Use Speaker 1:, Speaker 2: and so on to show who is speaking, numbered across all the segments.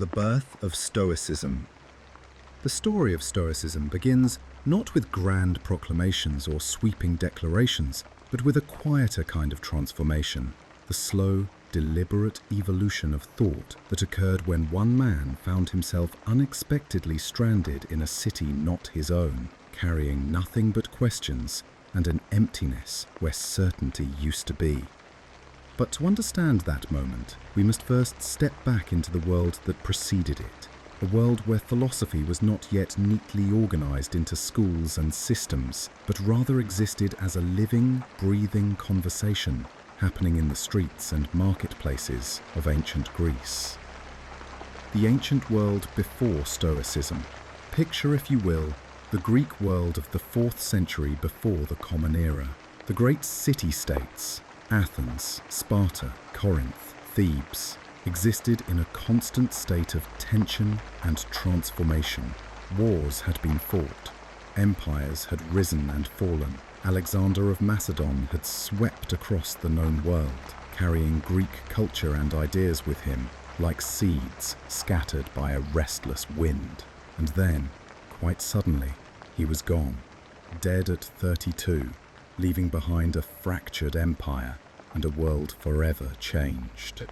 Speaker 1: The birth of Stoicism. The story of Stoicism begins not with grand proclamations or sweeping declarations, but with a quieter kind of transformation, the slow, deliberate evolution of thought that occurred when one man found himself unexpectedly stranded in a city not his own, carrying nothing but questions and an emptiness where certainty used to be. But to understand that moment, we must first step back into the world that preceded it, a world where philosophy was not yet neatly organized into schools and systems, but rather existed as a living, breathing conversation happening in the streets and marketplaces of ancient Greece. The ancient world before Stoicism. Picture, if you will, the Greek world of the 4th century before the Common Era. The great city-states, Athens, Sparta, Corinth, Thebes, existed in a constant state of tension and transformation. Wars had been fought, empires had risen and fallen. Alexander of Macedon had swept across the known world, carrying Greek culture and ideas with him, like seeds scattered by a restless wind. And then, quite suddenly, he was gone, dead at 32, leaving behind a fractured empire and a world forever changed.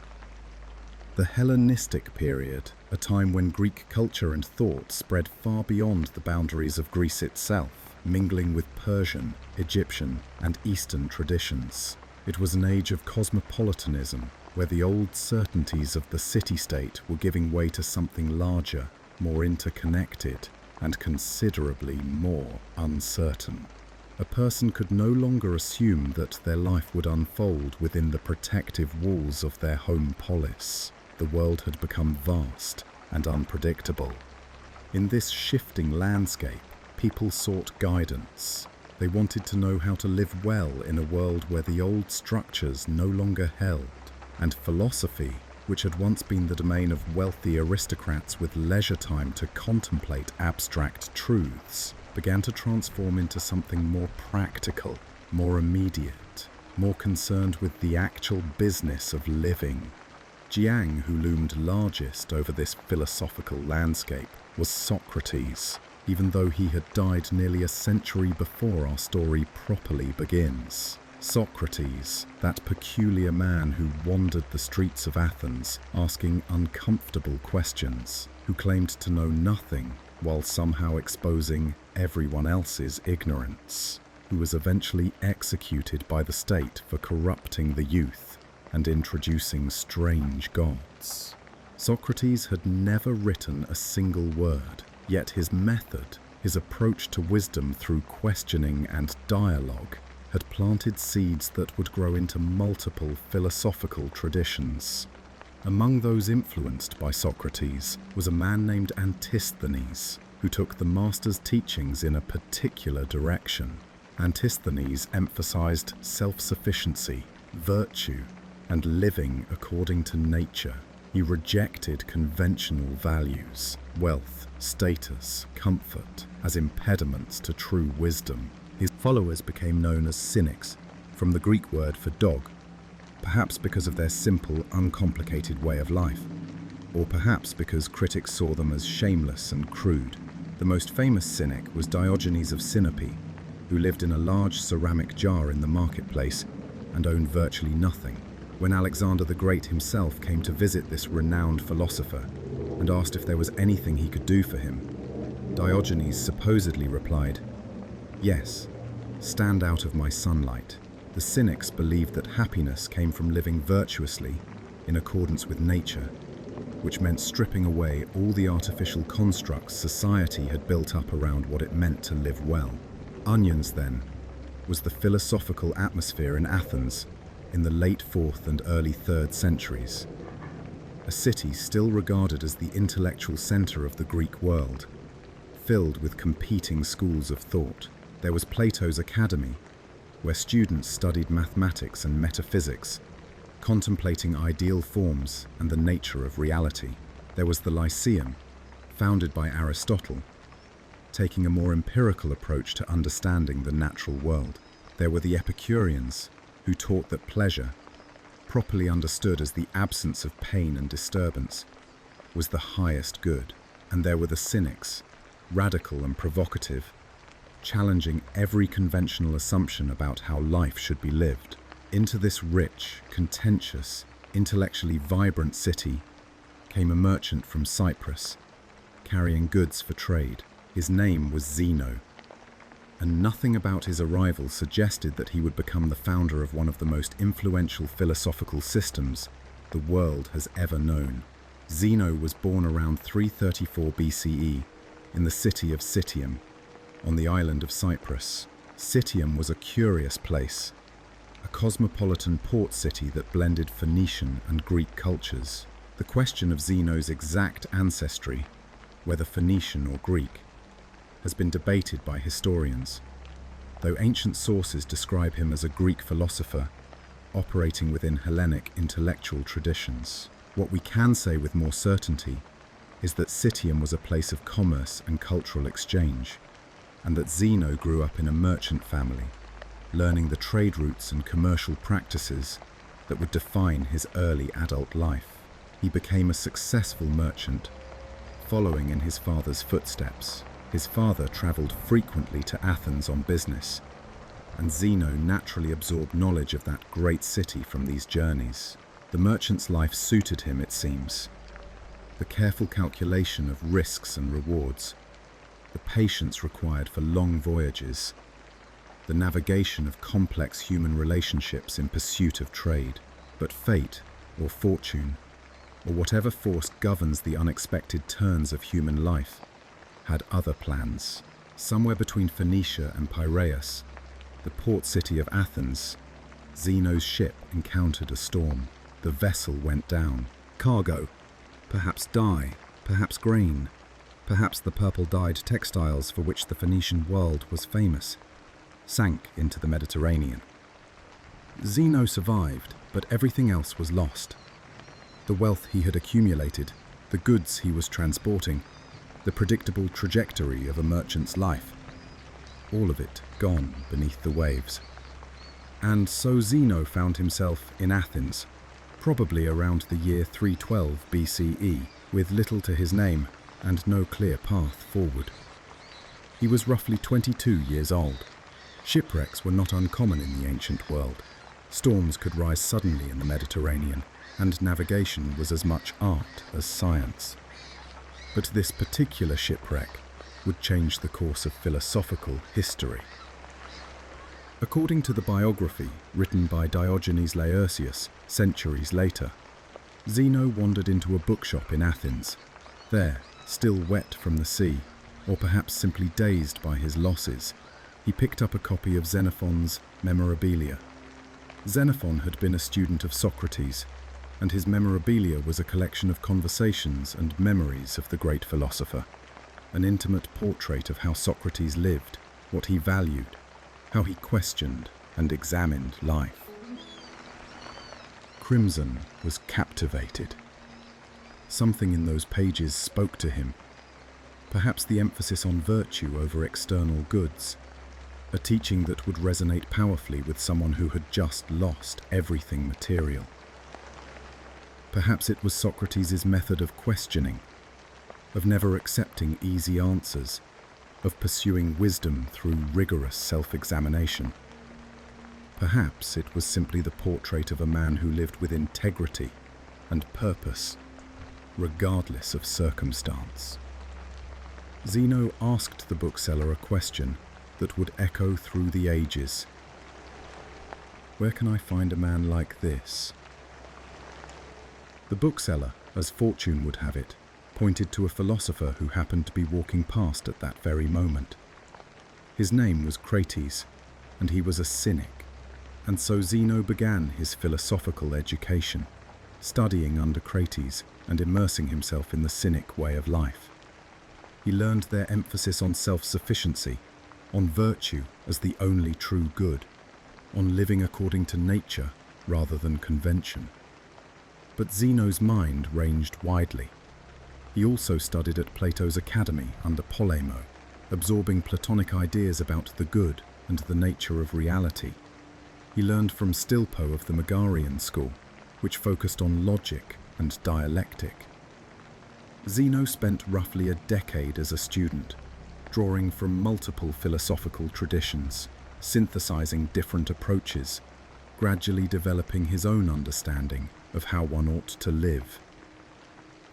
Speaker 1: The Hellenistic period, a time when Greek culture and thought spread far beyond the boundaries of Greece itself, mingling with Persian, Egyptian, and Eastern traditions. It was an age of cosmopolitanism, where the old certainties of the city-state were giving way to something larger, more interconnected, and considerably more uncertain. A person could no longer assume that their life would unfold within the protective walls of their home polis. The world had become vast and unpredictable. In this shifting landscape, people sought guidance. They wanted to know how to live well in a world where the old structures no longer held, and philosophy, which had once been the domain of wealthy aristocrats with leisure time to contemplate abstract truths, began to transform into something more practical, more immediate, more concerned with the actual business of living. Jiang, who loomed largest over this philosophical landscape, was Socrates, even though he had died nearly a century before our story properly begins. Socrates, that peculiar man who wandered the streets of Athens asking uncomfortable questions, who claimed to know nothing while somehow exposing everyone else's ignorance, who was eventually executed by the state for corrupting the youth and introducing strange gods. Socrates had never written a single word, yet his method, his approach to wisdom through questioning and dialogue, had planted seeds that would grow into multiple philosophical traditions. Among those influenced by Socrates was a man named Antisthenes, who took the master's teachings in a particular direction. Antisthenes emphasized self-sufficiency, virtue, and living according to nature. He rejected conventional values, wealth, status, comfort, as impediments to true wisdom. His followers became known as cynics, from the Greek word for dog, perhaps because of their simple, uncomplicated way of life, or perhaps because critics saw them as shameless and crude. The most famous cynic was Diogenes of Sinope, who lived in a large ceramic jar in the marketplace and owned virtually nothing. When Alexander the Great himself came to visit this renowned philosopher and asked if there was anything he could do for him, Diogenes supposedly replied, "Yes, stand out of my sunlight." The cynics believed that happiness came from living virtuously in accordance with nature, which meant stripping away all the artificial constructs society had built up around what it meant to live well. Onions, then, was the philosophical atmosphere in Athens in the late 4th and early 3rd centuries, a city still regarded as the intellectual center of the Greek world, filled with competing schools of thought. There was Plato's Academy, where students studied mathematics and metaphysics, contemplating ideal forms and the nature of reality. There was the Lyceum, founded by Aristotle, taking a more empirical approach to understanding the natural world. There were the Epicureans, who taught that pleasure, properly understood as the absence of pain and disturbance, was the highest good, and there were the cynics, radical and provocative, challenging every conventional assumption about how life should be lived. Into this rich, contentious, intellectually vibrant city came a merchant from Cyprus, carrying goods for trade. His name was Zeno, and nothing about his arrival suggested that he would become the founder of one of the most influential philosophical systems the world has ever known. Zeno was born around 334 BCE in the city of Citium, on the island of Cyprus. Citium was a curious place, a cosmopolitan port city that blended Phoenician and Greek cultures. The question of Zeno's exact ancestry, whether Phoenician or Greek, has been debated by historians, though ancient sources describe him as a Greek philosopher operating within Hellenic intellectual traditions. What we can say with more certainty is that Citium was a place of commerce and cultural exchange, and that Zeno grew up in a merchant family, learning the trade routes and commercial practices that would define his early adult life. He became a successful merchant, following in his father's footsteps. His father traveled frequently to Athens on business, and Zeno naturally absorbed knowledge of that great city from these journeys. The merchant's life suited him, it seems. The careful calculation of risks and rewards, the patience required for long voyages, the navigation of complex human relationships in pursuit of trade. But fate, or fortune, or whatever force governs the unexpected turns of human life, had other plans. Somewhere between Phoenicia and Piraeus, the port city of Athens, Zeno's ship encountered a storm. The vessel went down. Cargo, perhaps dye, perhaps grain, perhaps the purple-dyed textiles for which the Phoenician world was famous, sank into the Mediterranean. Zeno survived, but everything else was lost. The wealth he had accumulated, the goods he was transporting, the predictable trajectory of a merchant's life, all of it gone beneath the waves. And so Zeno found himself in Athens, probably around the year 312 BCE, with little to his name and no clear path forward. He was roughly 22 years old. Shipwrecks were not uncommon in the ancient world. Storms could rise suddenly in the Mediterranean, and navigation was as much art as science. But this particular shipwreck would change the course of philosophical history. According to the biography written by Diogenes Laertius centuries later, Zeno wandered into a bookshop in Athens. There, still wet from the sea, or perhaps simply dazed by his losses, he picked up a copy of Xenophon's Memorabilia. Xenophon had been a student of Socrates, and his Memorabilia was a collection of conversations and memories of the great philosopher, an intimate portrait of how Socrates lived, what he valued, how he questioned and examined life. Crimson was captivated. Something in those pages spoke to him, perhaps the emphasis on virtue over external goods, a teaching that would resonate powerfully with someone who had just lost everything material. Perhaps it was Socrates' method of questioning, of never accepting easy answers, of pursuing wisdom through rigorous self-examination. Perhaps it was simply the portrait of a man who lived with integrity and purpose, regardless of circumstance. Zeno asked the bookseller a question that would echo through the ages. Where can I find a man like this? The bookseller, as fortune would have it, pointed to a philosopher who happened to be walking past at that very moment. His name was Crates, and he was a cynic, and so Zeno began his philosophical education, studying under Crates and immersing himself in the cynic way of life. He learned their emphasis on self-sufficiency, on virtue as the only true good, on living according to nature rather than convention. But Zeno's mind ranged widely. He also studied at Plato's academy under Polemo, absorbing Platonic ideas about the good and the nature of reality. He learned from Stilpo of the Megarian school, which focused on logic and dialectic. Zeno spent roughly a decade as a student, drawing from multiple philosophical traditions, synthesizing different approaches, gradually developing his own understanding of how one ought to live.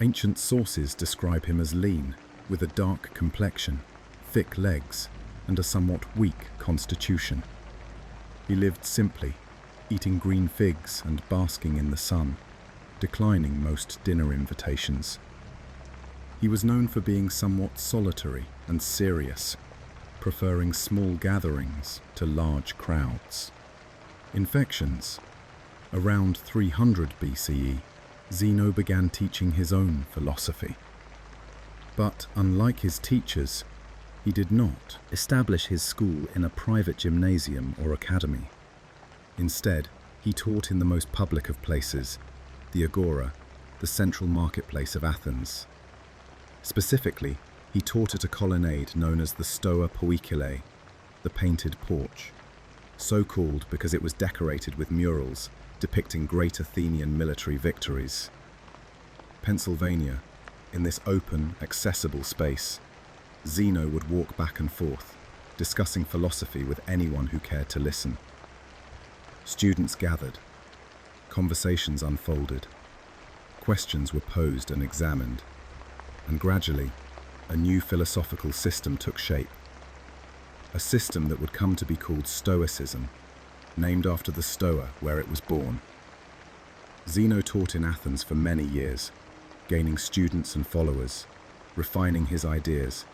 Speaker 1: Ancient sources describe him as lean, with a dark complexion, thick legs, and a somewhat weak constitution. He lived simply, eating green figs and basking in the sun, declining most dinner invitations. He was known for being somewhat solitary and serious, preferring small gatherings to large crowds. Infections. Around 300 BCE, Zeno began teaching his own philosophy. But unlike his teachers, he did not establish his school in a private gymnasium or academy. Instead, he taught in the most public of places, the Agora, the central marketplace of Athens. Specifically, he taught at a colonnade known as the Stoa Poikile, the painted porch, so called because it was decorated with murals depicting great Athenian military victories. Pennsylvania, in this open, accessible space, Zeno would walk back and forth, discussing philosophy with anyone who cared to listen. Students gathered, conversations unfolded, questions were posed and examined, and gradually, a new philosophical system took shape. A system that would come to be called Stoicism, named after the Stoa where it was born. Zeno taught in Athens for many years, gaining students and followers, refining his ideas,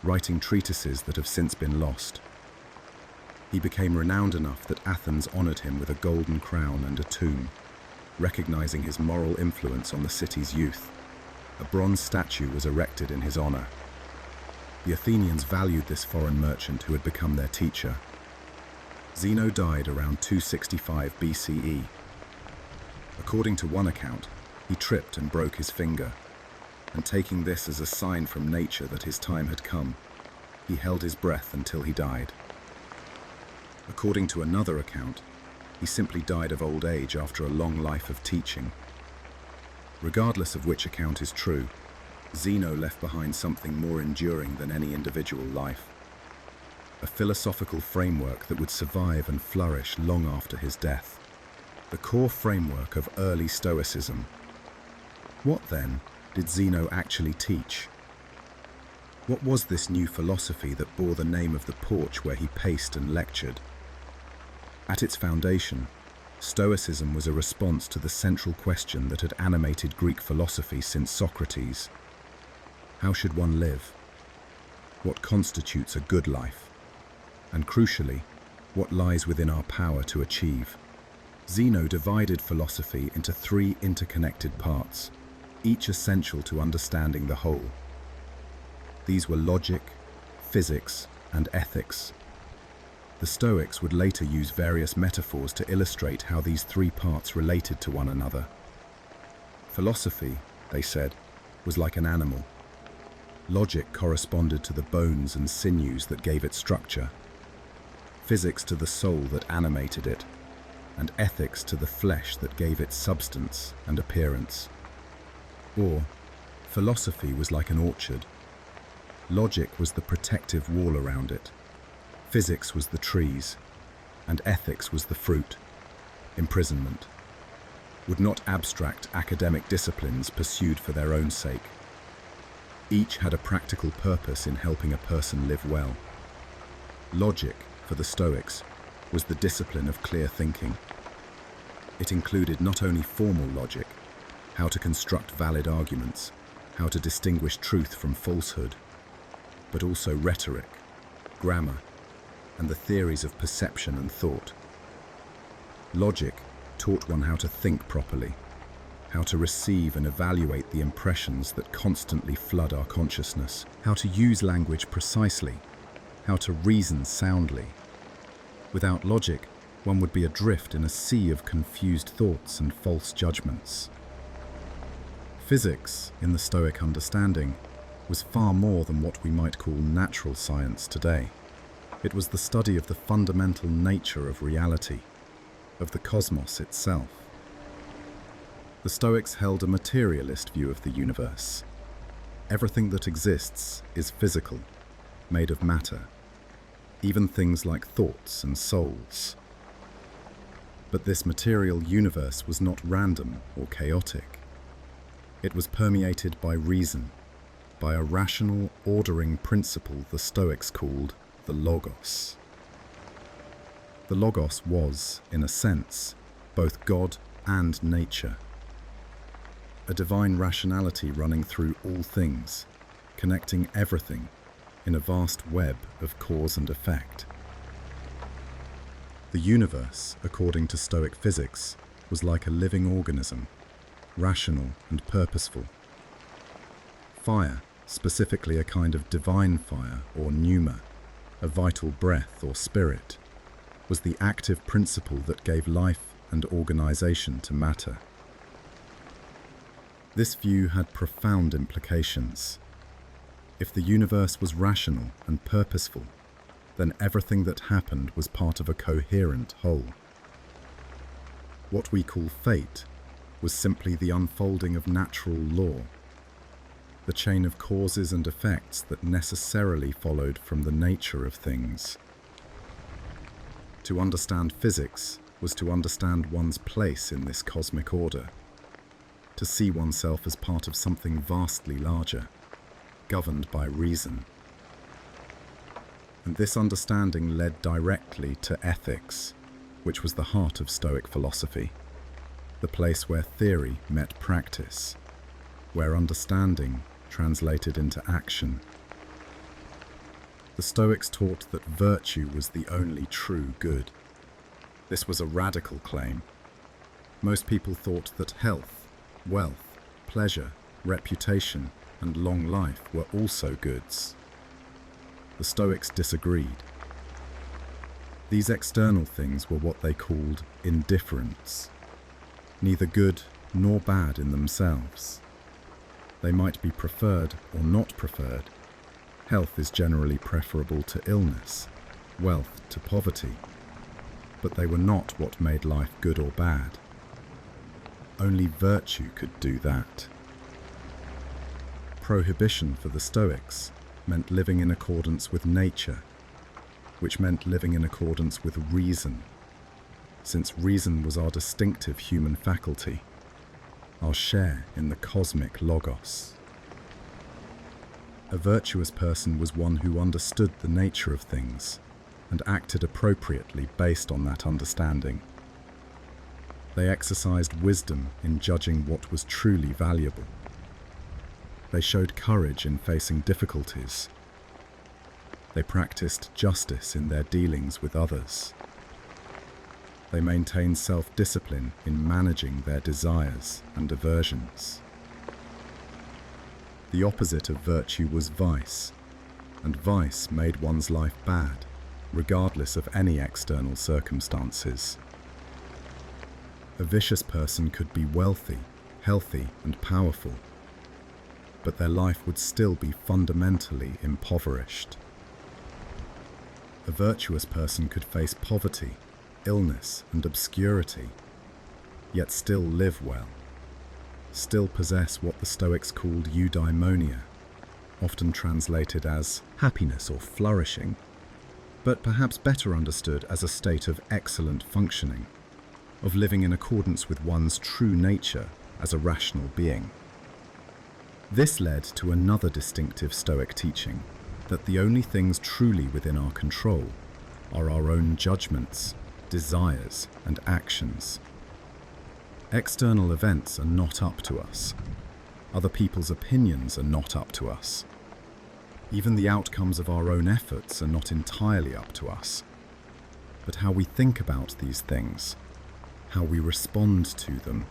Speaker 1: writing treatises that have since been lost. He became renowned enough that Athens honored him with a golden crown and a tomb, recognizing his moral influence on the city's youth. A bronze statue was erected in his honor. The Athenians valued this foreign merchant who had become their teacher. Zeno died around 265 BCE. According to one account, he tripped and broke his finger, and taking this as a sign from nature that his time had come, he held his breath until he died. According to another account, he simply died of old age after a long life of teaching. Regardless of which account is true, Zeno left behind something more enduring than any individual life. A philosophical framework that would survive and flourish long after his death. The core framework of early Stoicism. What, then, did Zeno actually teach? What was this new philosophy that bore the name of the porch where he paced and lectured? At its foundation, Stoicism was a response to the central question that had animated Greek philosophy since Socrates. How should one live? What constitutes a good life? And crucially, what lies within our power to achieve? Zeno divided philosophy into three interconnected parts, each essential to understanding the whole. These were logic, physics, and ethics. The Stoics would later use various metaphors to illustrate how these three parts related to one another. Philosophy, they said, was like an animal. Logic corresponded to the bones and sinews that gave it structure, physics to the soul that animated it, and ethics to the flesh that gave it substance and appearance. Or, philosophy was like an orchard. Logic was the protective wall around it, physics was the trees, and ethics was the fruit, imprisonment. Would not abstract academic disciplines pursued for their own sake. Each had a practical purpose in helping a person live well. Logic, for the Stoics, was the discipline of clear thinking. It included not only formal logic, how to construct valid arguments, how to distinguish truth from falsehood, but also rhetoric, grammar, and the theories of perception and thought. Logic taught one how to think properly, how to receive and evaluate the impressions that constantly flood our consciousness, how to use language precisely, how to reason soundly. Without logic, one would be adrift in a sea of confused thoughts and false judgments. Physics, in the Stoic understanding, was far more than what we might call natural science today. It was the study of the fundamental nature of reality, of the cosmos itself. The Stoics held a materialist view of the universe. Everything that exists is physical, made of matter, even things like thoughts and souls. But this material universe was not random or chaotic. It was permeated by reason, by a rational, ordering principle the Stoics called the Logos. The Logos was, in a sense, both God and nature. A divine rationality running through all things, connecting everything in a vast web of cause and effect. The universe, according to Stoic physics, was like a living organism, rational and purposeful. Fire, specifically a kind of divine fire or pneuma, a vital breath or spirit, was the active principle that gave life and organization to matter. This view had profound implications. If the universe was rational and purposeful, then everything that happened was part of a coherent whole. What we call fate was simply the unfolding of natural law, the chain of causes and effects that necessarily followed from the nature of things. To understand physics was to understand one's place in this cosmic order, to see oneself as part of something vastly larger, governed by reason. And this understanding led directly to ethics, which was the heart of Stoic philosophy, the place where theory met practice, where understanding translated into action. The Stoics taught that virtue was the only true good. This was a radical claim. Most people thought that health, wealth, pleasure, reputation, and long life were also goods. The Stoics disagreed. These external things were what they called indifferents, neither good nor bad in themselves. They might be preferred or not preferred. Health is generally preferable to illness, wealth to poverty, but they were not what made life good or bad. Only virtue could do that. Prohibition for the Stoics meant living in accordance with nature, which meant living in accordance with reason, since reason was our distinctive human faculty, our share in the cosmic Logos. A virtuous person was one who understood the nature of things and acted appropriately based on that understanding. They exercised wisdom in judging what was truly valuable. They showed courage in facing difficulties. They practiced justice in their dealings with others. They maintained self-discipline in managing their desires and aversions. The opposite of virtue was vice, and vice made one's life bad, regardless of any external circumstances. A vicious person could be wealthy, healthy, and powerful, but their life would still be fundamentally impoverished. A virtuous person could face poverty, illness, and obscurity, yet still live well, still possess what the Stoics called eudaimonia, often translated as happiness or flourishing, but perhaps better understood as a state of excellent functioning, of living in accordance with one's true nature as a rational being. This led to another distinctive Stoic teaching, that the only things truly within our control are our own judgments, desires, and actions. External events are not up to us. Other people's opinions are not up to us. Even the outcomes of our own efforts are not entirely up to us. But how we think about these things, how we respond to them,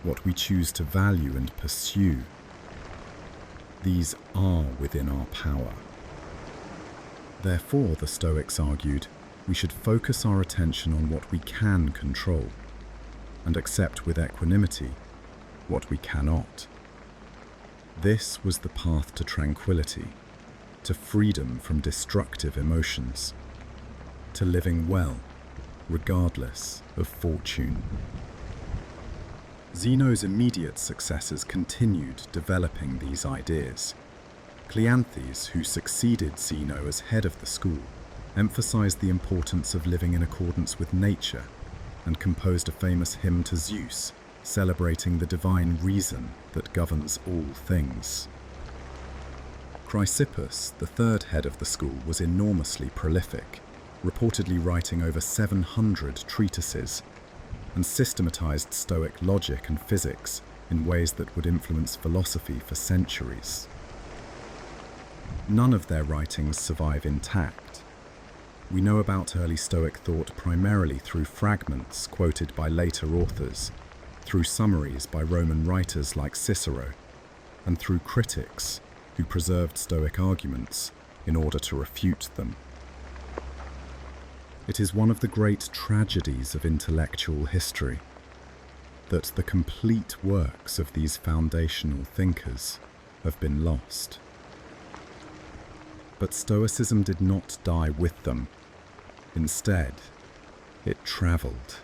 Speaker 1: what we choose to value and pursue, these are within our power. Therefore, the Stoics argued, we should focus our attention on what we can control and accept with equanimity what we cannot. This was the path to tranquility, to freedom from destructive emotions, to living well, regardless of fortune. Zeno's immediate successors continued developing these ideas. Cleanthes, who succeeded Zeno as head of the school, emphasized the importance of living in accordance with nature and composed a famous hymn to Zeus, celebrating the divine reason that governs all things. Chrysippus, the third head of the school, was enormously prolific, reportedly writing over 700 treatises, and systematized Stoic logic and physics in ways that would influence philosophy for centuries. None of their writings survive intact. We know about early Stoic thought primarily through fragments quoted by later authors, through summaries by Roman writers like Cicero, and through critics who preserved Stoic arguments in order to refute them. It is one of the great tragedies of intellectual history that the complete works of these foundational thinkers have been lost. But Stoicism did not die with them. Instead, it traveled.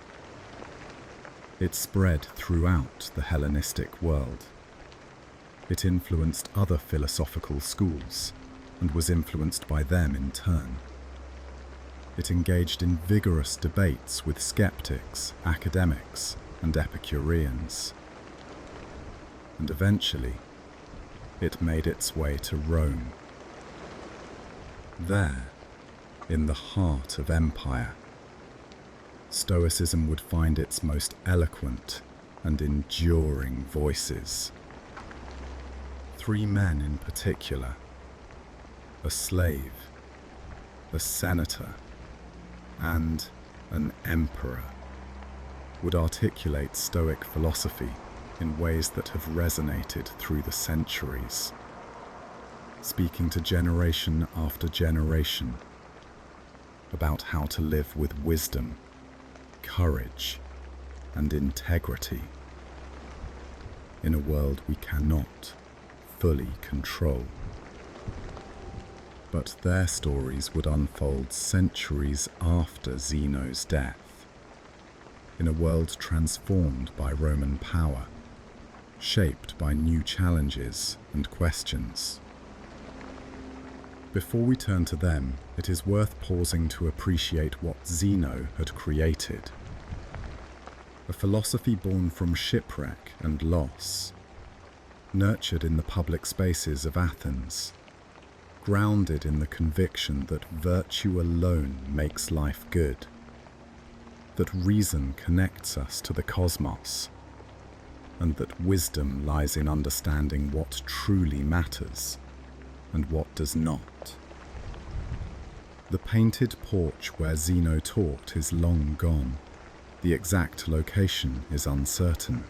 Speaker 1: It spread throughout the Hellenistic world. It influenced other philosophical schools and was influenced by them in turn. It engaged in vigorous debates with skeptics, academics, and Epicureans. And eventually, it made its way to Rome. There, in the heart of empire, Stoicism would find its most eloquent and enduring voices. Three men in particular, a slave, a senator, and an emperor, would articulate Stoic philosophy in ways that have resonated through the centuries, speaking to generation after generation about how to live with wisdom, courage, and integrity in a world we cannot fully control. But their stories would unfold centuries after Zeno's death, in a world transformed by Roman power, shaped by new challenges and questions. Before we turn to them, it is worth pausing to appreciate what Zeno had created. A philosophy born from shipwreck and loss, nurtured in the public spaces of Athens, grounded in the conviction that virtue alone makes life good, that reason connects us to the cosmos, and that wisdom lies in understanding what truly matters and what does not. The painted porch where Zeno taught is long gone. The exact location is uncertain.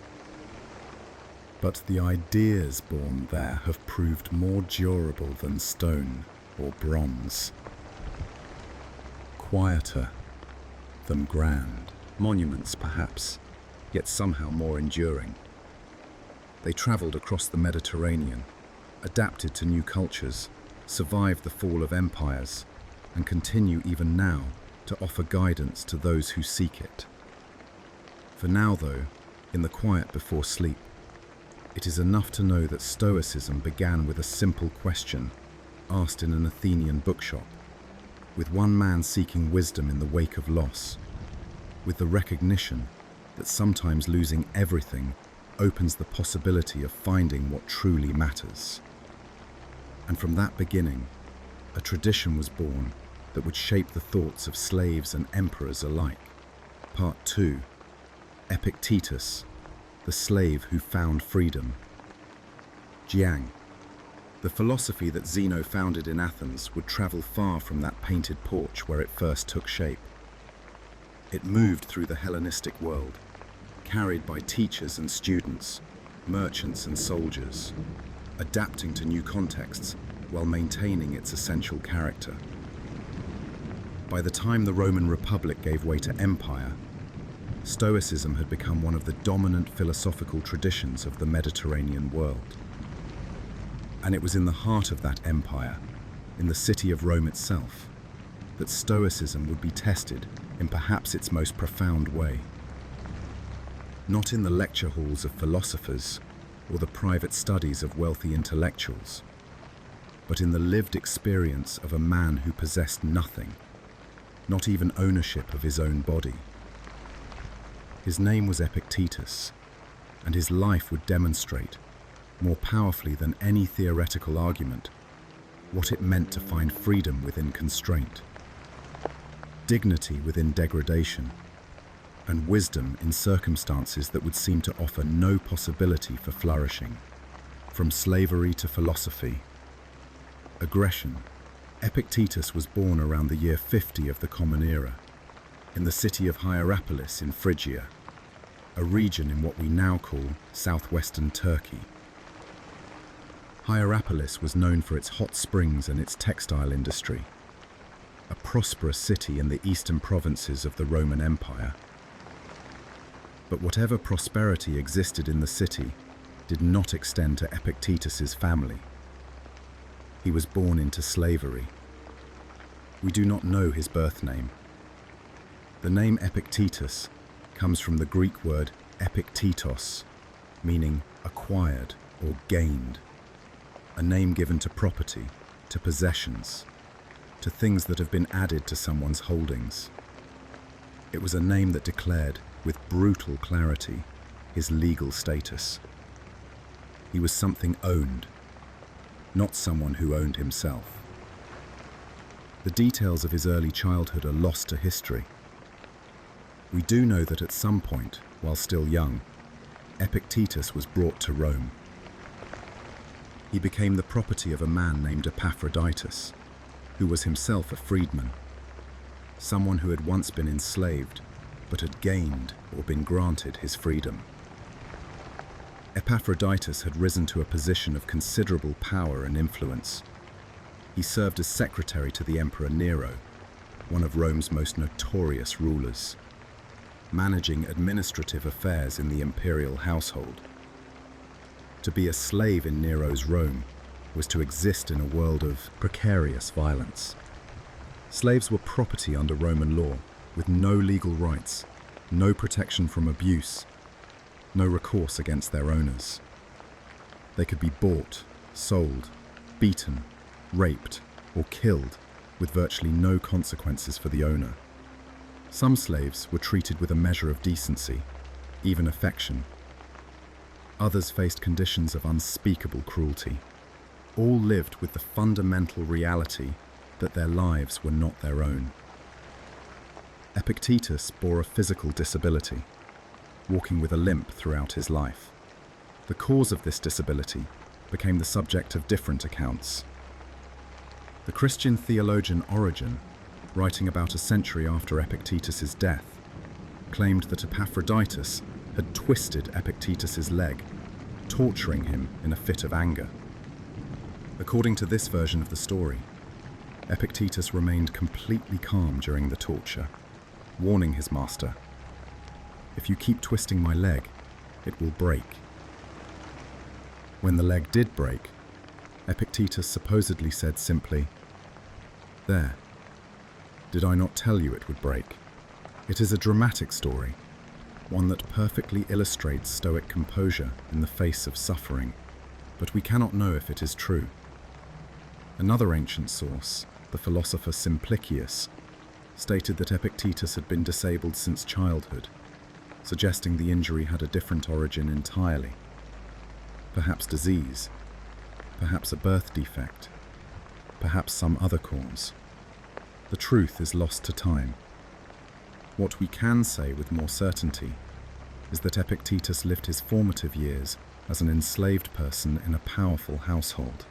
Speaker 1: But the ideas born there have proved more durable than stone or bronze, quieter than grand monuments perhaps, yet somehow more enduring. They travelled across the Mediterranean, adapted to new cultures, survived the fall of empires, and continue even now to offer guidance to those who seek it. For now, though, in the quiet before sleep, it is enough to know that Stoicism began with a simple question asked in an Athenian bookshop, with one man seeking wisdom in the wake of loss, with the recognition that sometimes losing everything opens the possibility of finding what truly matters. And from that beginning, a tradition was born that would shape the thoughts of slaves and emperors alike. Part 2. Epictetus, the slave who found freedom. Jiang. The philosophy that Zeno founded in Athens would travel far from that painted porch where it first took shape. It moved through the Hellenistic world, carried by teachers and students, merchants and soldiers, adapting to new contexts while maintaining its essential character. By the time the Roman Republic gave way to empire, Stoicism had become one of the dominant philosophical traditions of the Mediterranean world. And it was in the heart of that empire, in the city of Rome itself, that Stoicism would be tested in perhaps its most profound way. not in the lecture halls of philosophers or the private studies of wealthy intellectuals, but in the lived experience of a man who possessed nothing, not even ownership of his own body. His name was Epictetus, and his life would demonstrate, more powerfully than any theoretical argument, what it meant to find freedom within constraint, dignity within degradation, and wisdom in circumstances that would seem to offer no possibility for flourishing. From slavery to philosophy, aggression, Epictetus was born around the year 50 of the Common Era, in the city of Hierapolis in Phrygia, a region in what we now call southwestern Turkey. Hierapolis was known for its hot springs and its textile industry, a prosperous city in the eastern provinces of the Roman Empire. But whatever prosperity existed in the city did not extend to Epictetus's family. He was born into slavery. We do not know his birth name. The name Epictetus comes from the Greek word epiktetos, meaning acquired or gained, a name given to property, to possessions, to things that have been added to someone's holdings. It was a name that declared, with brutal clarity, his legal status. He was something owned, not someone who owned himself. The details of his early childhood are lost to history. We do know that at some point, while still young, Epictetus was brought to Rome. He became the property of a man named Epaphroditus, who was himself a freedman, someone who had once been enslaved, but had gained or been granted his freedom. Epaphroditus had risen to a position of considerable power and influence. He served as secretary to the Emperor Nero, one of Rome's most notorious rulers, managing administrative affairs in the imperial household. To be a slave in Nero's Rome was to exist in a world of precarious violence. Slaves were property under Roman law, with no legal rights, no protection from abuse, no recourse against their owners. They could be bought, sold, beaten, raped, or killed with virtually no consequences for the owner. Some slaves were treated with a measure of decency, even affection. Others faced conditions of unspeakable cruelty. All lived with the fundamental reality that their lives were not their own. Epictetus bore a physical disability, walking with a limp throughout his life. The cause of this disability became the subject of different accounts. The Christian theologian Origen, writing about a century after Epictetus's death, claimed that Epaphroditus had twisted Epictetus's leg, torturing him in a fit of anger. According to this version of the story, Epictetus remained completely calm during the torture, warning his master, "If you keep twisting my leg, it will break." When the leg did break, Epictetus supposedly said simply, "There, did I not tell you it would break?" It is a dramatic story, one that perfectly illustrates Stoic composure in the face of suffering, but we cannot know if it is true. Another ancient source, the philosopher Simplicius, stated that Epictetus had been disabled since childhood, suggesting the injury had a different origin entirely. Perhaps disease, perhaps a birth defect, perhaps some other cause. The truth is lost to time. What we can say with more certainty is that Epictetus lived his formative years as an enslaved person in a powerful household,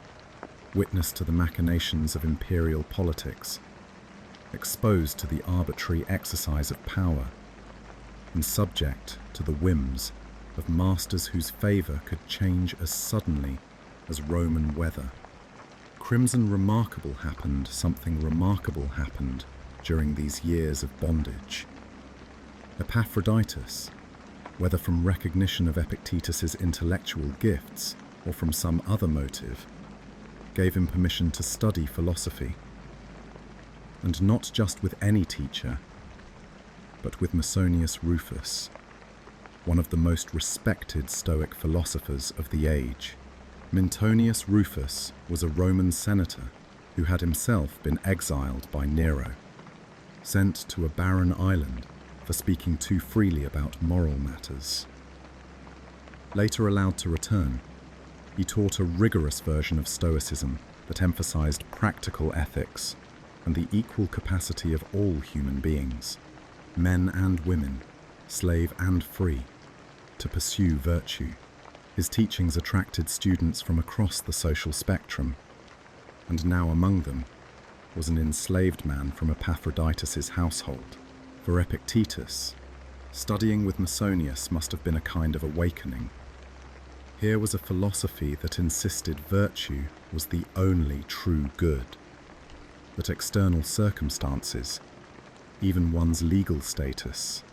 Speaker 1: witness to the machinations of imperial politics, exposed to the arbitrary exercise of power, and subject to the whims of masters whose favor could change as suddenly as Roman weather. Something remarkable happened during these years of bondage. Epaphroditus, whether from recognition of Epictetus's intellectual gifts or from some other motive, gave him permission to study philosophy. And not just with any teacher, but with Musonius Rufus. one of the most respected Stoic philosophers of the age. Mintonius Rufus was a Roman senator who had himself been exiled by Nero, sent to a barren island for speaking too freely about moral matters. Later allowed to return, he taught a rigorous version of Stoicism that emphasized practical ethics and the equal capacity of all human beings, men and women, slave and free, to pursue virtue. His teachings attracted students from across the social spectrum, and now among them was an enslaved man from Epaphroditus' household. For Epictetus, studying with Musonius must have been a kind of awakening. Here was a philosophy that insisted virtue was the only true good, that external circumstances, even one's legal status,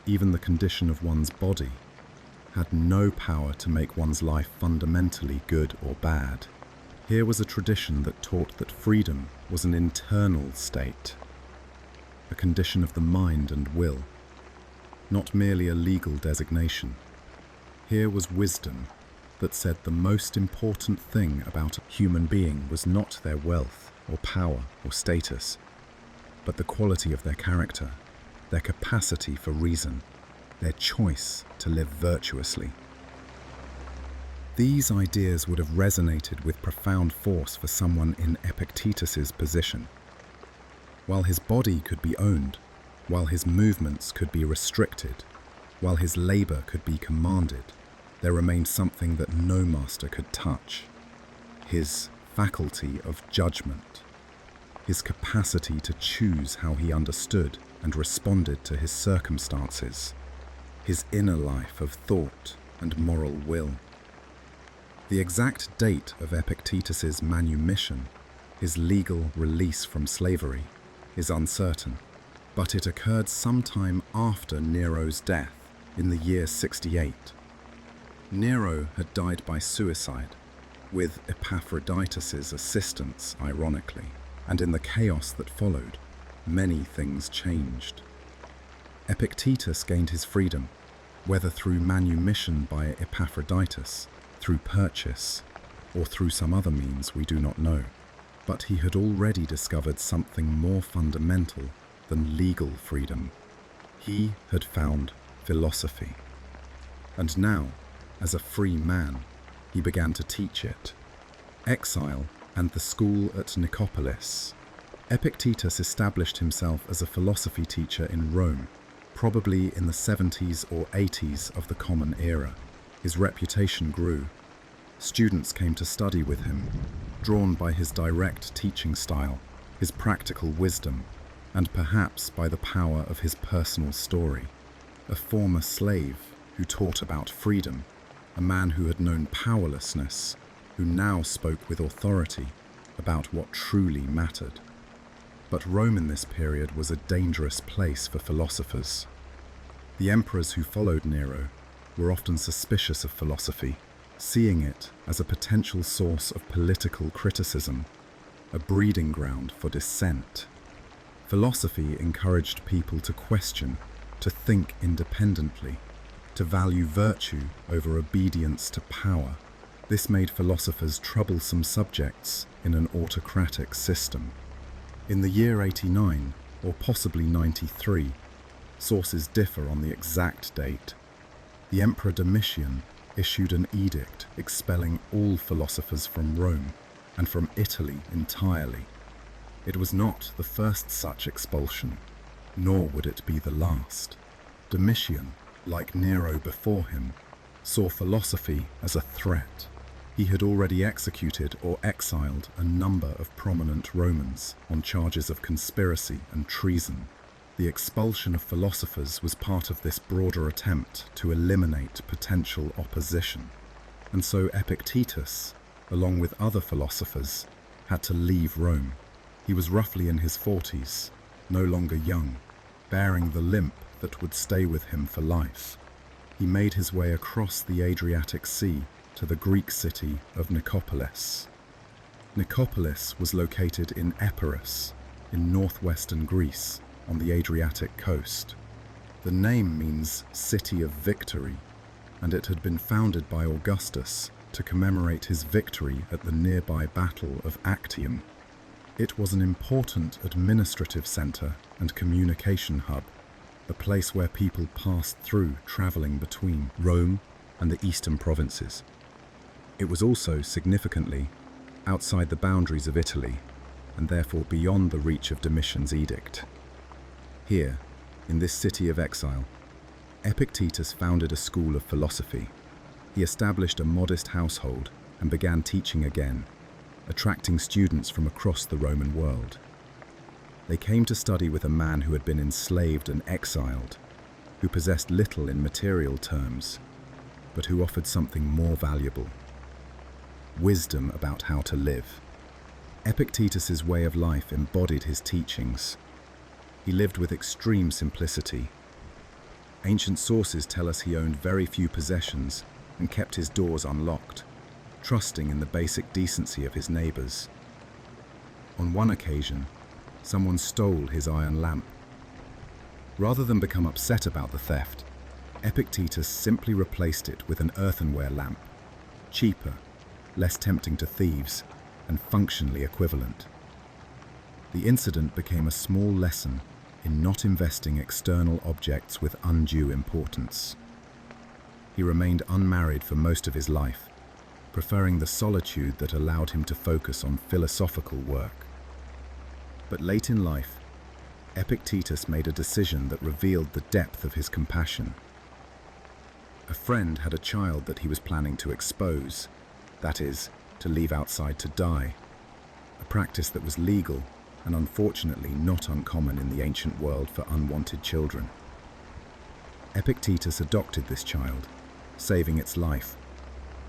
Speaker 1: even the condition of one's body, had no power to make one's life fundamentally good or bad. Here was a tradition that taught that freedom was an internal state, a condition of the mind and will, not merely a legal designation. Here was wisdom that said the most important thing about a human being was not their wealth or power or status, but the quality of their character, their capacity for reason, their choice to live virtuously. These ideas would have resonated with profound force for someone in Epictetus's position. While his body could be owned, while his movements could be restricted, while his labor could be commanded, there remained something that no master could touch: his faculty of judgment, his capacity to choose how he understood and responded to his circumstances, his inner life of thought and moral will. The exact date of Epictetus's manumission, his legal release from slavery, is uncertain, but it occurred sometime after Nero's death in the year 68. Nero had died by suicide, with Epaphroditus' assistance, ironically, and in the chaos that followed, many things changed. Epictetus gained his freedom, whether through manumission by Epaphroditus, through purchase, or through some other means we do not know. But he had already discovered something more fundamental than legal freedom. He had found philosophy. And now, as a free man, he began to teach it. Exile and the school at Nicopolis. Epictetus established himself as a philosophy teacher in Rome, probably in the 70s or 80s of the Common Era. His reputation grew. Students came to study with him, drawn by his direct teaching style, his practical wisdom, and perhaps by the power of his personal story. A former slave who taught about freedom, a man who had known powerlessness, who now spoke with authority about what truly mattered. But Rome in this period was a dangerous place for philosophers. The emperors who followed Nero were often suspicious of philosophy, seeing it as a potential source of political criticism, a breeding ground for dissent. Philosophy encouraged people to question, to think independently, to value virtue over obedience to power. This made philosophers troublesome subjects in an autocratic system. In the year 89, or possibly 93, sources differ on the exact date, the Emperor Domitian issued an edict expelling all philosophers from Rome and from Italy entirely. It was not the first such expulsion, nor would it be the last. Domitian, like Nero before him, saw philosophy as a threat. He had already executed or exiled a number of prominent Romans on charges of conspiracy and treason. The expulsion of philosophers was part of this broader attempt to eliminate potential opposition. And so Epictetus, along with other philosophers, had to leave Rome. He was roughly in his 40s, no longer young, bearing the limp that would stay with him for life. He made his way across the Adriatic Sea to the Greek city of Nicopolis. Nicopolis was located in Epirus, in northwestern Greece, on the Adriatic coast. The name means City of Victory, and it had been founded by Augustus to commemorate his victory at the nearby Battle of Actium. It was an important administrative centre and communication hub, a place where people passed through travelling between Rome and the eastern provinces. It was also, significantly, outside the boundaries of Italy, and therefore beyond the reach of Domitian's edict. Here, in this city of exile, Epictetus founded a school of philosophy. He established a modest household and began teaching again, attracting students from across the Roman world. They came to study with a man who had been enslaved and exiled, who possessed little in material terms, but who offered something more valuable: wisdom about how to live. Epictetus's way of life embodied his teachings. He lived with extreme simplicity. Ancient sources tell us he owned very few possessions and kept his doors unlocked, trusting in the basic decency of his neighbours. On one occasion, someone stole his iron lamp. Rather than become upset about the theft, Epictetus simply replaced it with an earthenware lamp, cheaper, less tempting to thieves, and functionally equivalent. The incident became a small lesson in not investing external objects with undue importance. He remained unmarried for most of his life, preferring the solitude that allowed him to focus on philosophical work. But late in life, Epictetus made a decision that revealed the depth of his compassion. A friend had a child that he was planning to expose, that is, to leave outside to die, a practice that was legal and unfortunately not uncommon in the ancient world for unwanted children. Epictetus adopted this child, saving its life,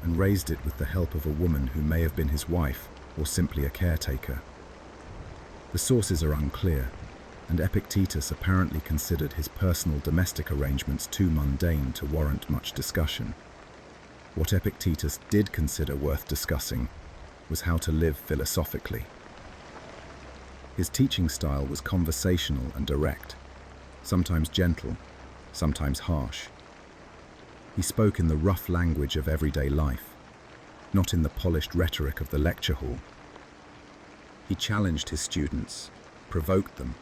Speaker 1: and raised it with the help of a woman who may have been his wife or simply a caretaker. The sources are unclear, and Epictetus apparently considered his personal domestic arrangements too mundane to warrant much discussion. What Epictetus did consider worth discussing was how to live philosophically. His teaching style was conversational and direct, sometimes gentle, sometimes harsh. He spoke in the rough language of everyday life, not in the polished rhetoric of the lecture hall. He challenged his students, provoked them,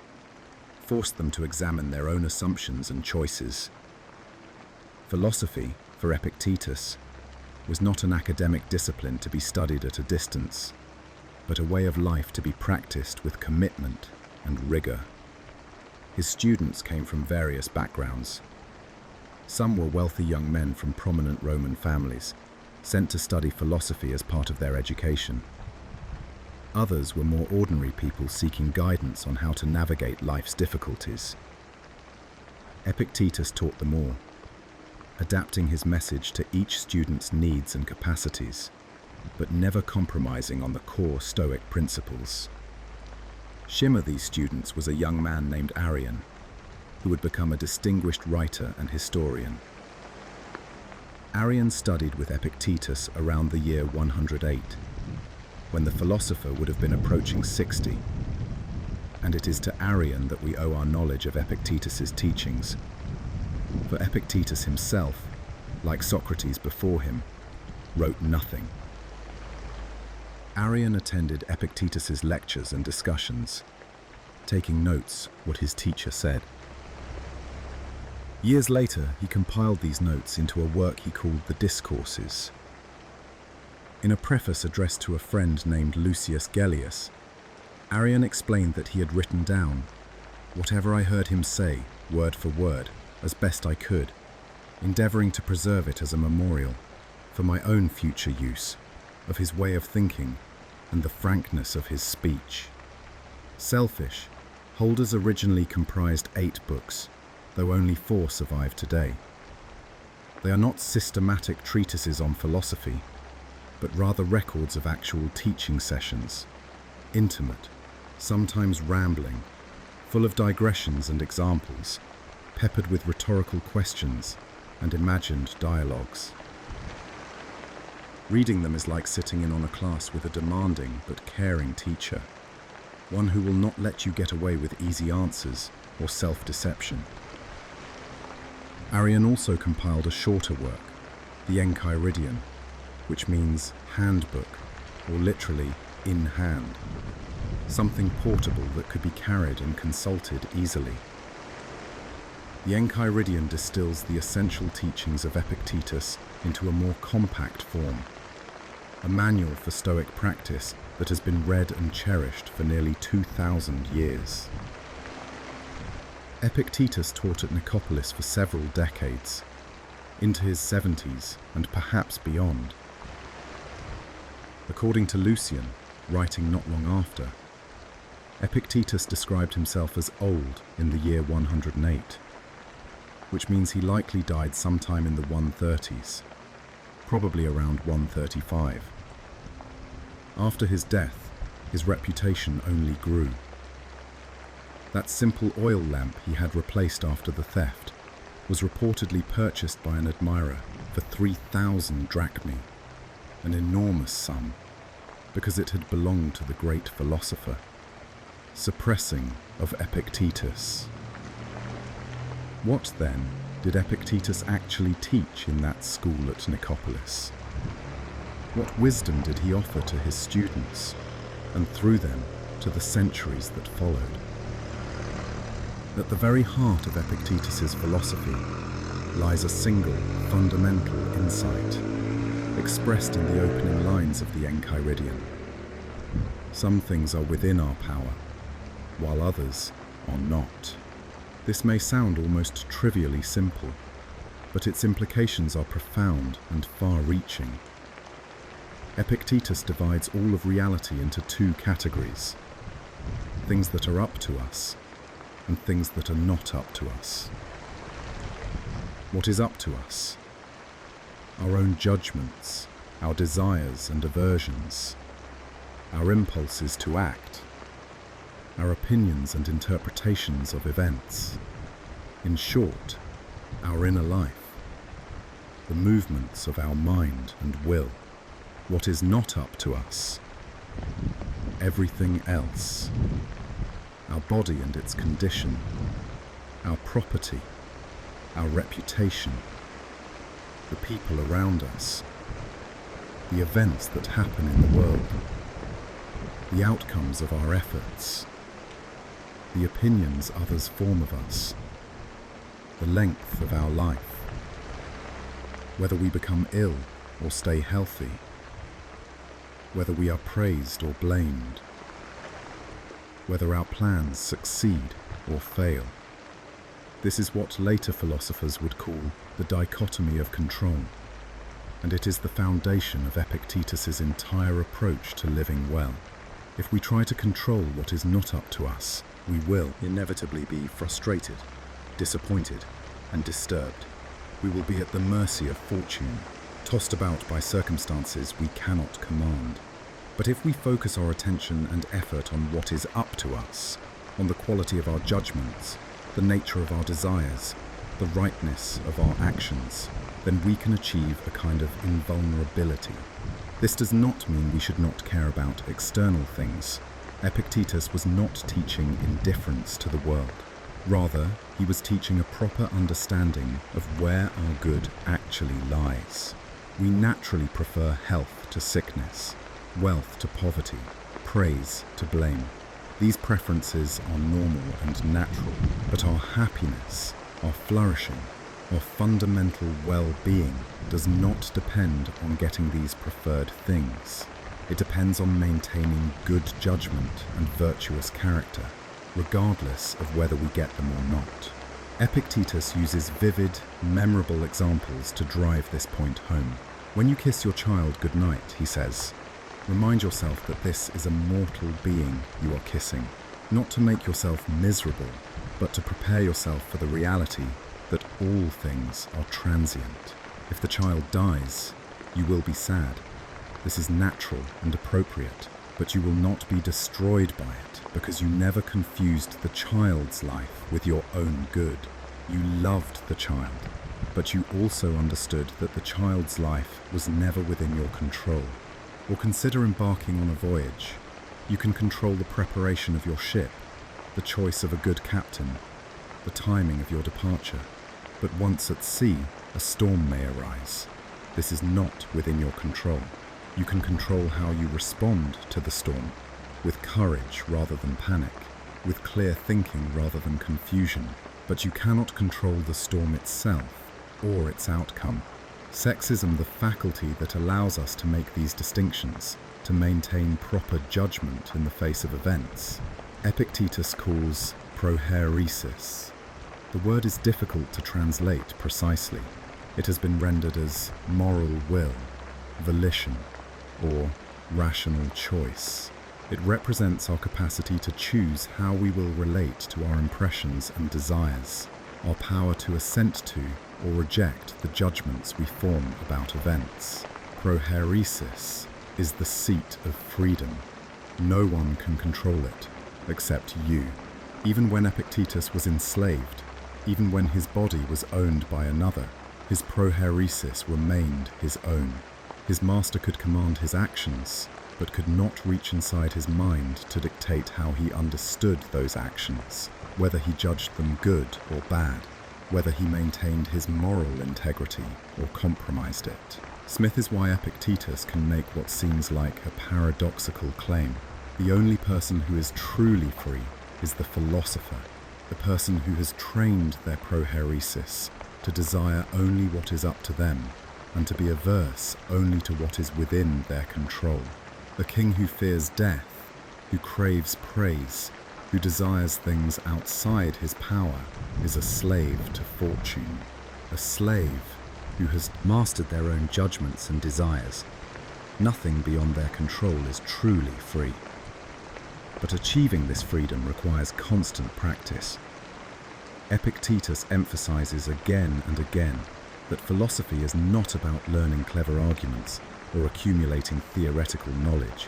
Speaker 1: forced them to examine their own assumptions and choices. Philosophy, for Epictetus, was not an academic discipline to be studied at a distance, but a way of life to be practiced with commitment and rigor. His students came from various backgrounds. Some were wealthy young men from prominent Roman families, sent to study philosophy as part of their education. Others were more ordinary people seeking guidance on how to navigate life's difficulties. Epictetus taught them all, adapting his message to each student's needs and capacities, but never compromising on the core Stoic principles. Shimmer these students was a young man named Arrian, who would become a distinguished writer and historian. Arrian studied with Epictetus around the year 108, when the philosopher would have been approaching 60, and it is to Arrian that we owe our knowledge of Epictetus's teachings. For Epictetus himself, like Socrates before him, wrote nothing. Arrian attended Epictetus's lectures and discussions, taking notes what his teacher said. Years later, he compiled these notes into a work he called the Discourses. In a preface addressed to a friend named Lucius Gellius, Arrian explained that he had written down whatever I heard him say, word for word, as best I could, endeavouring to preserve it as a memorial for my own future use of his way of thinking and the frankness of his speech. Selfish, Holders originally comprised 8 books, though only 4 survive today. They are not systematic treatises on philosophy, but rather records of actual teaching sessions, intimate, sometimes rambling, full of digressions and examples, peppered with rhetorical questions and imagined dialogues. Reading them is like sitting in on a class with a demanding but caring teacher, one who will not let you get away with easy answers or self-deception. Arrian also compiled a shorter work, the Enchiridion, which means handbook, or literally in hand, something portable that could be carried and consulted easily. The Enchiridion distills the essential teachings of Epictetus into a more compact form, a manual for Stoic practice that has been read and cherished for nearly 2,000 years. Epictetus taught at Nicopolis for several decades, into his 70s and perhaps beyond. According to Lucian, writing not long after, Epictetus described himself as old in the year 108, which means he likely died sometime in the 130s, probably around 135. After his death, his reputation only grew. That simple oil lamp he had replaced after the theft was reportedly purchased by an admirer for 3,000 drachmae, an enormous sum, because it had belonged to the great philosopher. Suppressing of Epictetus. What, then, did Epictetus actually teach in that school at Nicopolis? What wisdom did he offer to his students, and through them to the centuries that followed? At the very heart of Epictetus's philosophy lies a single, fundamental insight, expressed in the opening lines of the Enchiridion. Some things are within our power, while others are not. This may sound almost trivially simple, but its implications are profound and far-reaching. Epictetus divides all of reality into two categories: things that are up to us and things that are not up to us. What is up to us? Our own judgments, our desires and aversions, our impulses to act, our opinions and interpretations of events. In short, our inner life, the movements of our mind and will. What is not up to us? Everything else. Our body and its condition, our property, our reputation, the people around us, the events that happen in the world, the outcomes of our efforts, the opinions others form of us, the length of our life, whether we become ill or stay healthy, whether we are praised or blamed, whether our plans succeed or fail. This is what later philosophers would call the dichotomy of control, and it is the foundation of Epictetus's entire approach to living well. If we try to control what is not up to us, we will inevitably be frustrated, disappointed, and disturbed. We will be at the mercy of fortune, tossed about by circumstances we cannot command. But if we focus our attention and effort on what is up to us, on the quality of our judgments, the nature of our desires, the rightness of our actions, then we can achieve a kind of invulnerability. This does not mean we should not care about external things. Epictetus was not teaching indifference to the world. Rather, he was teaching a proper understanding of where our good actually lies. We naturally prefer health to sickness, wealth to poverty, praise to blame. These preferences are normal and natural, but our happiness, our flourishing, our fundamental well-being does not depend on getting these preferred things. It depends on maintaining good judgment and virtuous character, regardless of whether we get them or not. Epictetus uses vivid, memorable examples to drive this point home. When you kiss your child goodnight, he says, remind yourself that this is a mortal being you are kissing, not to make yourself miserable, but to prepare yourself for the reality that all things are transient. If the child dies, you will be sad. This is natural and appropriate, but you will not be destroyed by it because you never confused the child's life with your own good. You loved the child, but you also understood that the child's life was never within your control. Or consider embarking on a voyage. You can control the preparation of your ship, the choice of a good captain, the timing of your departure. But once at sea, a storm may arise. This is not within your control. You can control how you respond to the storm, with courage rather than panic, with clear thinking rather than confusion. But you cannot control the storm itself or its outcome. Sexism, the faculty that allows us to make these distinctions, to maintain proper judgment in the face of events, Epictetus calls prohairesis. The word is difficult to translate precisely. It has been rendered as moral will, volition, or rational choice. It represents our capacity to choose how we will relate to our impressions and desires, our power to assent to or reject the judgments we form about events. Prohairesis is the seat of freedom. No one can control it except you. Even when Epictetus was enslaved, even when his body was owned by another, his prohairesis remained his own. His master could command his actions, but could not reach inside his mind to dictate how he understood those actions, whether he judged them good or bad, whether he maintained his moral integrity or compromised it. Smith is why Epictetus can make what seems like a paradoxical claim. The only person who is truly free is the philosopher, the person who has trained their prohairesis to desire only what is up to them and to be averse only to what is within their control. The king who fears death, who craves praise, who desires things outside his power, is a slave to fortune, a slave who has mastered their own judgments and desires. Nothing beyond their control is truly free. But achieving this freedom requires constant practice. Epictetus emphasizes again and again that philosophy is not about learning clever arguments or accumulating theoretical knowledge.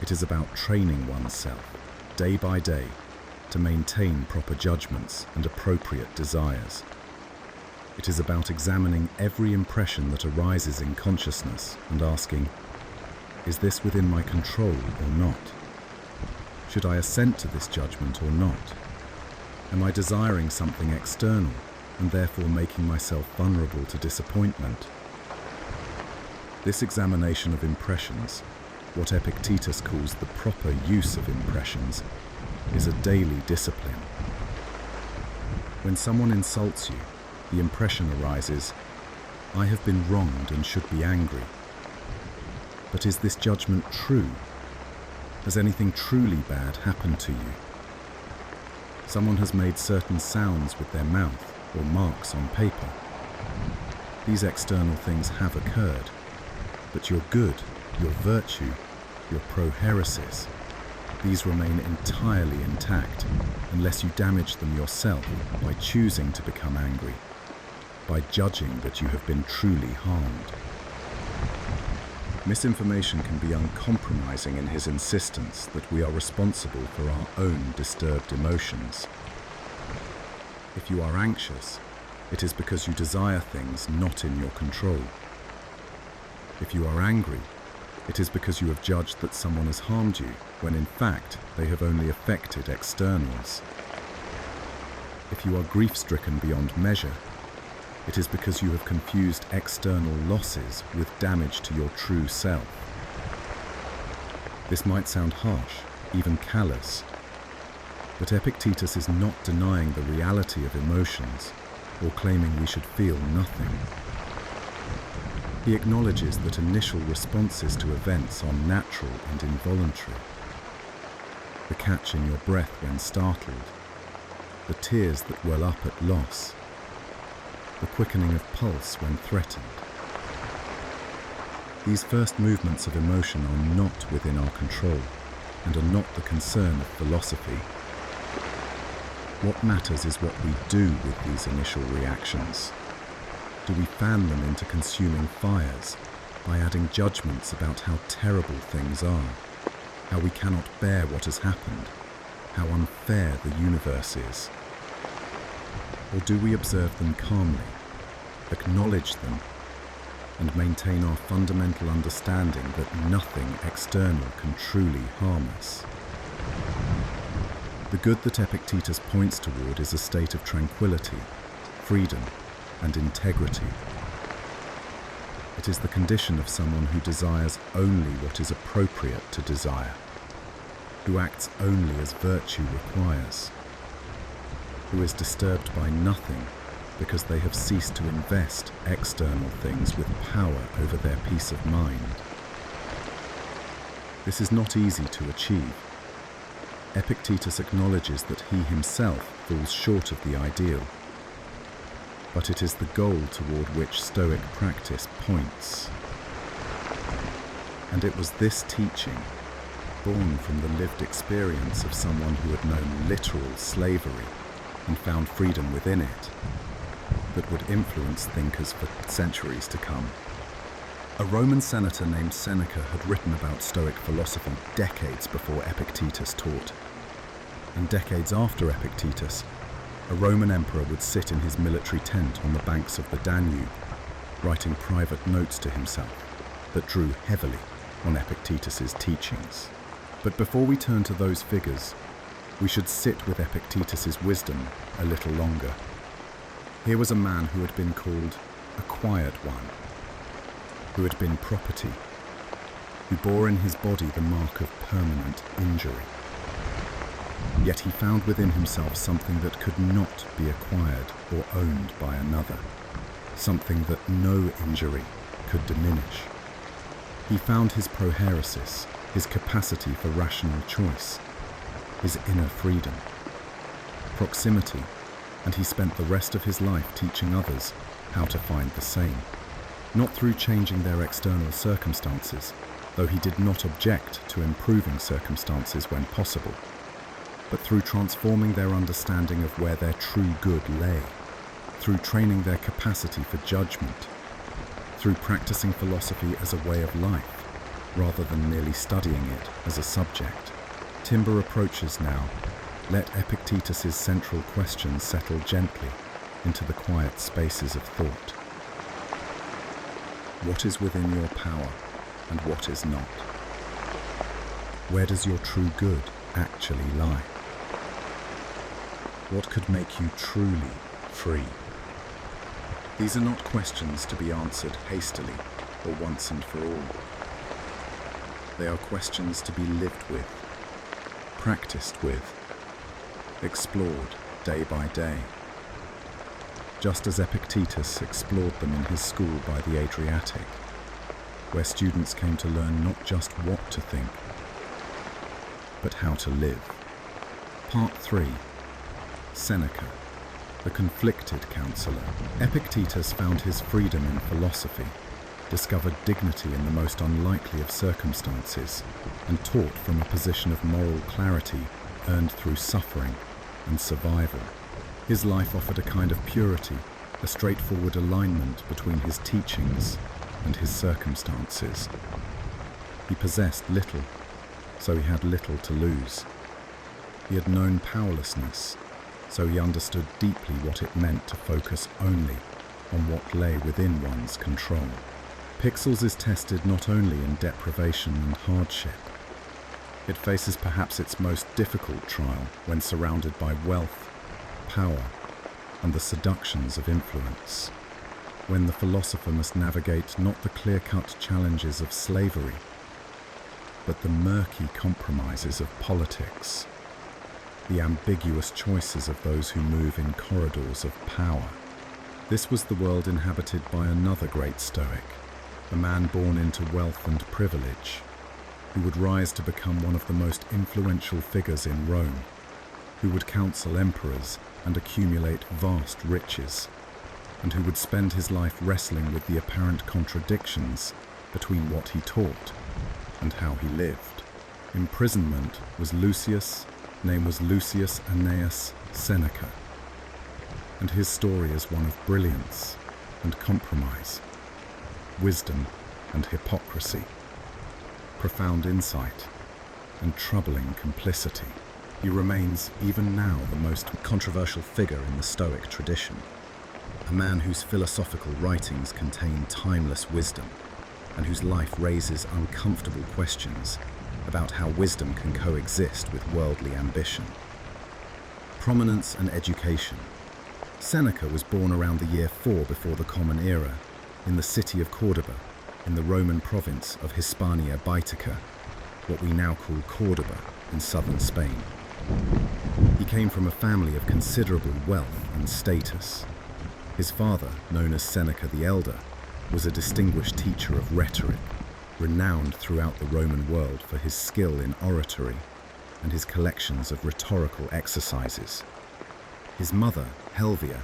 Speaker 1: It is about training oneself, day by day, to maintain proper judgments and appropriate desires. It is about examining every impression that arises in consciousness and asking, is this within my control or not? Should I assent to this judgment or not? Am I desiring something external and therefore making myself vulnerable to disappointment? This examination of impressions, what Epictetus calls the proper use of impressions, is a daily discipline. When someone insults you, the impression arises, I have been wronged and should be angry. But is this judgment true? Has anything truly bad happened to you? Someone has made certain sounds with their mouth or marks on paper. These external things have occurred, but your good, your virtue, your prohairesis, these remain entirely intact unless you damage them yourself by choosing to become angry, by judging that you have been truly harmed. Misinformation can be uncompromising in his insistence that we are responsible for our own disturbed emotions. If you are anxious, it is because you desire things not in your control. If you are angry, it is because you have judged that someone has harmed you, when in fact they have only affected externals. If you are grief-stricken beyond measure, it is because you have confused external losses with damage to your true self. This might sound harsh, even callous, but Epictetus is not denying the reality of emotions or claiming we should feel nothing. He acknowledges that initial responses to events are natural and involuntary. The catch in your breath when startled, the tears that well up at loss, the quickening of pulse when threatened. These first movements of emotion are not within our control and are not the concern of philosophy. What matters is what we do with these initial reactions. Do we fan them into consuming fires by adding judgments about how terrible things are, how we cannot bear what has happened, how unfair the universe is? Or do we observe them calmly, acknowledge them, and maintain our fundamental understanding that nothing external can truly harm us? The good that Epictetus points toward is a state of tranquility, freedom, and integrity. It is the condition of someone who desires only what is appropriate to desire, who acts only as virtue requires, who is disturbed by nothing because they have ceased to invest external things with power over their peace of mind. This is not easy to achieve. Epictetus acknowledges that he himself falls short of the ideal, but it is the goal toward which Stoic practice points. And it was this teaching, born from the lived experience of someone who had known literal slavery and found freedom within it, that would influence thinkers for centuries to come. A Roman senator named Seneca had written about Stoic philosophy decades before Epictetus taught. And decades after Epictetus, a Roman emperor would sit in his military tent on the banks of the Danube, writing private notes to himself that drew heavily on Epictetus's teachings. But before we turn to those figures, we should sit with Epictetus's wisdom a little longer. Here was a man who had been called a quiet one, who had been property, who bore in his body the mark of permanent injury. Yet he found within himself something that could not be acquired or owned by another, something that no injury could diminish. He found his prohairesis, his capacity for rational choice, his inner freedom, proximity, and he spent the rest of his life teaching others how to find the same. Not through changing their external circumstances, though he did not object to improving circumstances when possible, but through transforming their understanding of where their true good lay, through training their capacity for judgment, through practicing philosophy as a way of life, rather than merely studying it as a subject. Timber approaches now. Let Epictetus's central question settle gently into the quiet spaces of thought. What is within your power and what is not? Where does your true good actually lie? What could make you truly free? These are not questions to be answered hastily or once and for all. They are questions to be lived with, practiced with, explored day by day, just as Epictetus explored them in his school by the Adriatic, where students came to learn not just what to think, but how to live. Part 3. Seneca, the conflicted counselor. Epictetus found his freedom in philosophy, discovered dignity in the most unlikely of circumstances, and taught from a position of moral clarity earned through suffering and survival. His life offered a kind of purity, a straightforward alignment between his teachings and his circumstances. He possessed little, so he had little to lose. He had known powerlessness, so he understood deeply what it meant to focus only on what lay within one's control. Pixels is tested not only in deprivation and hardship. It faces perhaps its most difficult trial when surrounded by wealth, power, and the seductions of influence. When the philosopher must navigate not the clear-cut challenges of slavery, but the murky compromises of politics, the ambiguous choices of those who move in corridors of power. This was the world inhabited by another great Stoic, a man born into wealth and privilege, who would rise to become one of the most influential figures in Rome, who would counsel emperors and accumulate vast riches, and who would spend his life wrestling with the apparent contradictions between what he taught and how he lived. Imprisonment was Lucius, name was Lucius Annaeus Seneca, and his story is one of brilliance and compromise, wisdom and hypocrisy, profound insight and troubling complicity. He remains, even now, the most controversial figure in the Stoic tradition, a man whose philosophical writings contain timeless wisdom and whose life raises uncomfortable questions about how wisdom can coexist with worldly ambition. Prominence and education. Seneca was born around the year 4 before the Common Era, in the city of Cordoba, in the Roman province of Hispania Baetica, what we now call Cordoba, in southern Spain. He came from a family of considerable wealth and status. His father, known as Seneca the Elder, was a distinguished teacher of rhetoric, renowned throughout the Roman world for his skill in oratory and his collections of rhetorical exercises. His mother, Helvia,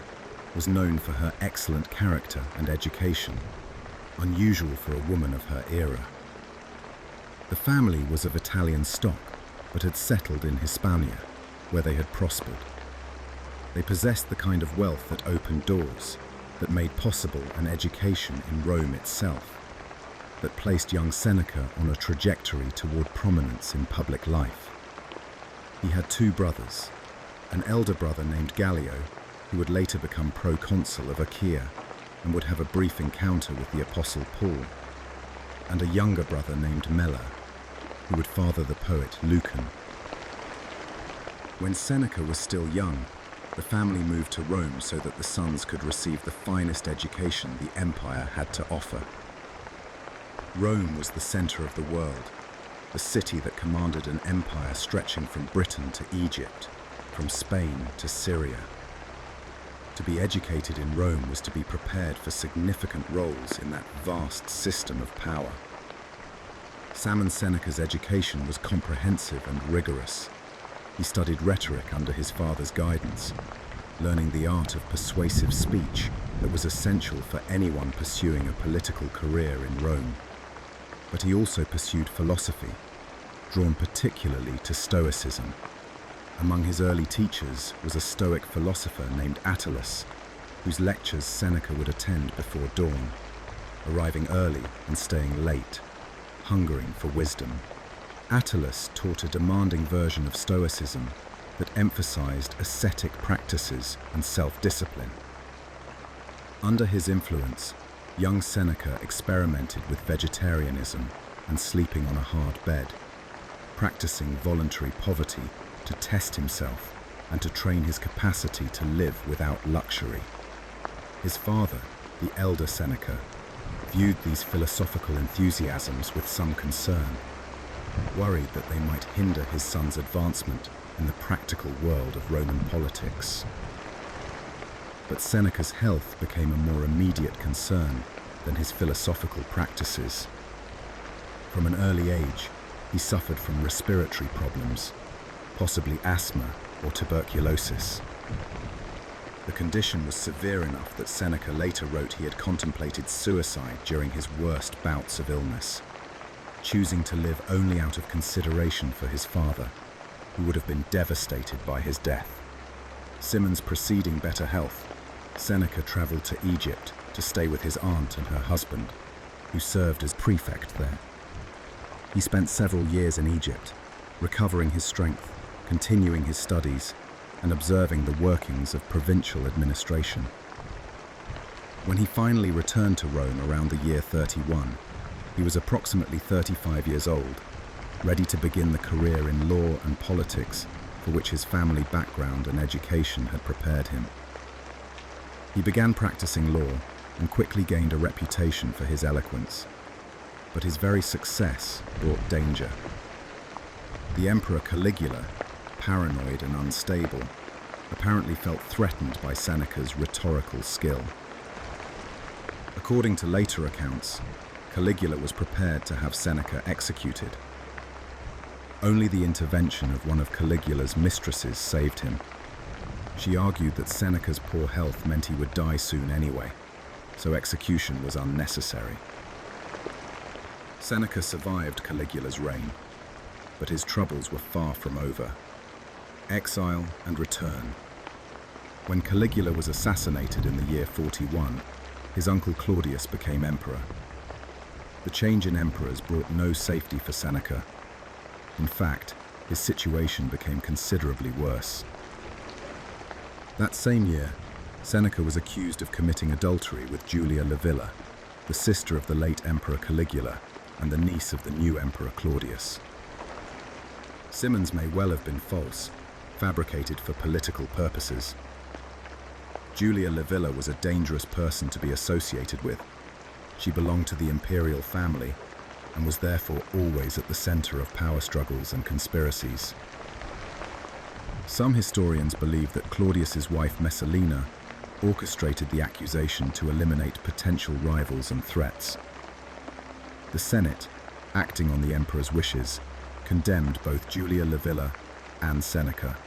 Speaker 1: was known for her excellent character and education, unusual for a woman of her era. The family was of Italian stock, but had settled in Hispania, where they had prospered. They possessed the kind of wealth that opened doors, that made possible an education in Rome itself, that placed young Seneca on a trajectory toward prominence in public life. He had 2 brothers, an elder brother named Gallio, who would later become proconsul of Achaia and would have a brief encounter with the Apostle Paul, and a younger brother named Mela, who would father the poet Lucan. When Seneca was still young, the family moved to Rome so that the sons could receive the finest education the empire had to offer. Rome was the center of the world, the city that commanded an empire stretching from Britain to Egypt, from Spain to Syria. To be educated in Rome was to be prepared for significant roles in that vast system of power. Simon Seneca's education was comprehensive and rigorous. He studied rhetoric under his father's guidance, learning the art of persuasive speech that was essential for anyone pursuing a political career in Rome. But he also pursued philosophy, drawn particularly to Stoicism. Among his early teachers was a Stoic philosopher named Attalus, whose lectures Seneca would attend before dawn, arriving early and staying late, hungering for wisdom. Attalus taught a demanding version of Stoicism that emphasized ascetic practices and self-discipline. Under his influence, young Seneca experimented with vegetarianism and sleeping on a hard bed, practicing voluntary poverty to test himself and to train his capacity to live without luxury. His father, the elder Seneca, viewed these philosophical enthusiasms with some concern, worried that they might hinder his son's advancement in the practical world of Roman politics. But Seneca's health became a more immediate concern than his philosophical practices. From an early age, he suffered from respiratory problems, possibly asthma or tuberculosis. The condition was severe enough that Seneca later wrote he had contemplated suicide during his worst bouts of illness, choosing to live only out of consideration for his father, who would have been devastated by his death. Simon's preceding better health, Seneca traveled to Egypt to stay with his aunt and her husband, who served as prefect there. He spent several years in Egypt, recovering his strength, continuing his studies, and observing the workings of provincial administration. When he finally returned to Rome around the year 31, he was approximately 35 years old, ready to begin the career in law and politics for which his family background and education had prepared him. He began practicing law and quickly gained a reputation for his eloquence. But his very success brought danger. The Emperor Caligula, paranoid and unstable, apparently felt threatened by Seneca's rhetorical skill. According to later accounts, Caligula was prepared to have Seneca executed. Only the intervention of one of Caligula's mistresses saved him. She argued that Seneca's poor health meant he would die soon anyway, so execution was unnecessary. Seneca survived Caligula's reign, but his troubles were far from over. Exile and return. When Caligula was assassinated in the year 41, his uncle Claudius became emperor. The change in emperors brought no safety for Seneca. In fact, his situation became considerably worse. That same year, Seneca was accused of committing adultery with Julia Livilla, the sister of the late Emperor Caligula and the niece of the new Emperor Claudius. Simon's may well have been false, fabricated for political purposes. Julia Livilla was a dangerous person to be associated with. She belonged to the imperial family and was therefore always at the center of power struggles and conspiracies. Some historians believe that Claudius's wife Messalina orchestrated the accusation to eliminate potential rivals and threats. The Senate, acting on the emperor's wishes, condemned both Julia Livilla and Seneca.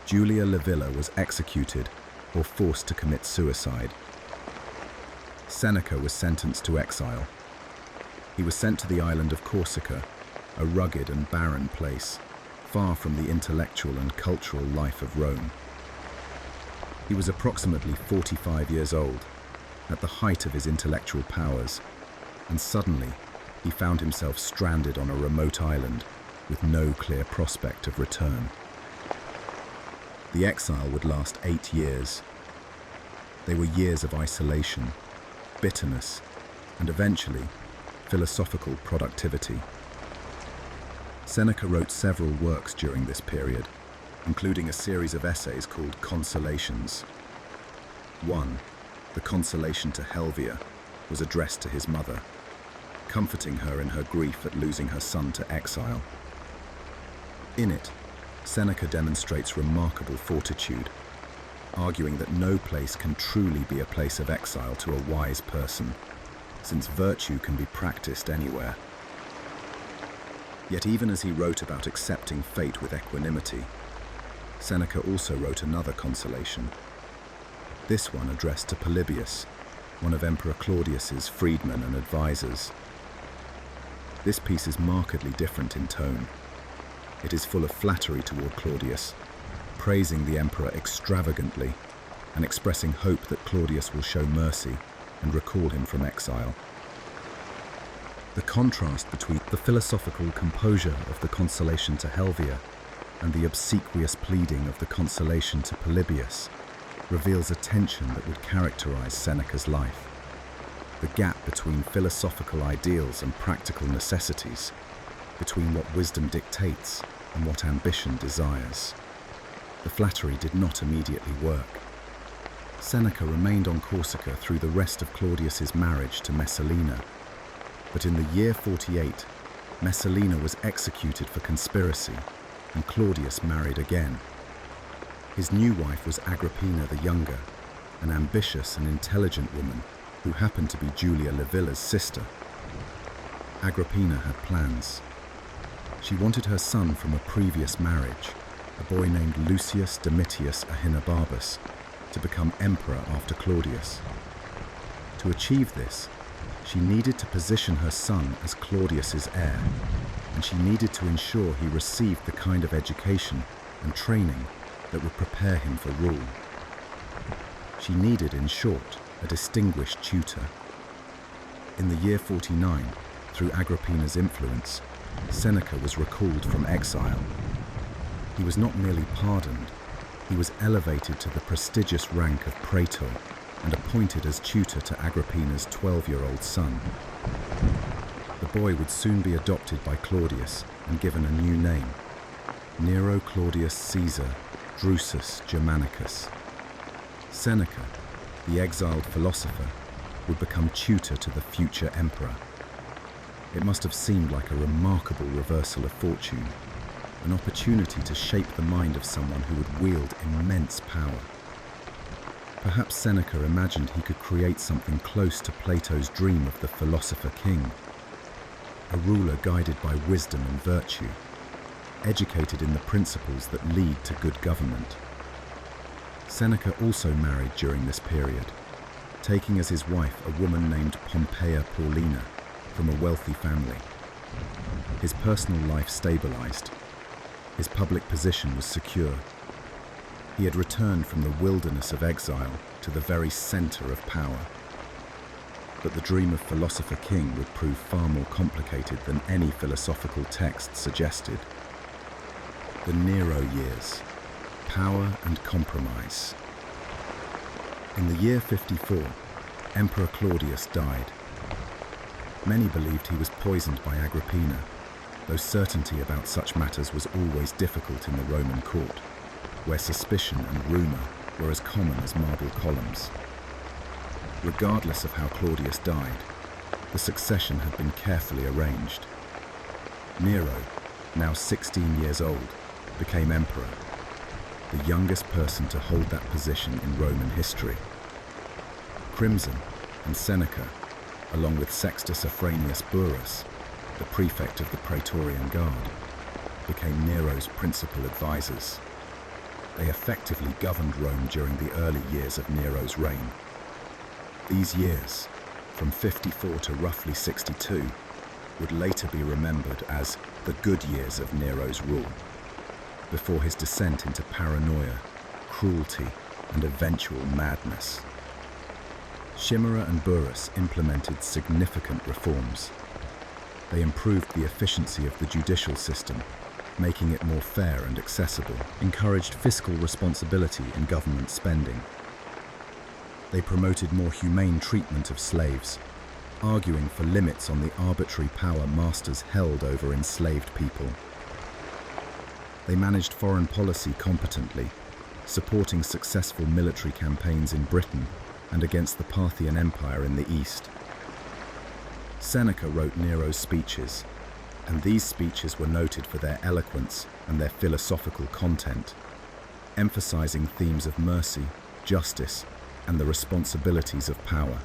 Speaker 1: Julia Livilla was executed or forced to commit suicide. Seneca was sentenced to exile. He was sent to the island of Corsica, a rugged and barren place, far from the intellectual and cultural life of Rome. He was approximately 45 years old, at the height of his intellectual powers, and suddenly he found himself stranded on a remote island with no clear prospect of return. The exile would last 8 years. They were years of isolation, bitterness, and eventually, philosophical productivity. Seneca wrote several works during this period, including a series of essays called Consolations. One, the Consolation to Helvia, was addressed to his mother, comforting her in her grief at losing her son to exile. In it, Seneca demonstrates remarkable fortitude, arguing that no place can truly be a place of exile to a wise person, since virtue can be practiced anywhere. Yet even as he wrote about accepting fate with equanimity, Seneca also wrote another consolation. This one addressed to Polybius, one of Emperor Claudius's freedmen and advisors. This piece is markedly different in tone. It is full of flattery toward Claudius, praising the emperor extravagantly and expressing hope that Claudius will show mercy and recall him from exile. The contrast between the philosophical composure of the Consolation to Helvia and the obsequious pleading of the Consolation to Polybius reveals a tension that would characterize Seneca's life. The gap between philosophical ideals and practical necessities, between what wisdom dictates and what ambition desires. The flattery did not immediately work. Seneca remained on Corsica through the rest of Claudius's marriage to Messalina, but in the year 48, Messalina was executed for conspiracy, and Claudius married again. His new wife was Agrippina the Younger, an ambitious and intelligent woman who happened to be Julia Livilla's sister. Agrippina had plans. She wanted her son from a previous marriage, a boy named Lucius Domitius Ahenobarbus, to become emperor after Claudius. To achieve this, she needed to position her son as Claudius's heir, and she needed to ensure he received the kind of education and training that would prepare him for rule. She needed, in short, a distinguished tutor. In the year 49, through Agrippina's influence, Seneca was recalled from exile. He was not merely pardoned, he was elevated to the prestigious rank of praetor and appointed as tutor to Agrippina's 12-year-old son. The boy would soon be adopted by Claudius and given a new name, Nero Claudius Caesar Drusus Germanicus. Seneca, the exiled philosopher, would become tutor to the future emperor. It must have seemed like a remarkable reversal of fortune, an opportunity to shape the mind of someone who would wield immense power. Perhaps Seneca imagined he could create something close to Plato's dream of the philosopher king, a ruler guided by wisdom and virtue, educated in the principles that lead to good government. Seneca also married during this period, taking as his wife a woman named Pompeia Paulina from a wealthy family. His personal life stabilized. His public position was secure. He had returned from the wilderness of exile to the very center of power. But the dream of philosopher king would prove far more complicated than any philosophical text suggested. The Nero years, power and compromise. In the year 54, Emperor Claudius died. Many believed he was poisoned by Agrippina, though certainty about such matters was always difficult in the Roman court, where suspicion and rumor were as common as marble columns. Regardless of how Claudius died, the succession had been carefully arranged. Nero, now 16 years old, became emperor, the youngest person to hold that position in Roman history. Crimson and Seneca, along with Sextus Afranius Burrus, the prefect of the Praetorian Guard, became Nero's principal advisors. They effectively governed Rome during the early years of Nero's reign. These years, from 54 to roughly 62, would later be remembered as the good years of Nero's rule, before his descent into paranoia, cruelty, and eventual madness. Chimera and Burrus implemented significant reforms. They improved the efficiency of the judicial system, making it more fair and accessible, encouraged fiscal responsibility in government spending. They promoted more humane treatment of slaves, arguing for limits on the arbitrary power masters held over enslaved people. They managed foreign policy competently, supporting successful military campaigns in Britain and against the Parthian Empire in the east. Seneca wrote Nero's speeches, and these speeches were noted for their eloquence and their philosophical content, emphasizing themes of mercy, justice, and the responsibilities of power.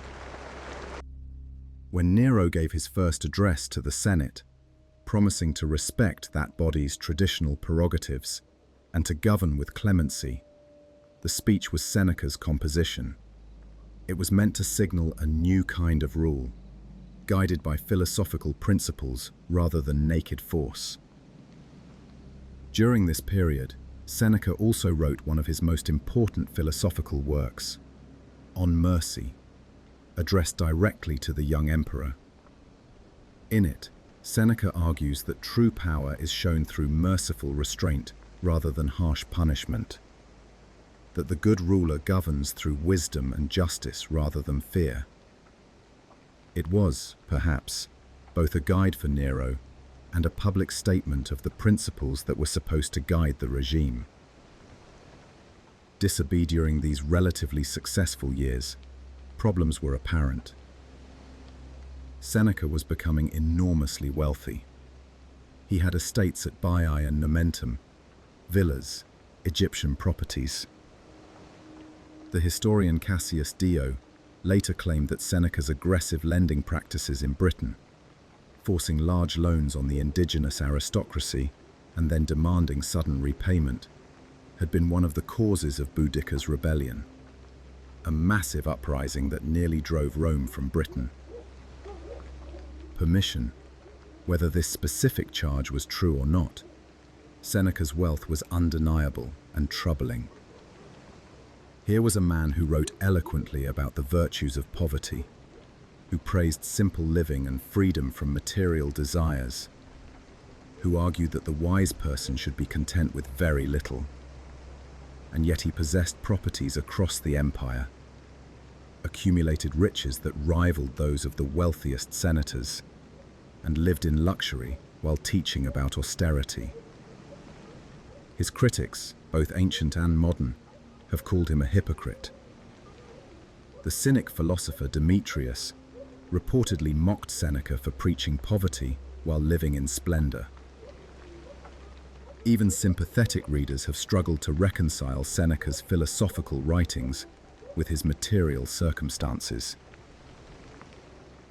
Speaker 1: When Nero gave his first address to the Senate, promising to respect that body's traditional prerogatives and to govern with clemency, the speech was Seneca's composition. It was meant to signal a new kind of rule, guided by philosophical principles rather than naked force. During this period, Seneca also wrote one of his most important philosophical works, On Mercy, addressed directly to the young emperor. In it, Seneca argues that true power is shown through merciful restraint rather than harsh punishment, that the good ruler governs through wisdom and justice rather than fear. It was, perhaps, both a guide for Nero and a public statement of the principles that were supposed to guide the regime. During these relatively successful years, problems were apparent. Seneca was becoming enormously wealthy. He had estates at Baiae and Nomentum, villas, Egyptian properties. The historian Cassius Dio later claimed that Seneca's aggressive lending practices in Britain, forcing large loans on the indigenous aristocracy and then demanding sudden repayment, had been one of the causes of Boudicca's rebellion, a massive uprising that nearly drove Rome from Britain. Permission, whether this specific charge was true or not, Seneca's wealth was undeniable and troubling. Here was a man who wrote eloquently about the virtues of poverty, who praised simple living and freedom from material desires, who argued that the wise person should be content with very little. And yet he possessed properties across the empire, accumulated riches that rivaled those of the wealthiest senators, and lived in luxury while teaching about austerity. His critics, both ancient and modern, have called him a hypocrite. The Cynic philosopher Demetrius reportedly mocked Seneca for preaching poverty while living in splendor. Even sympathetic readers have struggled to reconcile Seneca's philosophical writings with his material circumstances.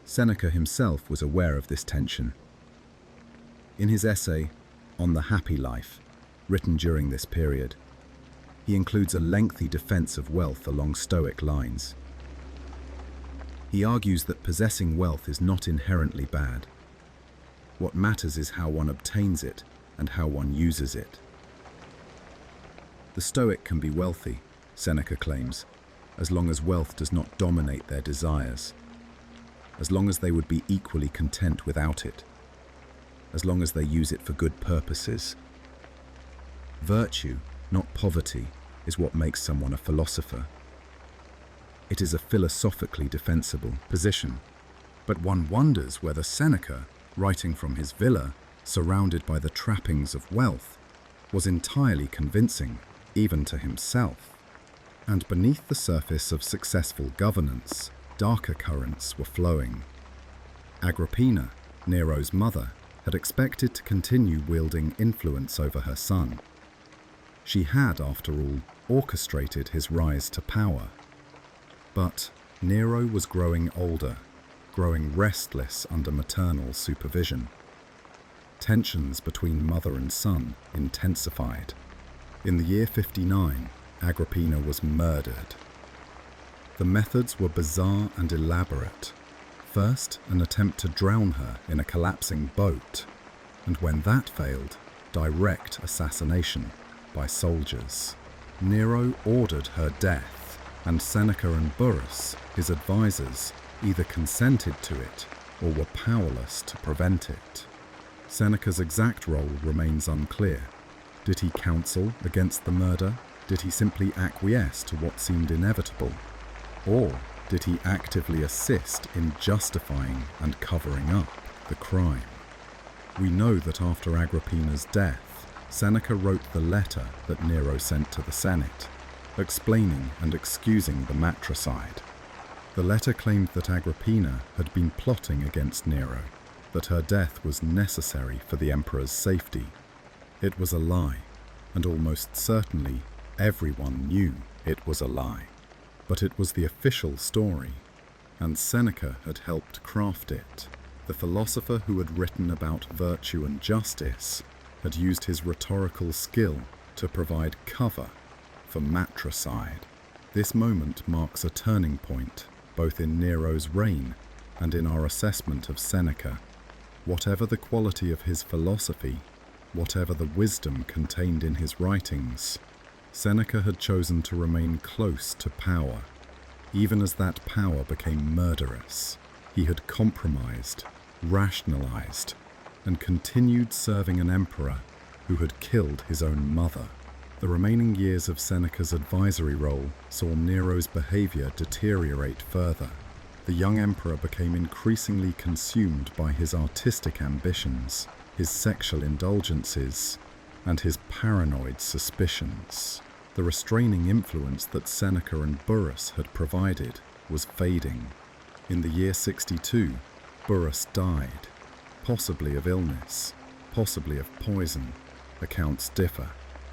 Speaker 1: Seneca himself was aware of this tension. In his essay, On the Happy Life, written during this period, he includes a lengthy defense of wealth along Stoic lines. He argues that possessing wealth is not inherently bad. What matters is how one obtains it and how one uses it. The Stoic can be wealthy, Seneca claims, as long as wealth does not dominate their desires, as long as they would be equally content without it, as long as they use it for good purposes. Virtue, not poverty, is what makes someone a philosopher. It is a philosophically defensible position. But one wonders whether Seneca, writing from his villa, surrounded by the trappings of wealth, was entirely convincing, even to himself. And beneath the surface of successful governance, darker currents were flowing. Agrippina, Nero's mother, had expected to continue wielding influence over her son. She had, after all, orchestrated his rise to power. But Nero was growing older, growing restless under maternal supervision. Tensions between mother and son intensified. In the year 59, Agrippina was murdered. The methods were bizarre and elaborate. First, an attempt to drown her in a collapsing boat, and when that failed, direct assassination by soldiers. Nero ordered her death, and Seneca and Burrus, his advisors, either consented to it or were powerless to prevent it. Seneca's exact role remains unclear. Did he counsel against the murder? Did he simply acquiesce to what seemed inevitable? Or did he actively assist in justifying and covering up the crime? We know that after Agrippina's death, Seneca wrote the letter that Nero sent to the Senate, explaining and excusing the matricide. The letter claimed that Agrippina had been plotting against Nero, that her death was necessary for the emperor's safety. It was a lie, and almost certainly everyone knew it was a lie. But it was the official story, and Seneca had helped craft it. The philosopher who had written about virtue and justice had used his rhetorical skill to provide cover for matricide. This moment marks a turning point, both in Nero's reign and in our assessment of Seneca. Whatever the quality of his philosophy, whatever the wisdom contained in his writings, Seneca had chosen to remain close to power. Even as that power became murderous, he had compromised, rationalized, and continued serving an emperor who had killed his own mother. The remaining years of Seneca's advisory role saw Nero's behavior deteriorate further. The young emperor became increasingly consumed by his artistic ambitions, his sexual indulgences, and his paranoid suspicions. The restraining influence that Seneca and Burrus had provided was fading. In the year 62, Burrus died, possibly of illness, possibly of poison. Accounts differ.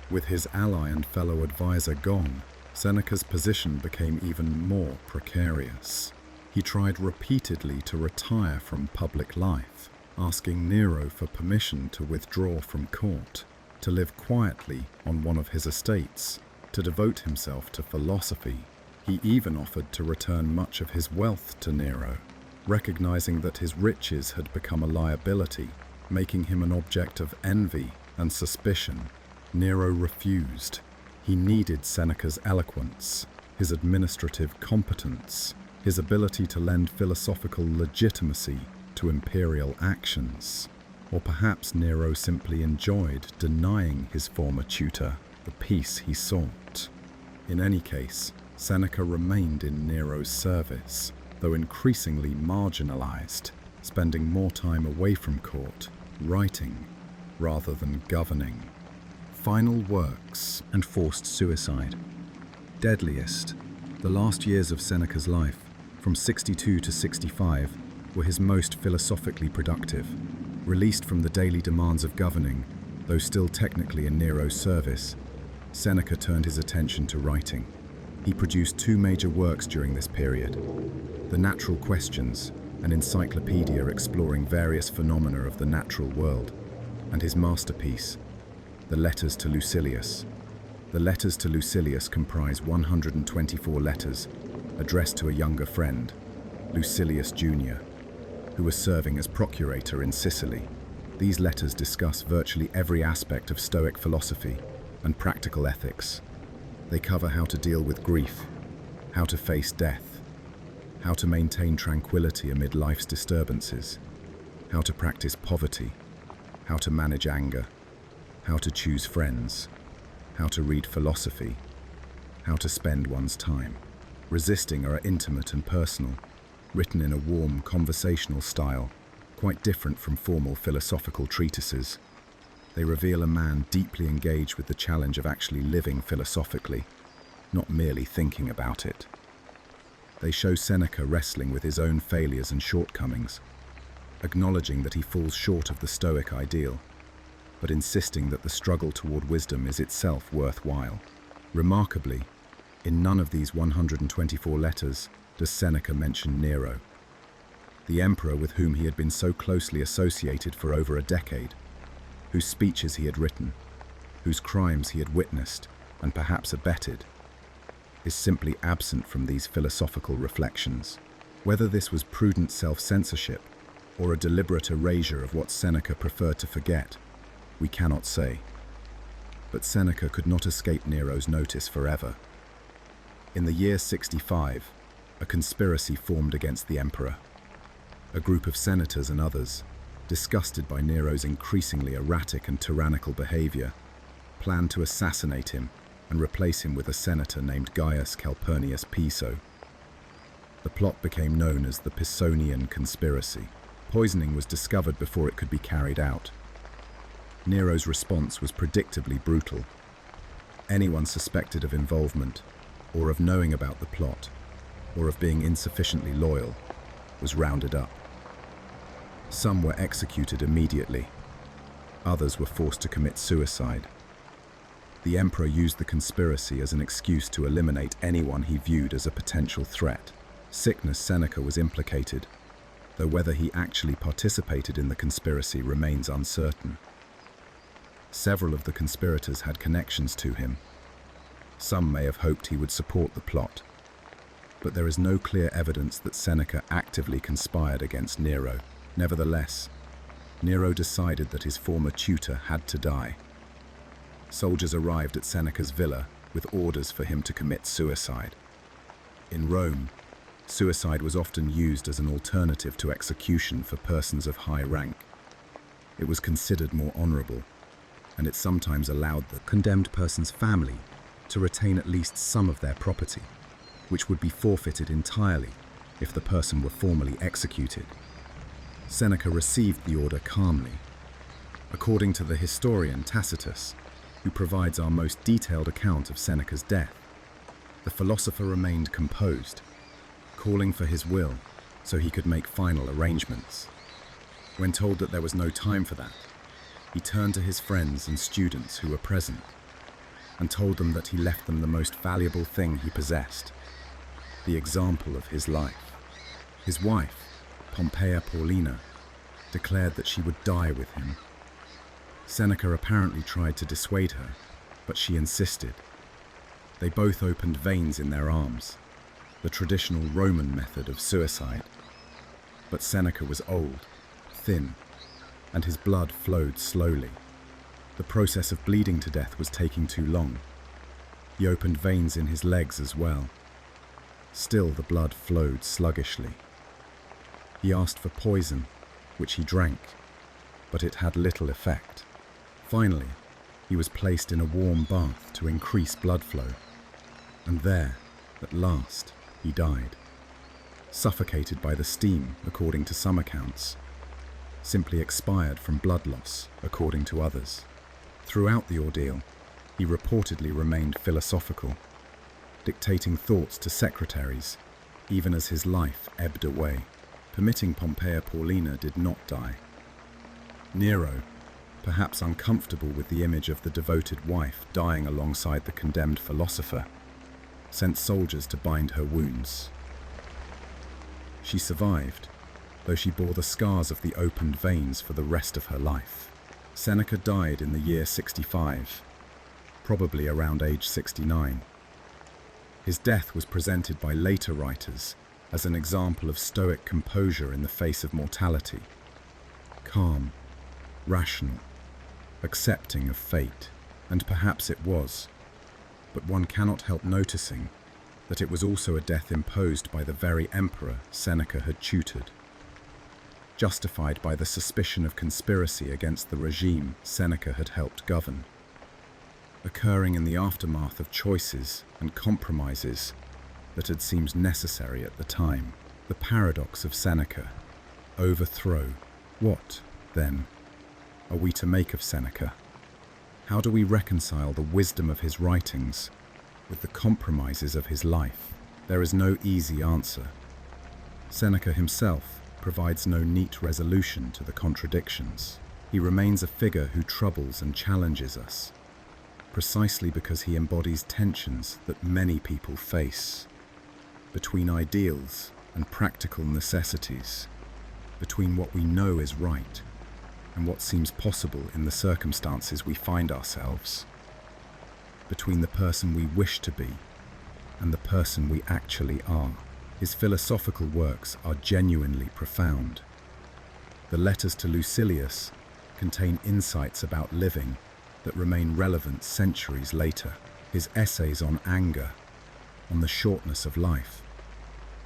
Speaker 1: With his ally and fellow advisor gone, Seneca's position became even more precarious. He tried repeatedly to retire from public life, asking Nero for permission to withdraw from court, to live quietly on one of his estates, to devote himself to philosophy. He even offered to return much of his wealth to Nero, recognizing that his riches had become a liability, making him an object of envy and suspicion. Nero refused. He needed Seneca's eloquence, his administrative competence, his ability to lend philosophical legitimacy to imperial actions. Or perhaps Nero simply enjoyed denying his former tutor the peace he sought. In any case, Seneca remained in Nero's service, though increasingly marginalized, spending more time away from court, writing, rather than governing. Final works and forced suicide. Deadliest. The last years of Seneca's life, from 62 to 65, were his most philosophically productive. Released from the daily demands of governing, though still technically in Nero's service, Seneca turned his attention to writing. He produced two major works during this period: The Natural Questions, an encyclopedia exploring various phenomena of the natural world, and his masterpiece, The Letters to Lucilius. The Letters to Lucilius comprise 124 letters addressed to a younger friend, Lucilius Jr., who was serving as procurator in Sicily. These letters discuss virtually every aspect of Stoic philosophy and practical ethics. They cover how to deal with grief, how to face death, how to maintain tranquility amid life's disturbances, how to practice poverty, how to manage anger, how to choose friends, how to read philosophy, how to spend one's time. Resisting are intimate and personal, written in a warm, conversational style, quite different from formal philosophical treatises. They reveal a man deeply engaged with the challenge of actually living philosophically. not merely thinking about it. They show Seneca wrestling with his own failures and shortcomings, acknowledging that he falls short of the Stoic ideal, but insisting that the struggle toward wisdom is itself worthwhile. Remarkably, in none of these 124 letters does Seneca mention Nero, the emperor with whom he had been so closely associated for over a decade, whose speeches he had written, whose crimes he had witnessed and perhaps abetted, is simply absent from these philosophical reflections. Whether this was prudent self-censorship or a deliberate erasure of what Seneca preferred to forget, we cannot say. But Seneca could not escape Nero's notice forever. In the year 65, a conspiracy formed against the emperor. A group of senators and others, disgusted by Nero's increasingly erratic and tyrannical behavior, planned to assassinate him and replace him with a senator named Gaius Calpurnius Piso. The plot became known as the Pisonian conspiracy. Poisoning was discovered before it could be carried out. Nero's response was predictably brutal. Anyone suspected of involvement, or of knowing about the plot, or of being insufficiently loyal, was rounded up. Some were executed immediately. Others were forced to commit suicide. The emperor used the conspiracy as an excuse to eliminate anyone he viewed as a potential threat. Sickness Seneca was implicated, though whether he actually participated in the conspiracy remains uncertain. Several of the conspirators had connections to him. Some may have hoped he would support the plot, but there is no clear evidence that Seneca actively conspired against Nero. Nevertheless, Nero decided that his former tutor had to die. Soldiers arrived at Seneca's villa with orders for him to commit suicide. In Rome, suicide was often used as an alternative to execution for persons of high rank. It was considered more honorable, and it sometimes allowed the condemned person's family to retain at least some of their property, which would be forfeited entirely if the person were formally executed. Seneca received the order calmly. According to the historian Tacitus, who provides our most detailed account of Seneca's death, the philosopher remained composed, calling for his will so he could make final arrangements. When told that there was no time for that, he turned to his friends and students who were present and told them that he left them the most valuable thing he possessed, the example of his life. His wife, Pompeia Paulina, declared that she would die with him. Seneca apparently tried to dissuade her, but she insisted. They both opened veins in their arms, the traditional Roman method of suicide. But Seneca was old, thin, and his blood flowed slowly. The process of bleeding to death was taking too long. He opened veins in his legs as well. Still, the blood flowed sluggishly. He asked for poison, which he drank, but it had little effect. Finally, he was placed in a warm bath to increase blood flow, and there, at last, he died. Suffocated by the steam, according to some accounts, simply expired from blood loss, according to others. Throughout the ordeal, he reportedly remained philosophical, dictating thoughts to secretaries, even as his life ebbed away. Permitting Pompeia Paulina did not die. Nero, perhaps uncomfortable with the image of the devoted wife dying alongside the condemned philosopher, sent soldiers to bind her wounds. She survived, though she bore the scars of the opened veins for the rest of her life. Seneca died in the year 65, probably around age 69. His death was presented by later writers as an example of Stoic composure in the face of mortality, calm, rational, accepting of fate, and perhaps it was, but one cannot help noticing that it was also a death imposed by the very emperor Seneca had tutored, justified by the suspicion of conspiracy against the regime Seneca had helped govern, occurring in the aftermath of choices and compromises that had seemed necessary at the time. The paradox of Seneca. Overthrow. What, then, are we to make of Seneca? How do we reconcile the wisdom of his writings with the compromises of his life? There is no easy answer. Seneca himself provides no neat resolution to the contradictions. He remains a figure who troubles and challenges us, precisely because he embodies tensions that many people face, between ideals and practical necessities, between what we know is right and what seems possible in the circumstances we find ourselves, between the person we wish to be and the person we actually are. His philosophical works are genuinely profound. The letters to Lucilius contain insights about living that remain relevant centuries later. His essays on anger, on the shortness of life,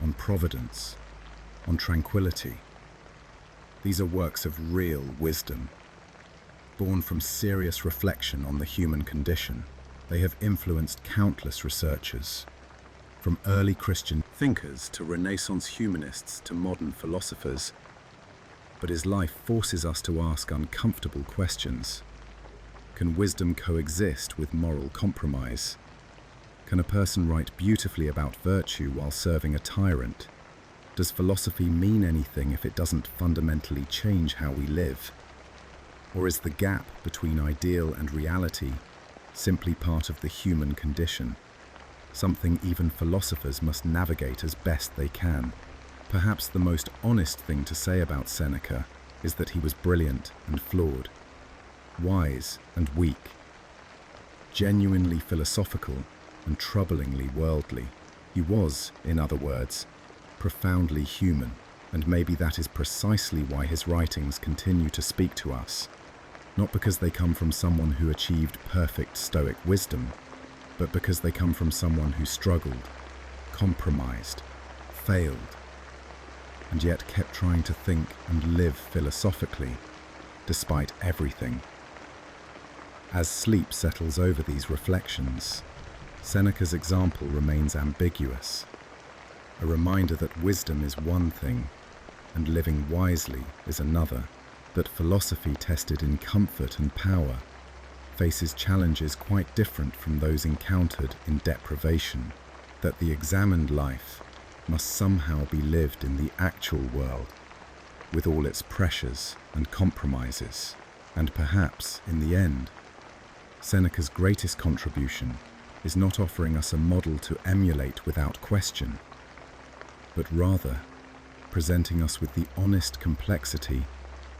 Speaker 1: on providence, on tranquility. These are works of real wisdom, born from serious reflection on the human condition. They have influenced countless researchers, from early Christian thinkers to Renaissance humanists to modern philosophers. But his life forces us to ask uncomfortable questions. Can wisdom coexist with moral compromise? Can a person write beautifully about virtue while serving a tyrant? Does philosophy mean anything if it doesn't fundamentally change how we live? Or is the gap between ideal and reality simply part of the human condition, something even philosophers must navigate as best they can? Perhaps the most honest thing to say about Seneca is that he was brilliant and flawed, wise and weak, genuinely philosophical and troublingly worldly. He was, in other words, profoundly human, and maybe that is precisely why his writings continue to speak to us, not because they come from someone who achieved perfect Stoic wisdom, but because they come from someone who struggled, compromised, failed, and yet kept trying to think and live philosophically, despite everything. As sleep settles over these reflections, Seneca's example remains ambiguous, a reminder that wisdom is one thing and living wisely is another, that philosophy tested in comfort and power faces challenges quite different from those encountered in deprivation, that the examined life must somehow be lived in the actual world, with all its pressures and compromises. And perhaps, in the end, Seneca's greatest contribution is not offering us a model to emulate without question, but rather presenting us with the honest complexity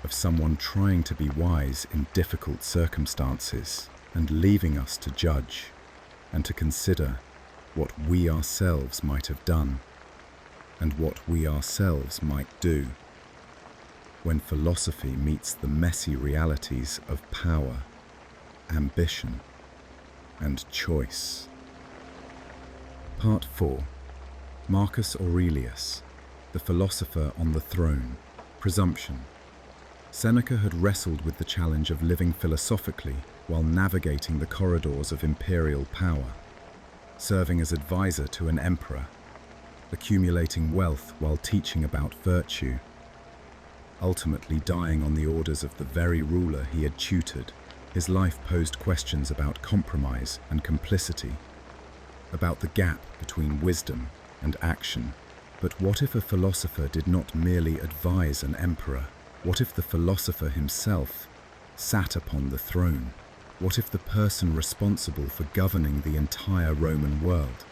Speaker 1: of someone trying to be wise in difficult circumstances and leaving us to judge and to consider what we ourselves might have done and what we ourselves might do when philosophy meets the messy realities of power, ambition, and choice. Part 4. Marcus Aurelius, the philosopher on the throne. Presumption. Seneca had wrestled with the challenge of living philosophically while navigating the corridors of imperial power, serving as advisor to an emperor, accumulating wealth while teaching about virtue, ultimately dying on the orders of the very ruler he had tutored. His life posed questions about compromise and complicity, about the gap between wisdom and action. But what if a philosopher did not merely advise an emperor? What if the philosopher himself sat upon the throne? What if the person responsible for governing the entire Roman world,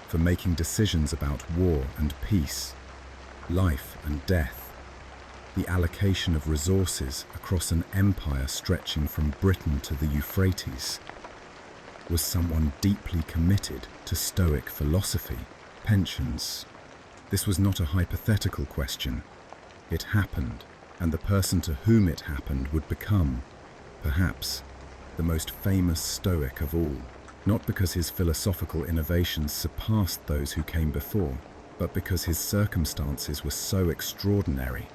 Speaker 1: for making decisions about war and peace, life and death, the allocation of resources across an empire stretching from Britain to the Euphrates, was someone deeply committed to Stoic philosophy? Pensions. This was not a hypothetical question. It happened, and the person to whom it happened would become, perhaps, the most famous Stoic of all, not because his philosophical innovations surpassed those who came before, but because his circumstances were so extraordinary,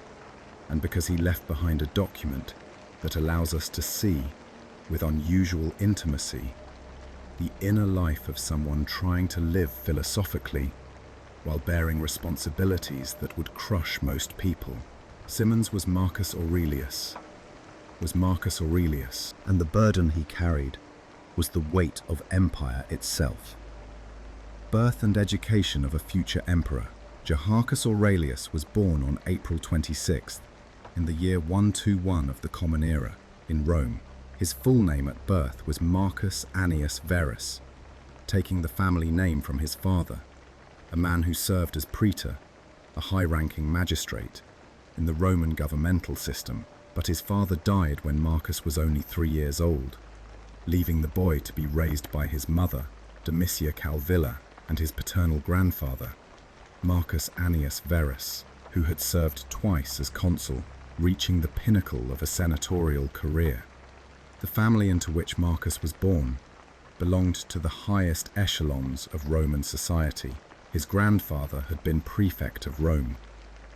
Speaker 1: and because he left behind a document that allows us to see, with unusual intimacy, the inner life of someone trying to live philosophically while bearing responsibilities that would crush most people. Simmons was Marcus Aurelius, and the burden he carried was the weight of empire itself. birth and education of a future emperor. Jaharchus Aurelius was born on April 26th, in the year 121 of the Common Era, in Rome. His full name at birth was Marcus Annius Verus, taking the family name from his father, a man who served as praetor, a high-ranking magistrate, in the Roman governmental system. But his father died when Marcus was only 3 years old, leaving the boy to be raised by his mother, Domitia Calvilla, and his paternal grandfather, Marcus Annius Verus, who had served twice as consul, reaching the pinnacle of a senatorial career. The family into which Marcus was born belonged to the highest echelons of Roman society. His grandfather had been prefect of Rome,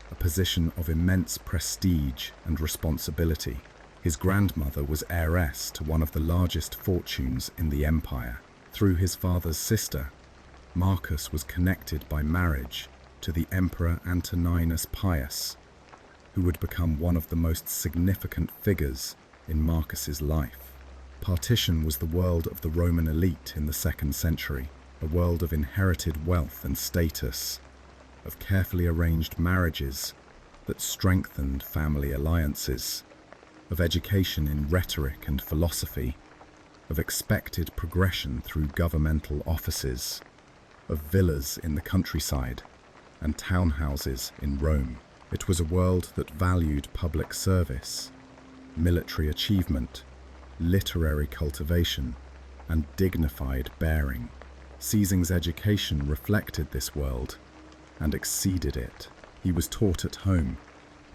Speaker 1: a position of immense prestige and responsibility. His grandmother was heiress to one of the largest fortunes in the empire. Through his father's sister, Marcus was connected by marriage to the Emperor Antoninus Pius, who would become one of the most significant figures in Marcus's life. Partition was the world of the Roman elite in the 2nd century, a world of inherited wealth and status, of carefully arranged marriages that strengthened family alliances, of education in rhetoric and philosophy, of expected progression through governmental offices, of villas in the countryside and townhouses in Rome. It was a world that valued public service, military achievement, literary cultivation, and dignified bearing. Caesar's education reflected this world and exceeded it. He was taught at home,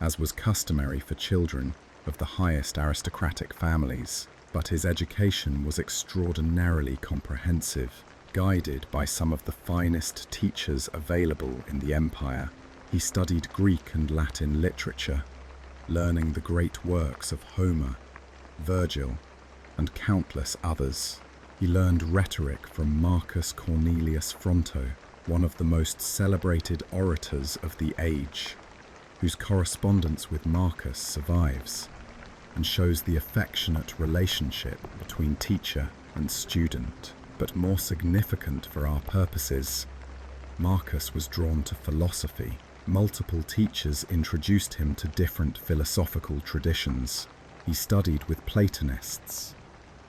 Speaker 1: as was customary for children of the highest aristocratic families, but his education was extraordinarily comprehensive. Guided by some of the finest teachers available in the empire, he studied Greek and Latin literature, learning the great works of Homer, Virgil, and countless others. He learned rhetoric from Marcus Cornelius Fronto, one of the most celebrated orators of the age, whose correspondence with Marcus survives and shows the affectionate relationship between teacher and student. But more significant for our purposes, Marcus was drawn to philosophy. Multiple teachers introduced him to different philosophical traditions. He studied with Platonists,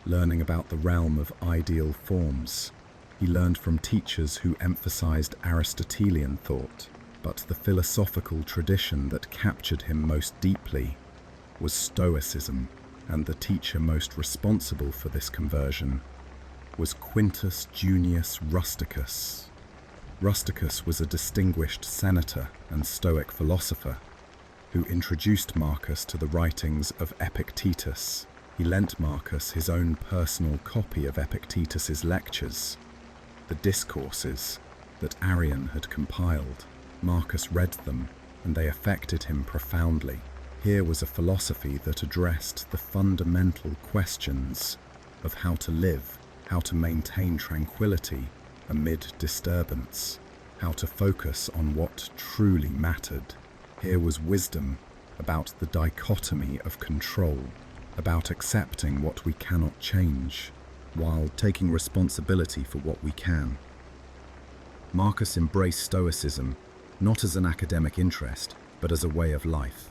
Speaker 1: learning about the realm of ideal forms. He learned from teachers who emphasized Aristotelian thought, but the philosophical tradition that captured him most deeply was Stoicism, and the teacher most responsible for this conversion was Quintus Junius Rusticus. Rusticus was a distinguished senator and Stoic philosopher who introduced Marcus to the writings of Epictetus. He lent Marcus his own personal copy of Epictetus's lectures, the discourses that Arrian had compiled. Marcus read them, and they affected him profoundly. Here was a philosophy that addressed the fundamental questions of how to live, how to maintain tranquility amid disturbance, how to focus on what truly mattered. Here was wisdom about the dichotomy of control, about accepting what we cannot change, while taking responsibility for what we can. Marcus embraced Stoicism not as an academic interest, but as a way of life.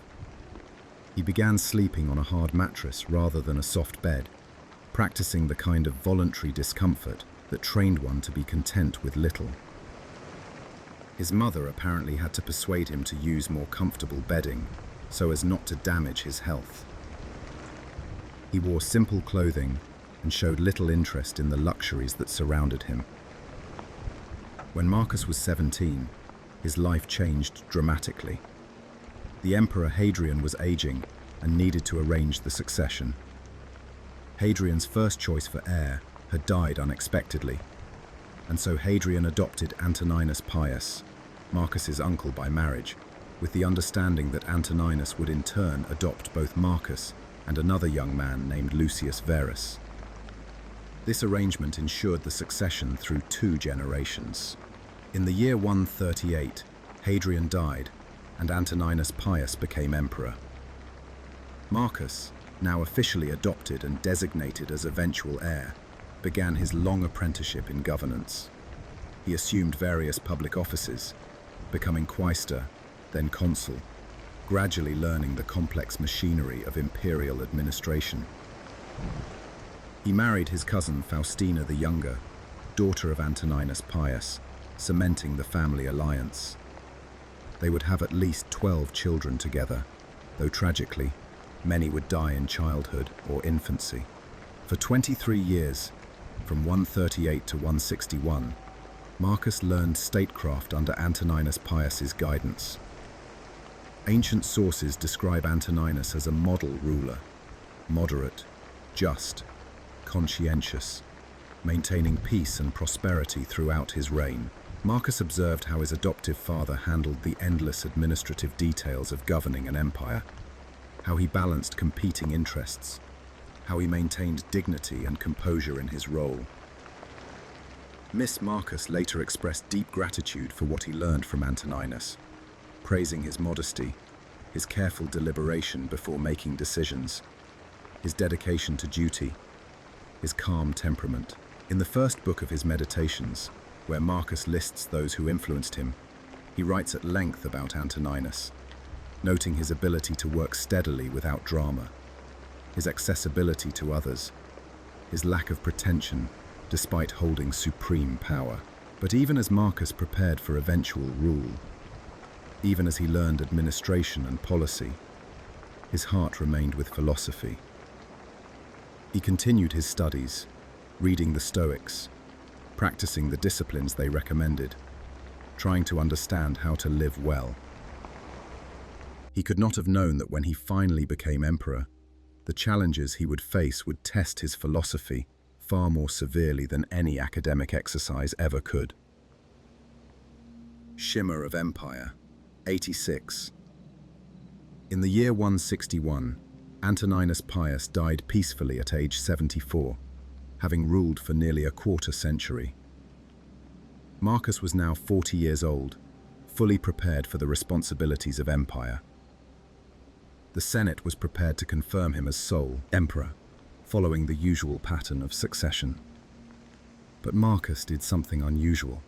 Speaker 1: He began sleeping on a hard mattress rather than a soft bed, practicing the kind of voluntary discomfort that trained one to be content with little. His mother apparently had to persuade him to use more comfortable bedding so as not to damage his health. He wore simple clothing and showed little interest in the luxuries that surrounded him. When Marcus was 17, his life changed dramatically. The Emperor Hadrian was aging and needed to arrange the succession. Hadrian's first choice for heir had died unexpectedly, and so Hadrian adopted Antoninus Pius, Marcus's uncle by marriage, with the understanding that Antoninus would in turn adopt both Marcus and another young man named Lucius Verus. This arrangement ensured the succession through 2 generations. In the year 138, Hadrian died, and Antoninus Pius became emperor. Marcus, now officially adopted and designated as eventual heir, began his long apprenticeship in governance. He assumed various public offices, becoming quaestor, then consul, gradually learning the complex machinery of imperial administration. He married his cousin Faustina the Younger, daughter of Antoninus Pius, cementing the family alliance. They would have at least 12 children together, though tragically, many would die in childhood or infancy. For 23 years, from 138 to 161, Marcus learned statecraft under Antoninus Pius's guidance. Ancient sources describe Antoninus as a model ruler, moderate, just, conscientious, maintaining peace and prosperity throughout his reign. Marcus observed how his adoptive father handled the endless administrative details of governing an empire, how he balanced competing interests, how he maintained dignity and composure in his role. Miss Marcus later expressed deep gratitude for what he learned from Antoninus, praising his modesty, his careful deliberation before making decisions, his dedication to duty, his calm temperament. In the first book of his Meditations, where Marcus lists those who influenced him, he writes at length about Antoninus, noting his ability to work steadily without drama, his accessibility to others, his lack of pretension despite holding supreme power. But even as Marcus prepared for eventual rule, even as he learned administration and policy, his heart remained with philosophy. He continued his studies, reading the Stoics, practicing the disciplines they recommended, trying to understand how to live well. He could not have known that when he finally became emperor, the challenges he would face would test his philosophy far more severely than any academic exercise ever could. Shimmer of Empire, 86. In the year 161, Antoninus Pius died peacefully at age 74, having ruled for nearly a quarter century. Marcus was now 40 years old, fully prepared for the responsibilities of empire. The Senate was prepared to confirm him as sole emperor, following the usual pattern of succession. But Marcus did something unusual.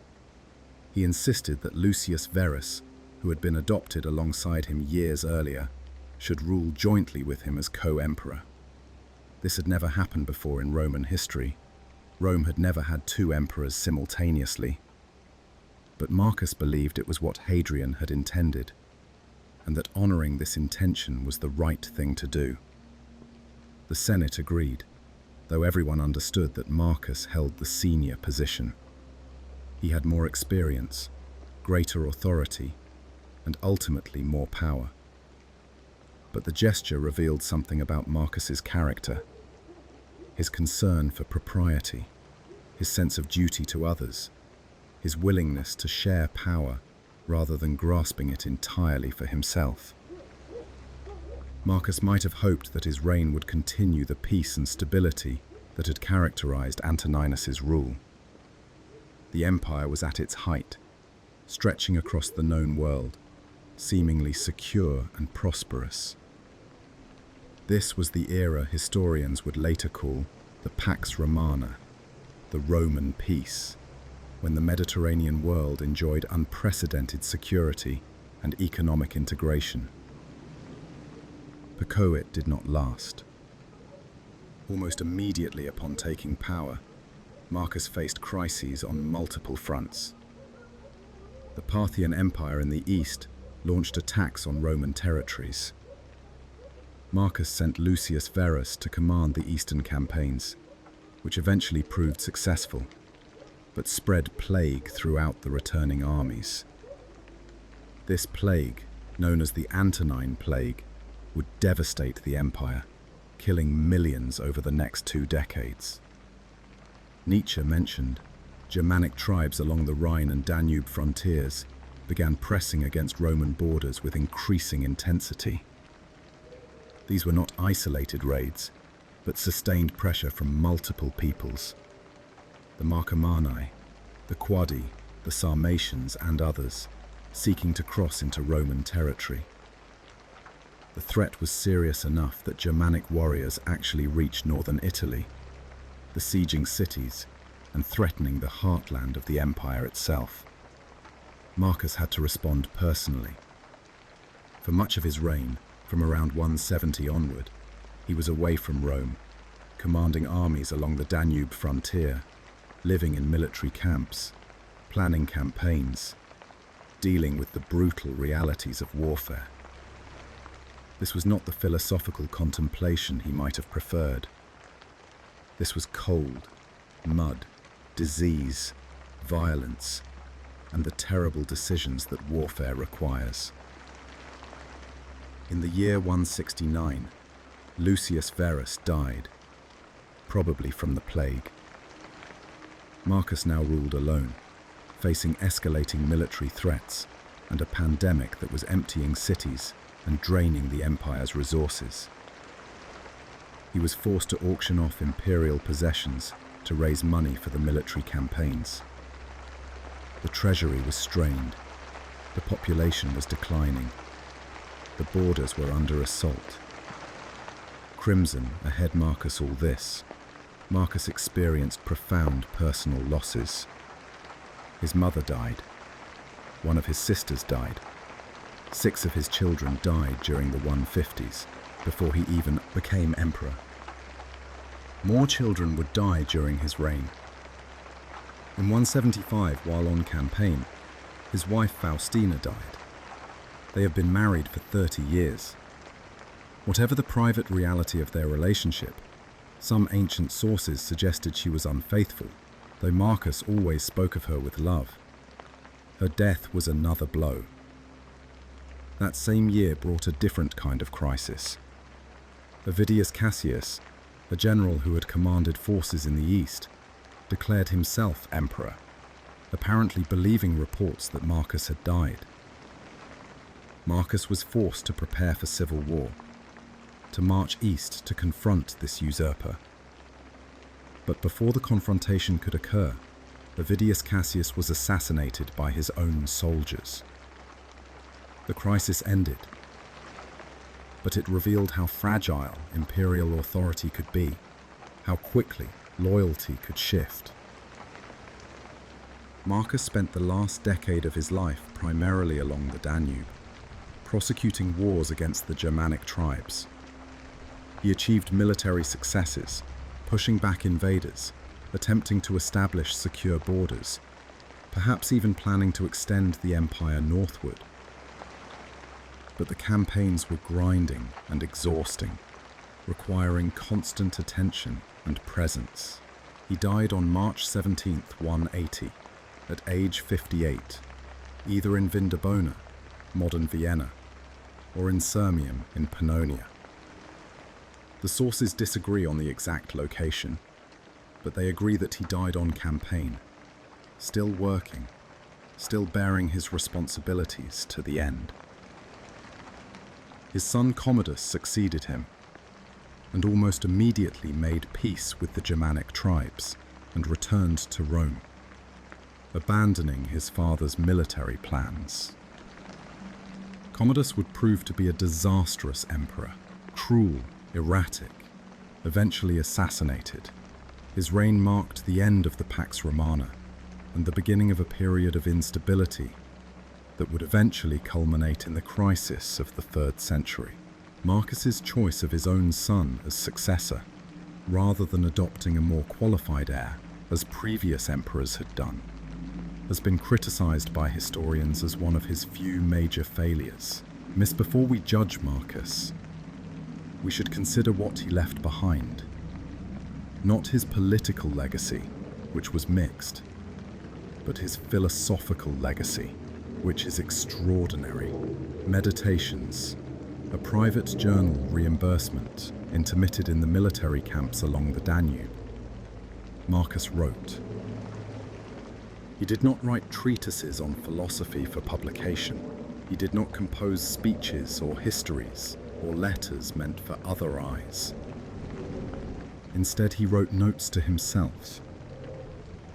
Speaker 1: He insisted that Lucius Verus, who had been adopted alongside him years earlier, should rule jointly with him as co-emperor. This had never happened before in Roman history. Rome had never had two emperors simultaneously. But Marcus believed it was what Hadrian had intended, and that honoring this intention was the right thing to do. The Senate agreed, though everyone understood that Marcus held the senior position. He had more experience, greater authority, and ultimately more power. But the gesture revealed something about Marcus's character, his concern for propriety, his sense of duty to others, his willingness to share power rather than grasping it entirely for himself. Marcus might have hoped that his reign would continue the peace and stability that had characterized Antoninus's rule. The empire was at its height, stretching across the known world, seemingly secure and prosperous. This was the era historians would later call the Pax Romana, the Roman peace, when the Mediterranean world enjoyed unprecedented security and economic integration. But it did not last. Almost immediately upon taking power, Marcus faced crises on multiple fronts. The Parthian Empire in the east launched attacks on Roman territories. Marcus sent Lucius Verus to command the eastern campaigns, which eventually proved successful, but spread plague throughout the returning armies. This plague, known as the Antonine Plague, would devastate the empire, killing millions over the next 2 decades. Nietzsche mentioned Germanic tribes along the Rhine and Danube frontiers began pressing against Roman borders with increasing intensity. These were not isolated raids, but sustained pressure from multiple peoples. The Marcomanni, the Quadi, the Sarmatians, and others, seeking to cross into Roman territory. The threat was serious enough that Germanic warriors actually reached northern Italy, besieging cities and threatening the heartland of the empire itself. Marcus had to respond personally. For much of his reign, from around 170 onward, he was away from Rome, commanding armies along the Danube frontier, living in military camps, planning campaigns, dealing with the brutal realities of warfare. This was not the philosophical contemplation he might have preferred. This was cold, mud, disease, violence, and the terrible decisions that warfare requires. In the year 169, Lucius Verus died, probably from the plague. Marcus now ruled alone, facing escalating military threats and a pandemic that was emptying cities and draining the empire's resources. He was forced to auction off imperial possessions to raise money for the military campaigns. The treasury was strained, the population was declining, the borders were under assault. Crimson ahead Marcus all this, Marcus experienced profound personal losses. His mother died. One of his sisters died. 6 of his children died during the 150s, before he even became emperor. More children would die during his reign. In 175, while on campaign, his wife Faustina died. They have been married for 30 years. Whatever the private reality of their relationship, some ancient sources suggested she was unfaithful, though Marcus always spoke of her with love. Her death was another blow. That same year brought a different kind of crisis. Avidius Cassius, a general who had commanded forces in the east, declared himself emperor, apparently believing reports that Marcus had died. Marcus was forced to prepare for civil war, to march east to confront this usurper. But before the confrontation could occur, Avidius Cassius was assassinated by his own soldiers. The crisis ended, but it revealed how fragile imperial authority could be, how quickly loyalty could shift. Marcus spent the last decade of his life primarily along the Danube, prosecuting wars against the Germanic tribes. He achieved military successes, pushing back invaders, attempting to establish secure borders, perhaps even planning to extend the empire northward. But the campaigns were grinding and exhausting, requiring constant attention and presence. He died on March 17, 180, at age 58, either in Vindobona, modern Vienna, or in Sirmium in Pannonia. The sources disagree on the exact location, but they agree that he died on campaign, still working, still bearing his responsibilities to the end. His son Commodus succeeded him, and almost immediately made peace with the Germanic tribes and returned to Rome, abandoning his father's military plans. Commodus would prove to be a disastrous emperor, cruel, erratic, eventually assassinated. His reign marked the end of the Pax Romana and the beginning of a period of instability that would eventually culminate in the crisis of the 3rd century. Marcus's choice of his own son as successor, rather than adopting a more qualified heir, as previous emperors had done, has been criticized by historians as one of his few major failures. Before we judge Marcus, we should consider what he left behind. Not his political legacy, which was mixed, but his philosophical legacy, which is extraordinary. Meditations, a private journal reimbursement intermitted in the military camps along the Danube. Marcus wrote. He did not write treatises on philosophy for publication. He did not compose speeches or histories or letters meant for other eyes. Instead, he wrote notes to himself,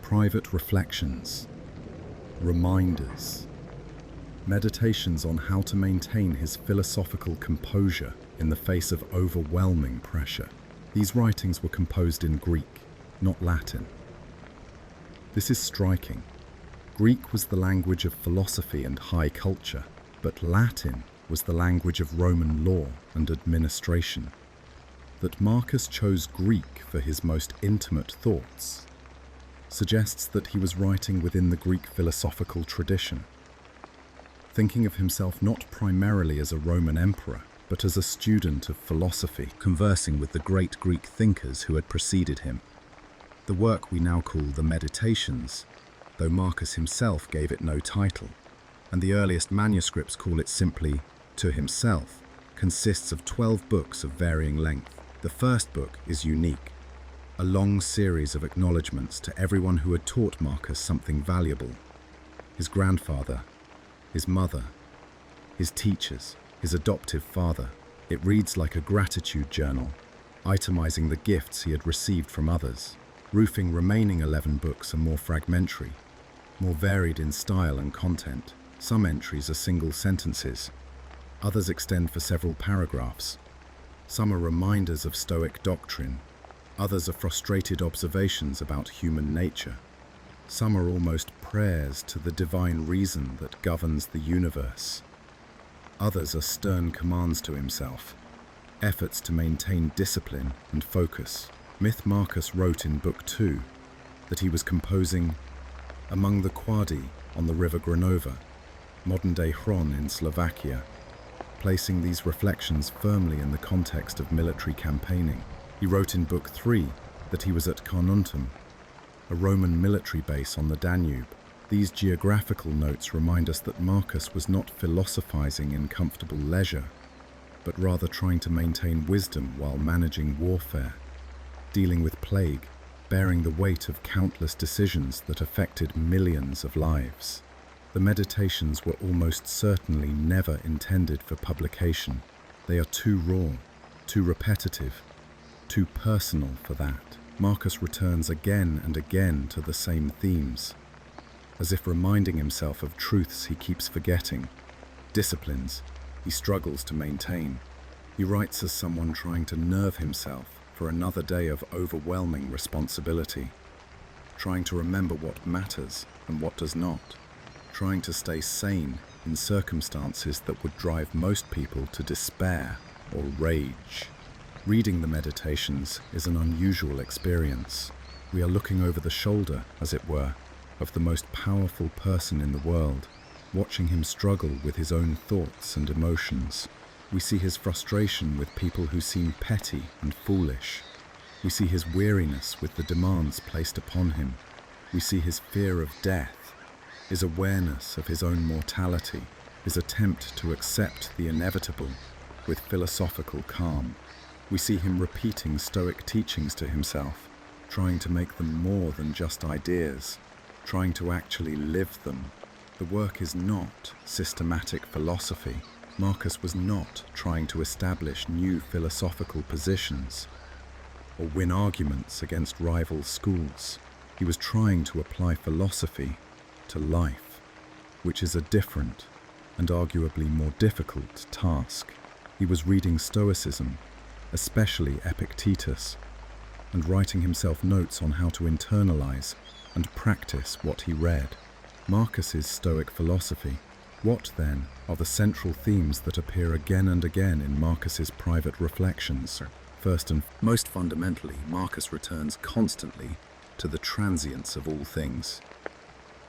Speaker 1: private reflections, reminders, meditations on how to maintain his philosophical composure in the face of overwhelming pressure. These writings were composed in Greek, not Latin. This is striking. Greek was the language of philosophy and high culture, but Latin was the language of Roman law and administration. That Marcus chose Greek for his most intimate thoughts suggests that he was writing within the Greek philosophical tradition, thinking of himself not primarily as a Roman emperor, but as a student of philosophy, conversing with the great Greek thinkers who had preceded him. The work we now call the Meditations, though Marcus himself gave it no title, and the earliest manuscripts call it simply To Himself, consists of 12 books of varying length. The first book is unique, a long series of acknowledgements to everyone who had taught Marcus something valuable: his grandfather, his mother, his teachers, his adoptive father. It reads like a gratitude journal, itemizing the gifts he had received from others. Roofing remaining 11 books are more fragmentary, more varied in style and content. Some entries are single sentences, others extend for several paragraphs. Some are reminders of Stoic doctrine, others are frustrated observations about human nature. Some are almost prayers to the divine reason that governs the universe. Others are stern commands to himself, efforts to maintain discipline and focus. Marcus wrote in Book 2 that he was composing among the Quadi on the river Granova, modern-day Hron in Slovakia, placing these reflections firmly in the context of military campaigning. He wrote in Book 3 that he was at Carnuntum, a Roman military base on the Danube. These geographical notes remind us that Marcus was not philosophizing in comfortable leisure, but rather trying to maintain wisdom while managing warfare, dealing with plague, bearing the weight of countless decisions that affected millions of lives. The Meditations were almost certainly never intended for publication. They are too raw, too repetitive, too personal for that. Marcus returns again and again to the same themes, as if reminding himself of truths he keeps forgetting, disciplines he struggles to maintain. He writes as someone trying to nerve himself for another day of overwhelming responsibility, trying to remember what matters and what does not, trying to stay sane in circumstances that would drive most people to despair or rage. Reading the Meditations is an unusual experience. We are looking over the shoulder, as it were, of the most powerful person in the world, watching him struggle with his own thoughts and emotions. We see his frustration with people who seem petty and foolish. We see his weariness with the demands placed upon him. We see his fear of death, his awareness of his own mortality, his attempt to accept the inevitable with philosophical calm. We see him repeating Stoic teachings to himself, trying to make them more than just ideas, trying to actually live them. The work is not systematic philosophy. Marcus was not trying to establish new philosophical positions or win arguments against rival schools. He was trying to apply philosophy to life, which is a different and arguably more difficult task. He was reading Stoicism, especially Epictetus, and writing himself notes on how to internalize and practice what he read. Marcus's Stoic philosophy. What, then, are the central themes that appear again and again in Marcus's private reflections? First and most fundamentally, Marcus returns constantly to the transience of all things.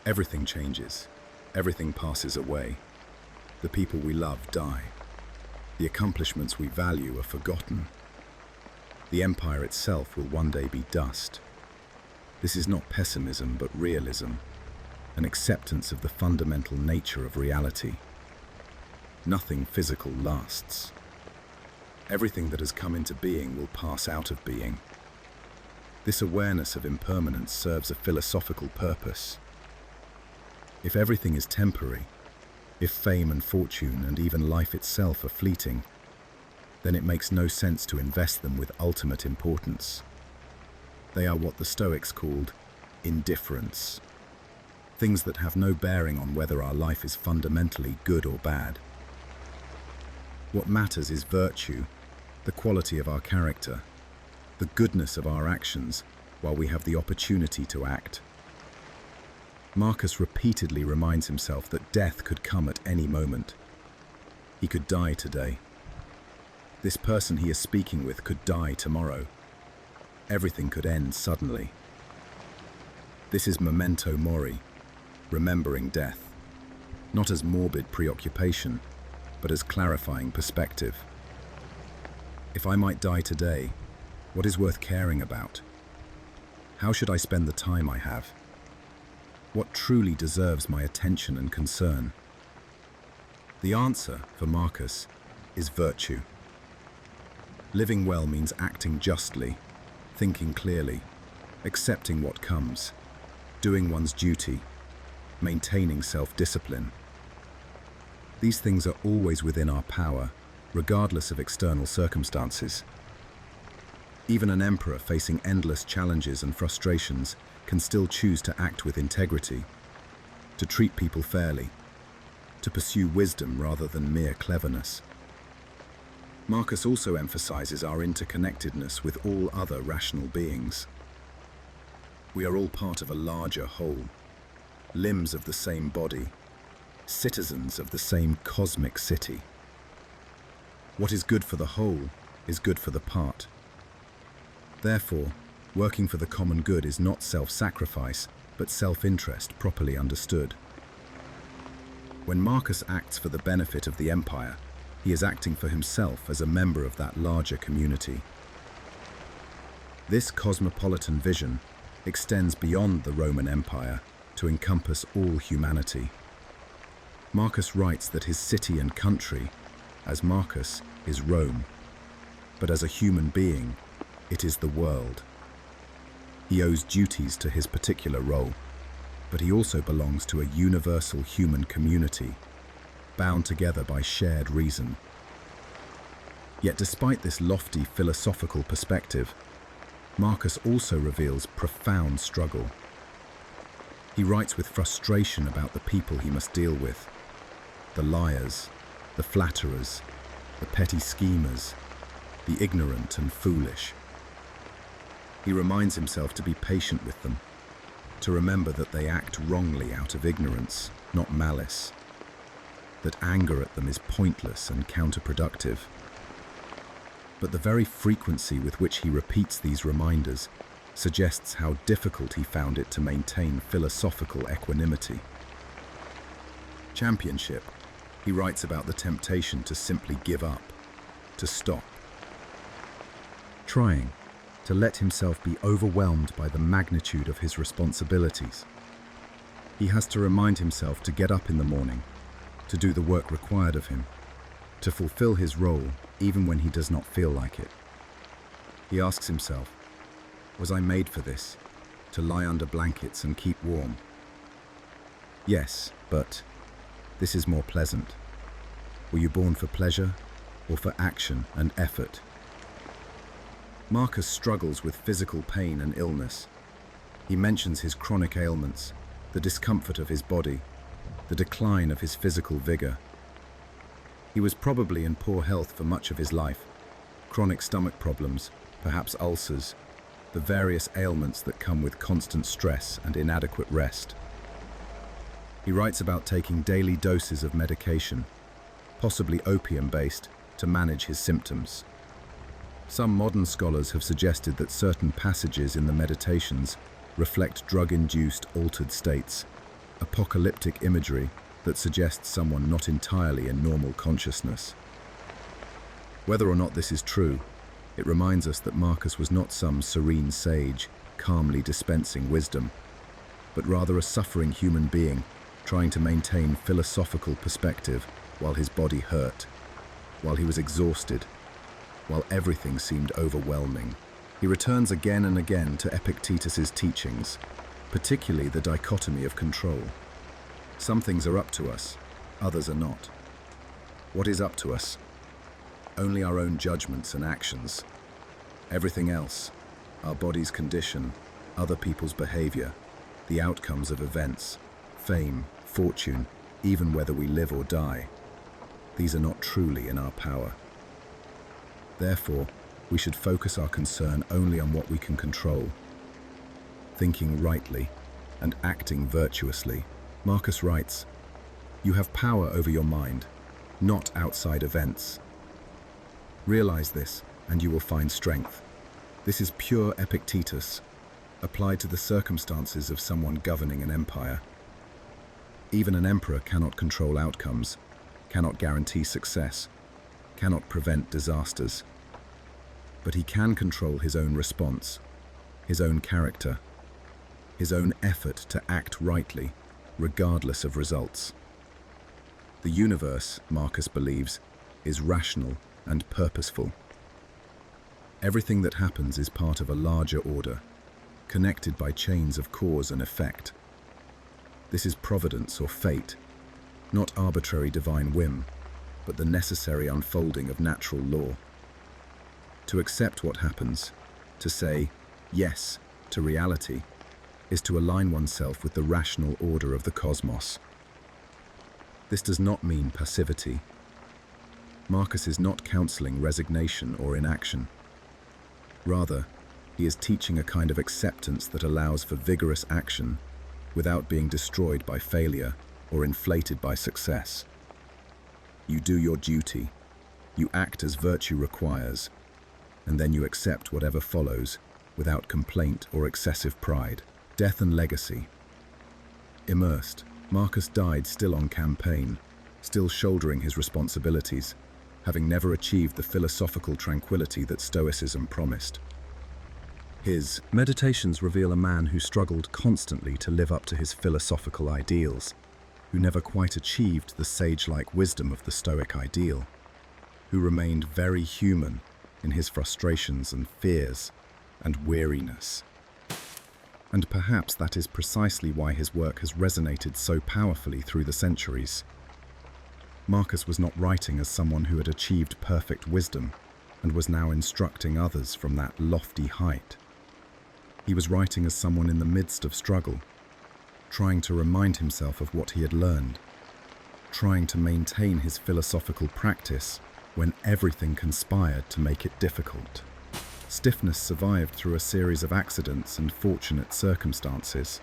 Speaker 1: Everything changes. Everything passes away. The people we love die. The accomplishments we value are forgotten. The empire itself will one day be dust. This is not pessimism, but realism, an acceptance of the fundamental nature of reality. Nothing physical lasts. Everything that has come into being will pass out of being. This awareness of impermanence serves a philosophical purpose. If everything is temporary, if fame and fortune and even life itself are fleeting, then it makes no sense to invest them with ultimate importance. They are what the Stoics called indifference. Things that have no bearing on whether our life is fundamentally good or bad. What matters is virtue, the quality of our character, the goodness of our actions while we have the opportunity to act. Marcus repeatedly reminds himself that death could come at any moment. He could die today. This person he is speaking with could die tomorrow. Everything could end suddenly. This is memento mori, remembering death, not as morbid preoccupation, but as clarifying perspective. If I might die today, what is worth caring about? How should I spend the time I have? What truly deserves my attention and concern? The answer, for Marcus, is virtue. Living well means acting justly, thinking clearly, accepting what comes, doing one's duty, maintaining self-discipline. These things are always within our power, regardless of external circumstances. Even an emperor facing endless challenges and frustrations can still choose to act with integrity, to treat people fairly, to pursue wisdom rather than mere cleverness. Marcus also emphasizes our interconnectedness with all other rational beings. We are all part of a larger whole, limbs of the same body, citizens of the same cosmic city. What is good for the whole is good for the part. Therefore, working for the common good is not self-sacrifice, but self-interest properly understood. When Marcus acts for the benefit of the empire, he is acting for himself as a member of that larger community. This cosmopolitan vision extends beyond the Roman Empire to encompass all humanity. Marcus writes that his city and country, as Marcus, is Rome, but as a human being, it is the world. He owes duties to his particular role, but he also belongs to a universal human community, bound together by shared reason. Yet despite this lofty philosophical perspective, Marcus also reveals profound struggle. He writes with frustration about the people he must deal with, the liars, the flatterers, the petty schemers, the ignorant and foolish. He reminds himself to be patient with them, to remember that they act wrongly out of ignorance, not malice, that anger at them is pointless and counterproductive. But the very frequency with which he repeats these reminders suggests how difficult he found it to maintain philosophical equanimity. Championship, he writes about the temptation to simply give up, to stop. Trying to let himself be overwhelmed by the magnitude of his responsibilities. He has to remind himself to get up in the morning, to do the work required of him, to fulfill his role even when he does not feel like it. He asks himself, was I made for this, to lie under blankets and keep warm? Yes, but this is more pleasant. Were you born for pleasure or for action and effort? Marcus struggles with physical pain and illness. He mentions his chronic ailments, the discomfort of his body, the decline of his physical vigor. He was probably in poor health for much of his life. Chronic stomach problems, perhaps ulcers, the various ailments that come with constant stress and inadequate rest. He writes about taking daily doses of medication, possibly opium-based, to manage his symptoms. Some modern scholars have suggested that certain passages in the Meditations reflect drug-induced altered states, apocalyptic imagery that suggests someone not entirely in normal consciousness. Whether or not this is true, it reminds us that Marcus was not some serene sage, calmly dispensing wisdom, but rather a suffering human being trying to maintain philosophical perspective while his body hurt, while he was exhausted, while everything seemed overwhelming. He returns again and again to Epictetus's teachings, particularly the dichotomy of control. Some things are up to us, others are not. What is up to us? Only our own judgments and actions. Everything else, our body's condition, other people's behavior, the outcomes of events, fame, fortune, even whether we live or die, these are not truly in our power. Therefore, we should focus our concern only on what we can control, thinking rightly and acting virtuously. Marcus writes, "You have power over your mind, not outside events. Realize this, and you will find strength." This is pure Epictetus, applied to the circumstances of someone governing an empire. Even an emperor cannot control outcomes, cannot guarantee success, cannot prevent disasters. But he can control his own response, his own character, his own effort to act rightly, regardless of results. The universe, Marcus believes, is rational and purposeful. Everything that happens is part of a larger order, connected by chains of cause and effect. This is providence or fate, not arbitrary divine whim, but the necessary unfolding of natural law. To accept what happens, to say yes to reality, is to align oneself with the rational order of the cosmos. This does not mean passivity. Marcus is not counseling resignation or inaction. Rather, he is teaching a kind of acceptance that allows for vigorous action without being destroyed by failure or inflated by success. You do your duty, you act as virtue requires, and then you accept whatever follows without complaint or excessive pride. Death and legacy. Immersed, Marcus died still on campaign, still shouldering his responsibilities, having never achieved the philosophical tranquility that Stoicism promised. His meditations reveal a man who struggled constantly to live up to his philosophical ideals, who never quite achieved the sage-like wisdom of the Stoic ideal, who remained very human in his frustrations and fears and weariness. And perhaps that is precisely why his work has resonated so powerfully through the centuries. Marcus was not writing as someone who had achieved perfect wisdom and was now instructing others from that lofty height. He was writing as someone in the midst of struggle, trying to remind himself of what he had learned, trying to maintain his philosophical practice when everything conspired to make it difficult. Stiffness survived through a series of accidents and fortunate circumstances.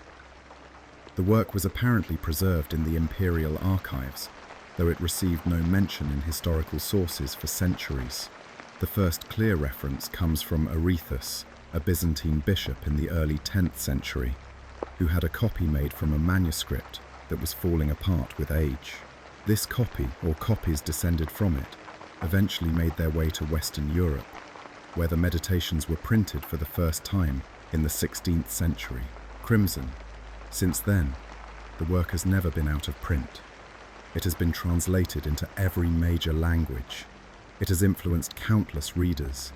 Speaker 1: The work was apparently preserved in the imperial archives, though it received no mention in historical sources for centuries. The first clear reference comes from Areithus, a Byzantine bishop in the early 10th century, who had a copy made from a manuscript that was falling apart with age. This copy, or copies descended from it, eventually made their way to Western Europe, where the meditations were printed for the first time in the 16th century. Crimson. Since then, the work has never been out of print. It has been translated into every major language. It has influenced countless readers,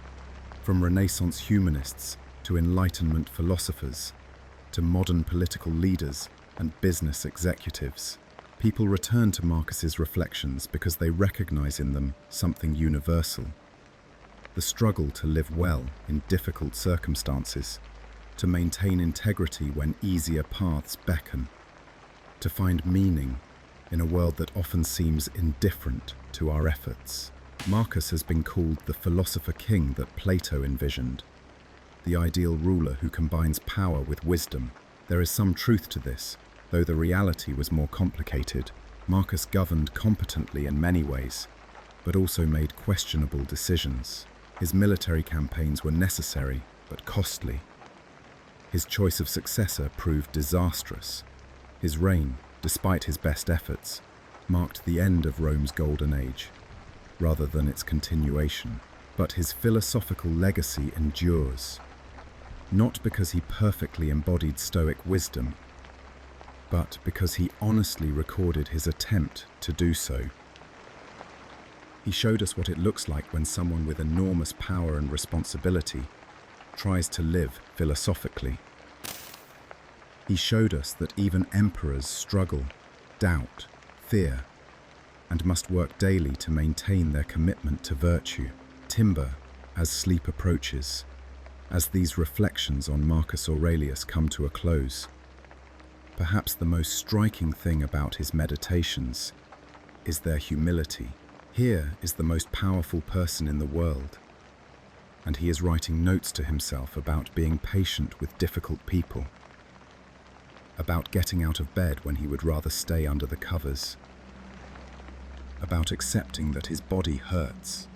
Speaker 1: from Renaissance humanists to Enlightenment philosophers, to modern political leaders and business executives. People return to Marcus's reflections because they recognize in them something universal. The struggle to live well in difficult circumstances, to maintain integrity when easier paths beckon, to find meaning in a world that often seems indifferent to our efforts. Marcus has been called the philosopher king that Plato envisioned, the ideal ruler who combines power with wisdom. There is some truth to this, though the reality was more complicated. Marcus governed competently in many ways, but also made questionable decisions. His military campaigns were necessary, but costly. His choice of successor proved disastrous. His reign, despite his best efforts, marked the end of Rome's golden age, rather than its continuation. But his philosophical legacy endures, not because he perfectly embodied Stoic wisdom, but because he honestly recorded his attempt to do so. He showed us what it looks like when someone with enormous power and responsibility tries to live philosophically. He showed us that even emperors struggle, doubt, fear, and must work daily to maintain their commitment to virtue. Timber, as sleep approaches, as these reflections on Marcus Aurelius come to a close. Perhaps the most striking thing about his meditations is their humility. Here is the most powerful person in the world, and he is writing notes to himself about being patient with difficult people, about getting out of bed when he would rather stay under the covers, about accepting that his body hurts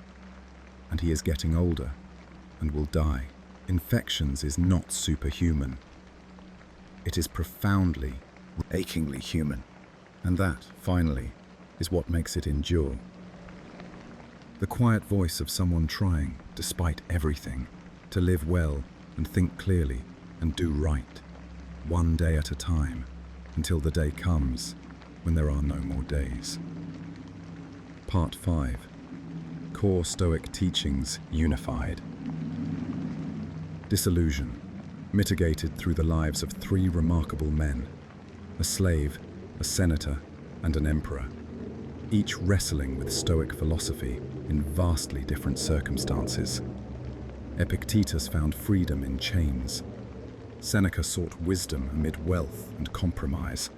Speaker 1: and he is getting older and will die. Infections is not superhuman. It is profoundly, achingly human. And that, finally, is what makes it endure. The quiet voice of someone trying, despite everything, to live well and think clearly and do right, one day at a time, until the day comes when there are no more days. Part 5. Core Stoic Teachings Unified. Disillusion, mitigated through the lives of 3 remarkable men, a slave, a senator, and an emperor, each wrestling with Stoic philosophy in vastly different circumstances. Epictetus found freedom in chains. Seneca sought wisdom amid wealth and compromise.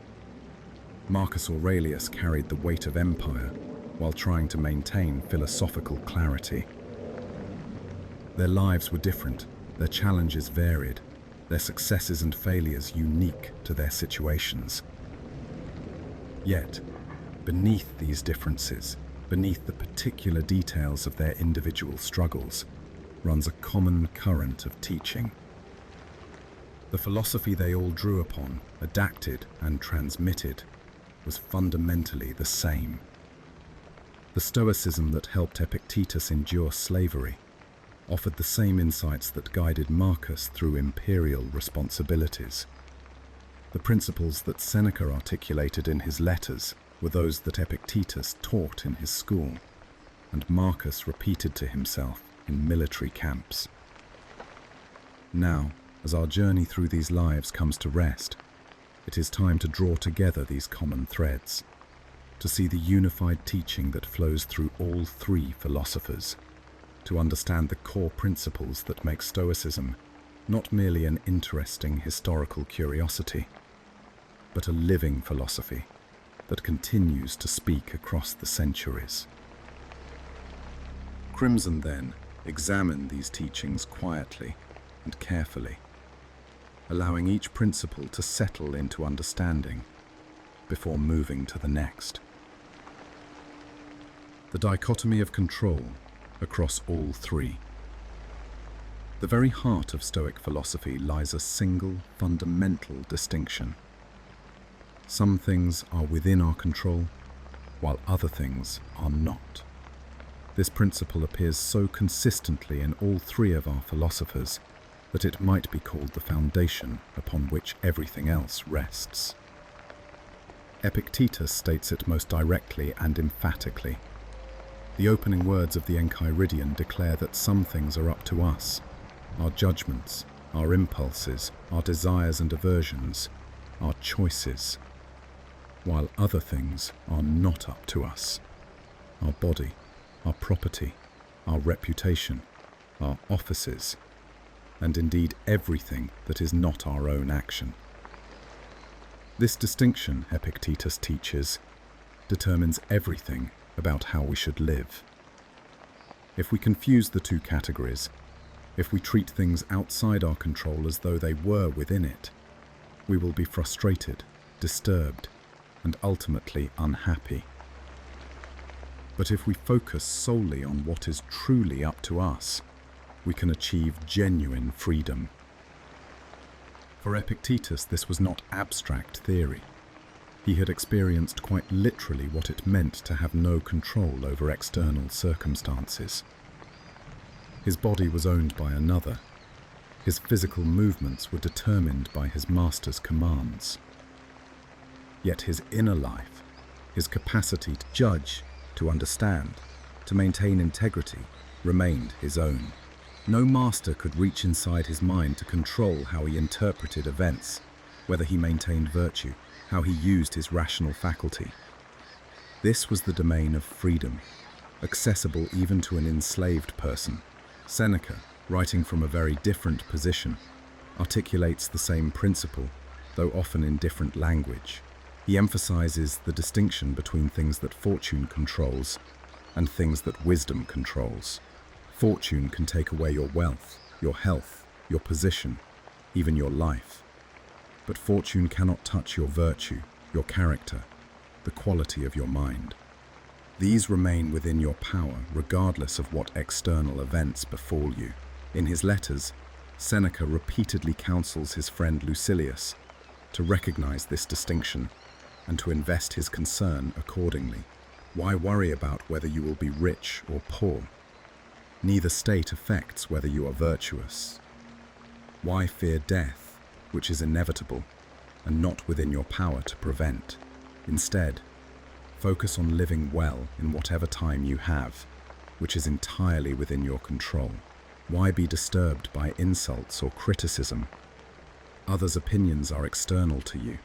Speaker 1: Marcus Aurelius carried the weight of empire while trying to maintain philosophical clarity. Their lives were different, their challenges varied, their successes and failures unique to their situations. Yet, beneath these differences, beneath the particular details of their individual struggles, runs a common current of teaching. The philosophy they all drew upon, adapted and transmitted, was fundamentally the same. The Stoicism that helped Epictetus endure slavery offered the same insights that guided Marcus through imperial responsibilities. The principles that Seneca articulated in his letters were those that Epictetus taught in his school, and Marcus repeated to himself in military camps. Now, as our journey through these lives comes to rest, it is time to draw together these common threads, to see the unified teaching that flows through all 3 philosophers, to understand the core principles that make Stoicism not merely an interesting historical curiosity, but a living philosophy that continues to speak across the centuries. Crimson, then, examine these teachings quietly and carefully, allowing each principle to settle into understanding before moving to the next. The dichotomy of control across all 3. The very heart of Stoic philosophy lies a single, fundamental distinction. Some things are within our control, while other things are not. This principle appears so consistently in all 3 of our philosophers that it might be called the foundation upon which everything else rests. Epictetus states it most directly and emphatically. The opening words of the Enchiridion declare that some things are up to us, our judgments, our impulses, our desires and aversions, our choices, while other things are not up to us, our body, our property, our reputation, our offices, and indeed everything that is not our own action. This distinction, Epictetus teaches, determines everything about how we should live. If we confuse the 2 categories, if we treat things outside our control as though they were within it, we will be frustrated, disturbed, and ultimately unhappy. But if we focus solely on what is truly up to us, we can achieve genuine freedom. For Epictetus, this was not abstract theory. He had experienced quite literally what it meant to have no control over external circumstances. His body was owned by another. His physical movements were determined by his master's commands. Yet his inner life, his capacity to judge, to understand, to maintain integrity, remained his own. No master could reach inside his mind to control how he interpreted events, whether he maintained virtue, how he used his rational faculty. This was the domain of freedom, accessible even to an enslaved person. Seneca, writing from a very different position, articulates the same principle, though often in different language. He emphasizes the distinction between things that fortune controls and things that wisdom controls. Fortune can take away your wealth, your health, your position, even your life. but fortune cannot touch your virtue, your character, the quality of your mind. These remain within your power regardless of what external events befall you. In his letters, Seneca repeatedly counsels his friend Lucilius to recognize this distinction and to invest his concern accordingly. Why worry about whether you will be rich or poor? Neither state affects whether you are virtuous. Why fear death, which is inevitable and not within your power to prevent? Instead, focus on living well in whatever time you have, which is entirely within your control. Why be disturbed by insults or criticism? Others' opinions are external to you.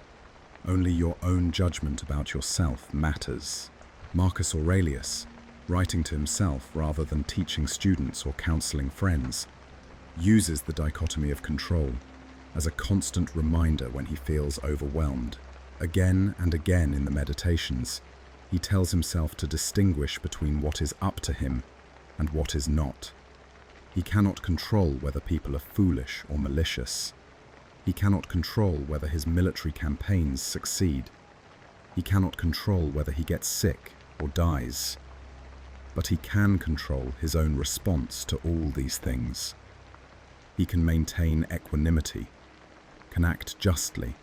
Speaker 1: Only your own judgment about yourself matters. Marcus Aurelius, writing to himself rather than teaching students or counseling friends, uses the dichotomy of control as a constant reminder when he feels overwhelmed. Again and again in the Meditations, he tells himself to distinguish between what is up to him and what is not. He cannot control whether people are foolish or malicious. He cannot control whether his military campaigns succeed. He cannot control whether he gets sick or dies. But he can control his own response to all these things. He can maintain equanimity, can act justly,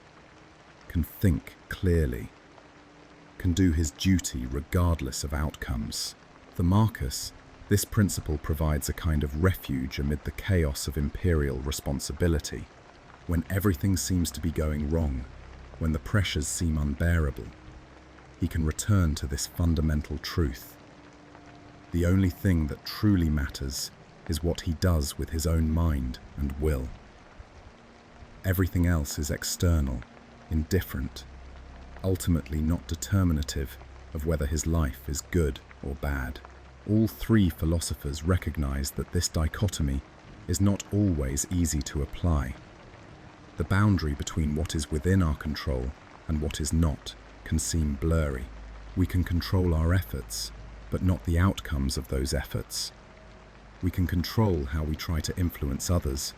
Speaker 1: can think clearly, can do his duty regardless of outcomes. For Marcus, this principle provides a kind of refuge amid the chaos of imperial responsibility. When everything seems to be going wrong, when the pressures seem unbearable, he can return to this fundamental truth. The only thing that truly matters is what he does with his own mind and will. Everything else is external, indifferent, ultimately not determinative of whether his life is good or bad. All three philosophers recognize that this dichotomy is not always easy to apply. The boundary between what is within our control and what is not can seem blurry. We can control our efforts, but not the outcomes of those efforts. We can control how we try to influence others,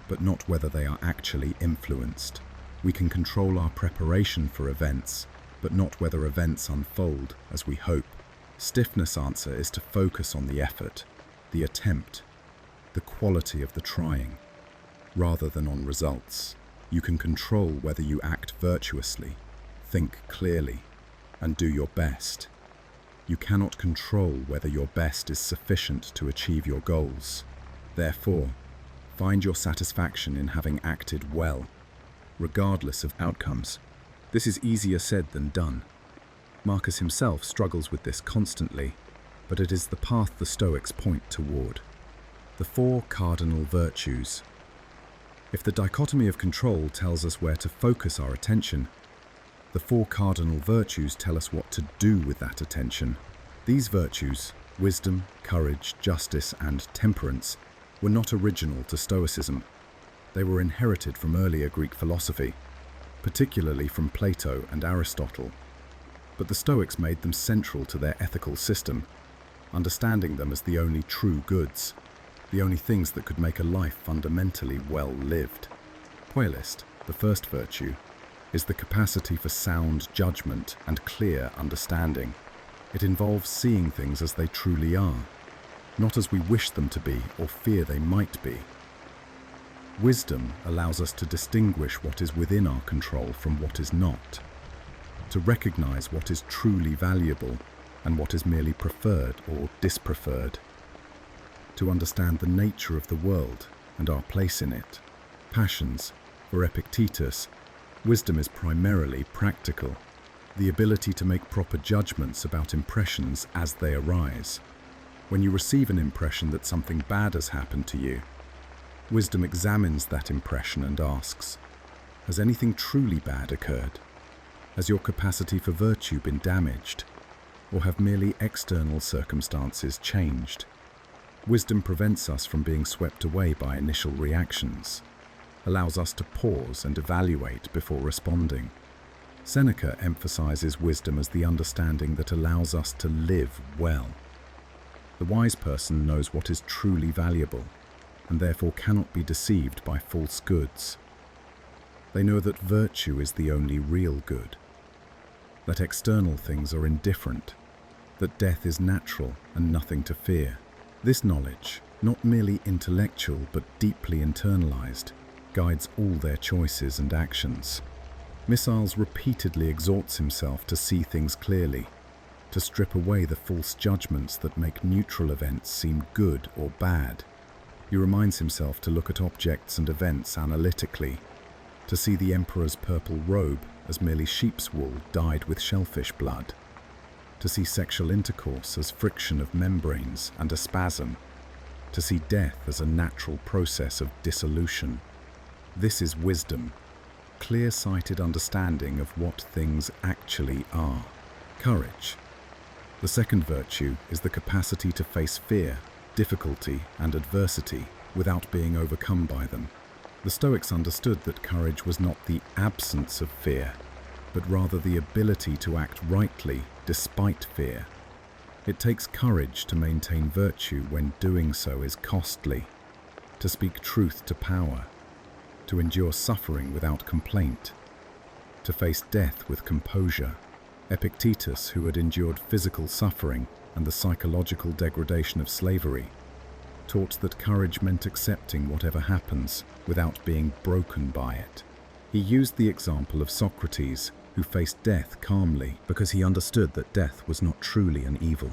Speaker 1: but not whether they are actually influenced. We can control our preparation for events, but not whether events unfold as we hope. Stiffness' answer is to focus on the effort, the attempt, the quality of the trying, rather than on results. You can control whether you act virtuously, think clearly, and do your best. You cannot control whether your best is sufficient to achieve your goals. Therefore, find your satisfaction in having acted well, regardless of outcomes. This is easier said than done. Marcus himself struggles with this constantly, but it is the path the Stoics point toward. The four cardinal virtues. If the dichotomy of control tells us where to focus our attention, the four cardinal virtues tell us what to do with that attention. These virtues, wisdom, courage, justice, and temperance, were not original to Stoicism. They were inherited from earlier Greek philosophy, particularly from Plato and Aristotle. But the Stoics made them central to their ethical system, understanding them as the only true goods, the only things that could make a life fundamentally well lived. Poilist, the first virtue, is the capacity for sound judgment and clear understanding. It involves seeing things as they truly are, not as we wish them to be or fear they might be. Wisdom allows us to distinguish what is within our control from what is not, to recognize what is truly valuable and what is merely preferred or dispreferred, to understand the nature of the world and our place in it. Passions, for Epictetus, wisdom is primarily practical, the ability to make proper judgments about impressions as they arise. When you receive an impression that something bad has happened to you, wisdom examines that impression and asks, has anything truly bad occurred? Has your capacity for virtue been damaged? Or have merely external circumstances changed? Wisdom prevents us from being swept away by initial reactions, allows us to pause and evaluate before responding. Seneca emphasizes wisdom as the understanding that allows us to live well. The wise person knows what is truly valuable, and therefore cannot be deceived by false goods. They know that virtue is the only real good, that external things are indifferent, that death is natural and nothing to fear. This knowledge, not merely intellectual but deeply internalized, guides all their choices and actions. Missiles repeatedly exhorts himself to see things clearly, to strip away the false judgments that make neutral events seem good or bad. He reminds himself to look at objects and events analytically, to see the emperor's purple robe as merely sheep's wool dyed with shellfish blood, to see sexual intercourse as friction of membranes and a spasm, to see death as a natural process of dissolution. This is wisdom, clear-sighted understanding of what things actually are. Courage. The second virtue is the capacity to face fear, difficulty, and adversity without being overcome by them. The Stoics understood that courage was not the absence of fear, but rather the ability to act rightly despite fear. It takes courage to maintain virtue when doing so is costly, to speak truth to power, to endure suffering without complaint, to face death with composure. Epictetus, who had endured physical suffering and the psychological degradation of slavery, taught that courage meant accepting whatever happens without being broken by it. He used the example of Socrates, who faced death calmly because he understood that death was not truly an evil.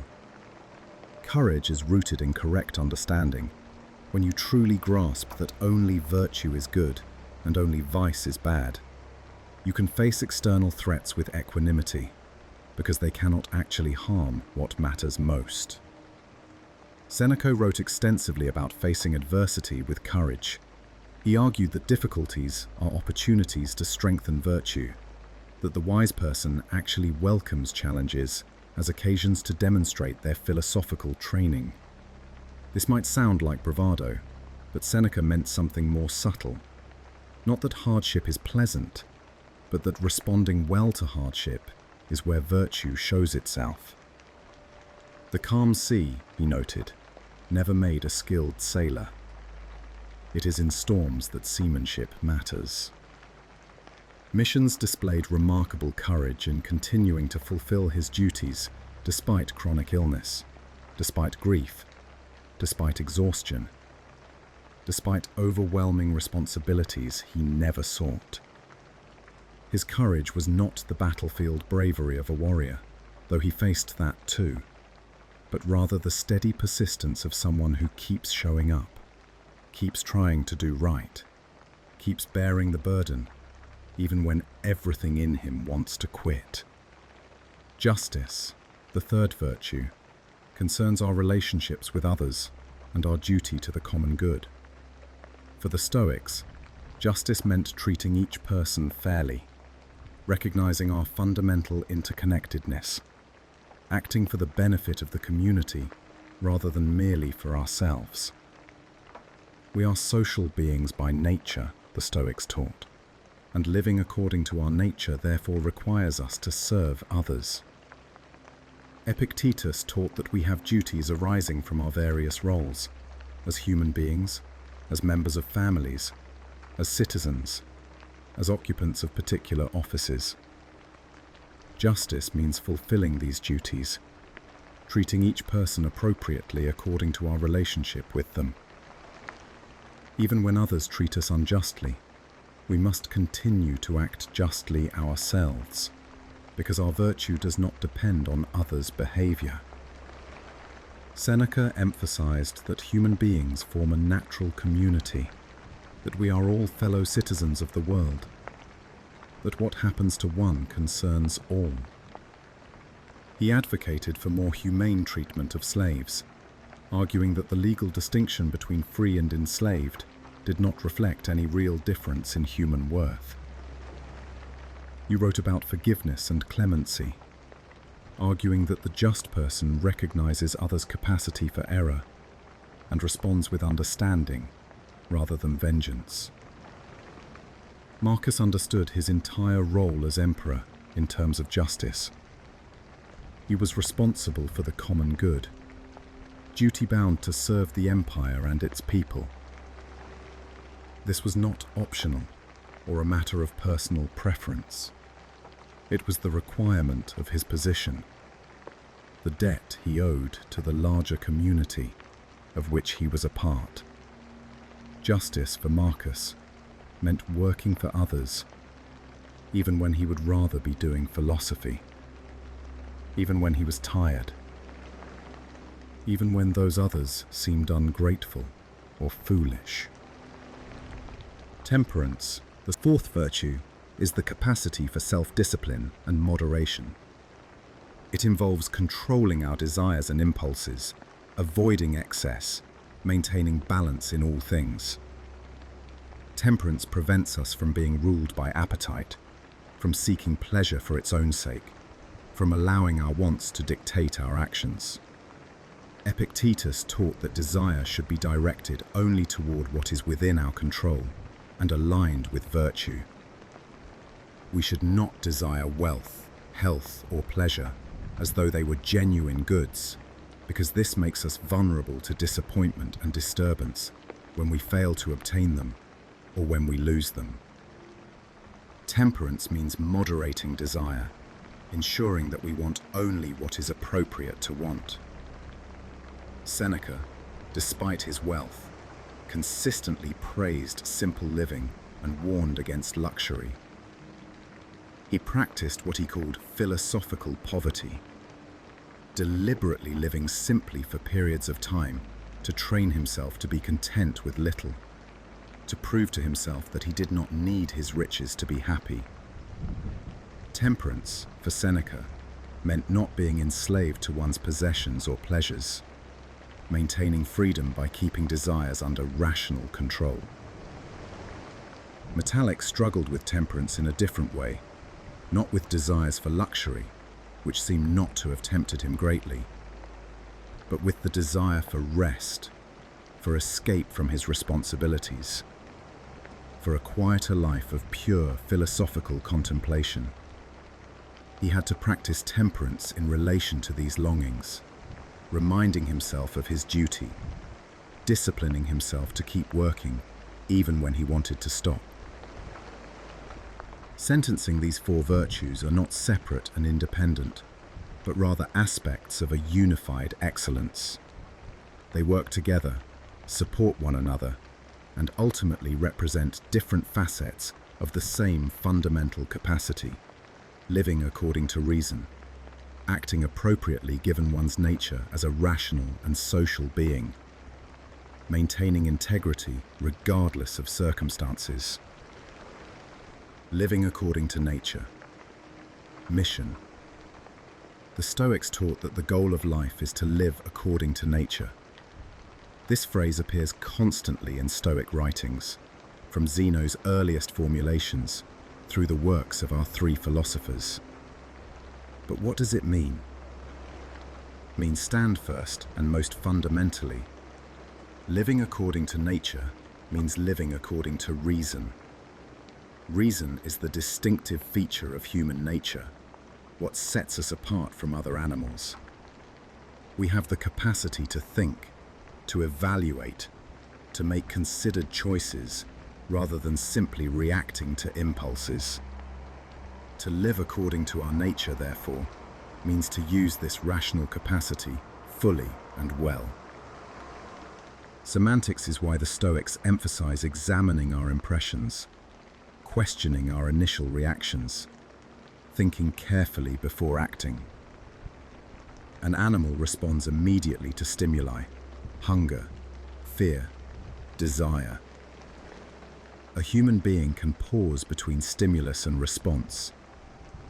Speaker 1: Courage is rooted in correct understanding. When you truly grasp that only virtue is good and only vice is bad, you can face external threats with equanimity, because they cannot actually harm what matters most. Seneca wrote extensively about facing adversity with courage. He argued that difficulties are opportunities to strengthen virtue, that the wise person actually welcomes challenges as occasions to demonstrate their philosophical training. This might sound like bravado, but Seneca meant something more subtle. Not that hardship is pleasant, but that responding well to hardship is where virtue shows itself. The calm sea, he noted, never made a skilled sailor. It is in storms that seamanship matters. Missions displayed remarkable courage in continuing to fulfill his duties despite chronic illness, despite grief, despite exhaustion, despite overwhelming responsibilities he never sought. His courage was not the battlefield bravery of a warrior, though he faced that too, but rather the steady persistence of someone who keeps showing up, keeps trying to do right, keeps bearing the burden, even when everything in him wants to quit. Justice, the third virtue, concerns our relationships with others and our duty to the common good. For the Stoics, justice meant treating each person fairly, recognizing our fundamental interconnectedness, acting for the benefit of the community rather than merely for ourselves. We are social beings by nature, the Stoics taught, and living according to our nature therefore requires us to serve others. Epictetus taught that we have duties arising from our various roles, as human beings, as members of families, as citizens, as occupants of particular offices. Justice means fulfilling these duties, treating each person appropriately according to our relationship with them. Even when others treat us unjustly, we must continue to act justly ourselves, because our virtue does not depend on others' behavior. Seneca emphasized that human beings form a natural community, that we are all fellow citizens of the world, that what happens to one concerns all. He advocated for more humane treatment of slaves, arguing that the legal distinction between free and enslaved did not reflect any real difference in human worth. He wrote about forgiveness and clemency, arguing that the just person recognizes others' capacity for error and responds with understanding rather than vengeance. Marcus understood his entire role as emperor in terms of justice. He was responsible for the common good, duty-bound to serve the empire and its people. This was not optional. or a matter of personal preference. It was the requirement of his position, the debt he owed to the larger community of which he was a part. Justice for Marcus meant working for others, even when he would rather be doing philosophy, even when he was tired, even when those others seemed ungrateful or foolish. Temperance, the fourth virtue, is the capacity for self-discipline and moderation. It involves controlling our desires and impulses, avoiding excess, maintaining balance in all things. Temperance prevents us from being ruled by appetite, from seeking pleasure for its own sake, from allowing our wants to dictate our actions. Epictetus taught that desire should be directed only toward what is within our control and aligned with virtue. We should not desire wealth, health, or pleasure as though they were genuine goods, because this makes us vulnerable to disappointment and disturbance when we fail to obtain them or when we lose them. Temperance means moderating desire, ensuring that we want only what is appropriate to want. Seneca, despite his wealth, consistently praised simple living and warned against luxury. He practiced what he called philosophical poverty, deliberately living simply for periods of time to train himself to be content with little, to prove to himself that he did not need his riches to be happy. Temperance, for Seneca, meant not being enslaved to one's possessions or pleasures, maintaining freedom by keeping desires under rational control. Metallic struggled with temperance in a different way, not with desires for luxury, which seem not to have tempted him greatly, but with the desire for rest, for escape from his responsibilities, for a quieter life of pure philosophical contemplation. He had to practice temperance in relation to these longings, reminding himself of his duty, disciplining himself to keep working even when he wanted to stop. Sentencing these four virtues are not separate and independent, but rather aspects of a unified excellence. They work together, support one another, and ultimately represent different facets of the same fundamental capacity: living according to reason, acting appropriately given one's nature as a rational and social being, maintaining integrity regardless of circumstances. Living according to nature. Mission. The Stoics taught that the goal of life is to live according to nature. This phrase appears constantly in Stoic writings, from Zeno's earliest formulations through the works of our three philosophers. But what does it mean? It means stand first and most fundamentally. Living according to nature means living according to reason. Reason is the distinctive feature of human nature, what sets us apart from other animals. We have the capacity to think, to evaluate, to make considered choices rather than simply reacting to impulses. To live according to our nature, therefore, means to use this rational capacity fully and well. Semantics is why the Stoics emphasize examining our impressions, questioning our initial reactions, thinking carefully before acting. An animal responds immediately to stimuli: hunger, fear, desire. A human being can pause between stimulus and response,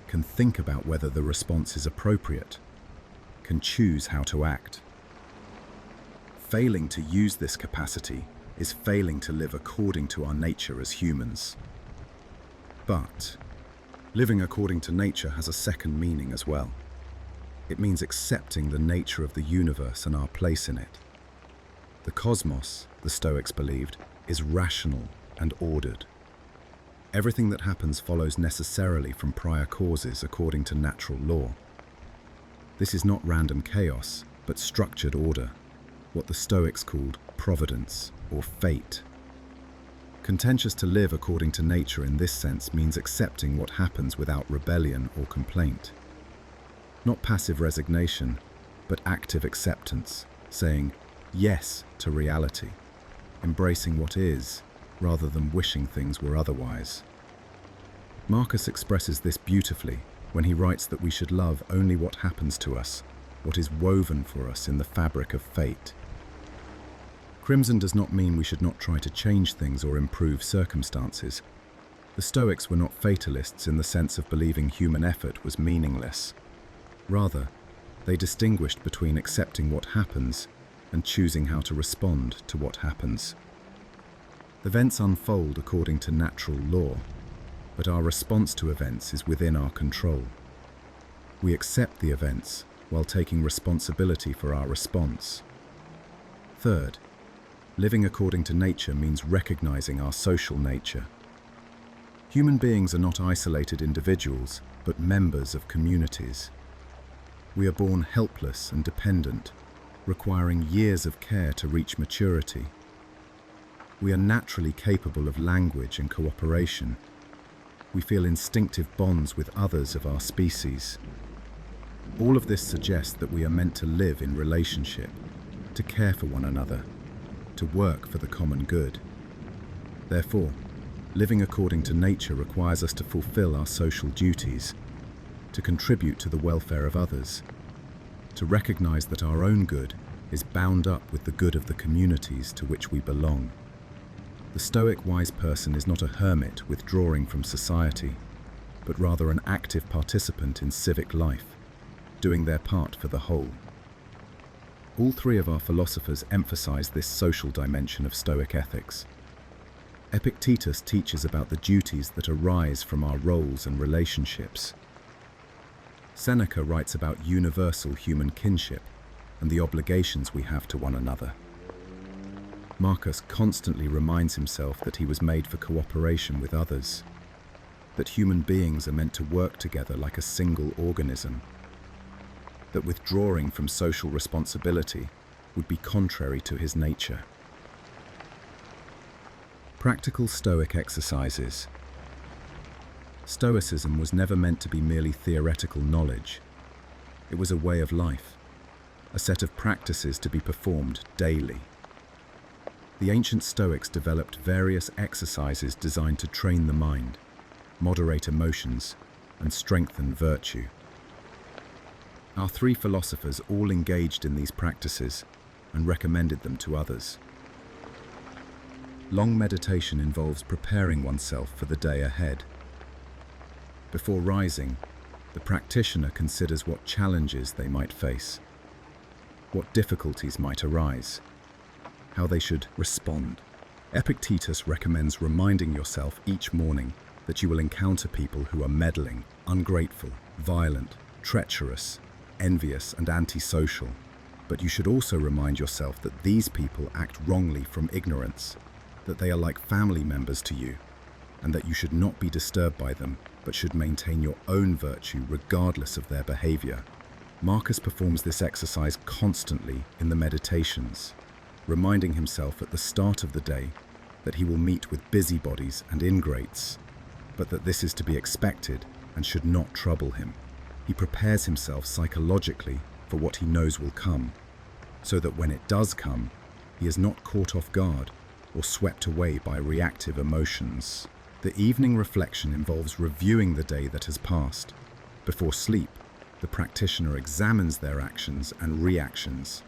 Speaker 1: can think about whether the response is appropriate, can choose how to act. Failing to use this capacity is failing to live according to our nature as humans. But living according to nature has a second meaning as well. It means accepting the nature of the universe and our place in it. The cosmos, the Stoics believed, is rational and ordered. Everything that happens follows necessarily from prior causes according to natural law. This is not random chaos, but structured order, what the Stoics called providence or fate. Contentious to live according to nature in this sense means accepting what happens without rebellion or complaint. Not passive resignation, but active acceptance, saying yes to reality, embracing what is, rather than wishing things were otherwise. Marcus expresses this beautifully when he writes that we should love only what happens to us, what is woven for us in the fabric of fate. Crimson does not mean we should not try to change things or improve circumstances. The Stoics were not fatalists in the sense of believing human effort was meaningless. Rather, they distinguished between accepting what happens and choosing how to respond to what happens. Events unfold according to natural law, but our response to events is within our control. We accept the events while taking responsibility for our response. Third, living according to nature means recognizing our social nature. Human beings are not isolated individuals, but members of communities. We are born helpless and dependent, requiring years of care to reach maturity. We are naturally capable of language and cooperation. We feel instinctive bonds with others of our species. All of this suggests that we are meant to live in relationship, to care for one another, to work for the common good. Therefore, living according to nature requires us to fulfill our social duties, to contribute to the welfare of others, to recognize that our own good is bound up with the good of the communities to which we belong. The Stoic wise person is not a hermit withdrawing from society, but rather an active participant in civic life, doing their part for the whole. All three of our philosophers emphasize this social dimension of Stoic ethics. Epictetus teaches about the duties that arise from our roles and relationships. Seneca writes about universal human kinship and the obligations we have to one another. Marcus constantly reminds himself that he was made for cooperation with others, that human beings are meant to work together like a single organism, that withdrawing from social responsibility would be contrary to his nature. Practical Stoic exercises. Stoicism was never meant to be merely theoretical knowledge. It was a way of life, a set of practices to be performed daily. The ancient Stoics developed various exercises designed to train the mind, moderate emotions, and strengthen virtue. Our three philosophers all engaged in these practices and recommended them to others. Long meditation involves preparing oneself for the day ahead. Before rising, the practitioner considers what challenges they might face, what difficulties might arise, how they should respond. Epictetus recommends reminding yourself each morning that you will encounter people who are meddling, ungrateful, violent, treacherous, envious, and antisocial. But you should also remind yourself that these people act wrongly from ignorance, that they are like family members to you, and that you should not be disturbed by them, but should maintain your own virtue regardless of their behavior. Marcus performs this exercise constantly in the Meditations, reminding himself at the start of the day that he will meet with busybodies and ingrates, but that this is to be expected and should not trouble him. He prepares himself psychologically for what he knows will come, so that when it does come, he is not caught off guard or swept away by reactive emotions. The evening reflection involves reviewing the day that has passed. Before sleep, the practitioner examines their actions and reactions,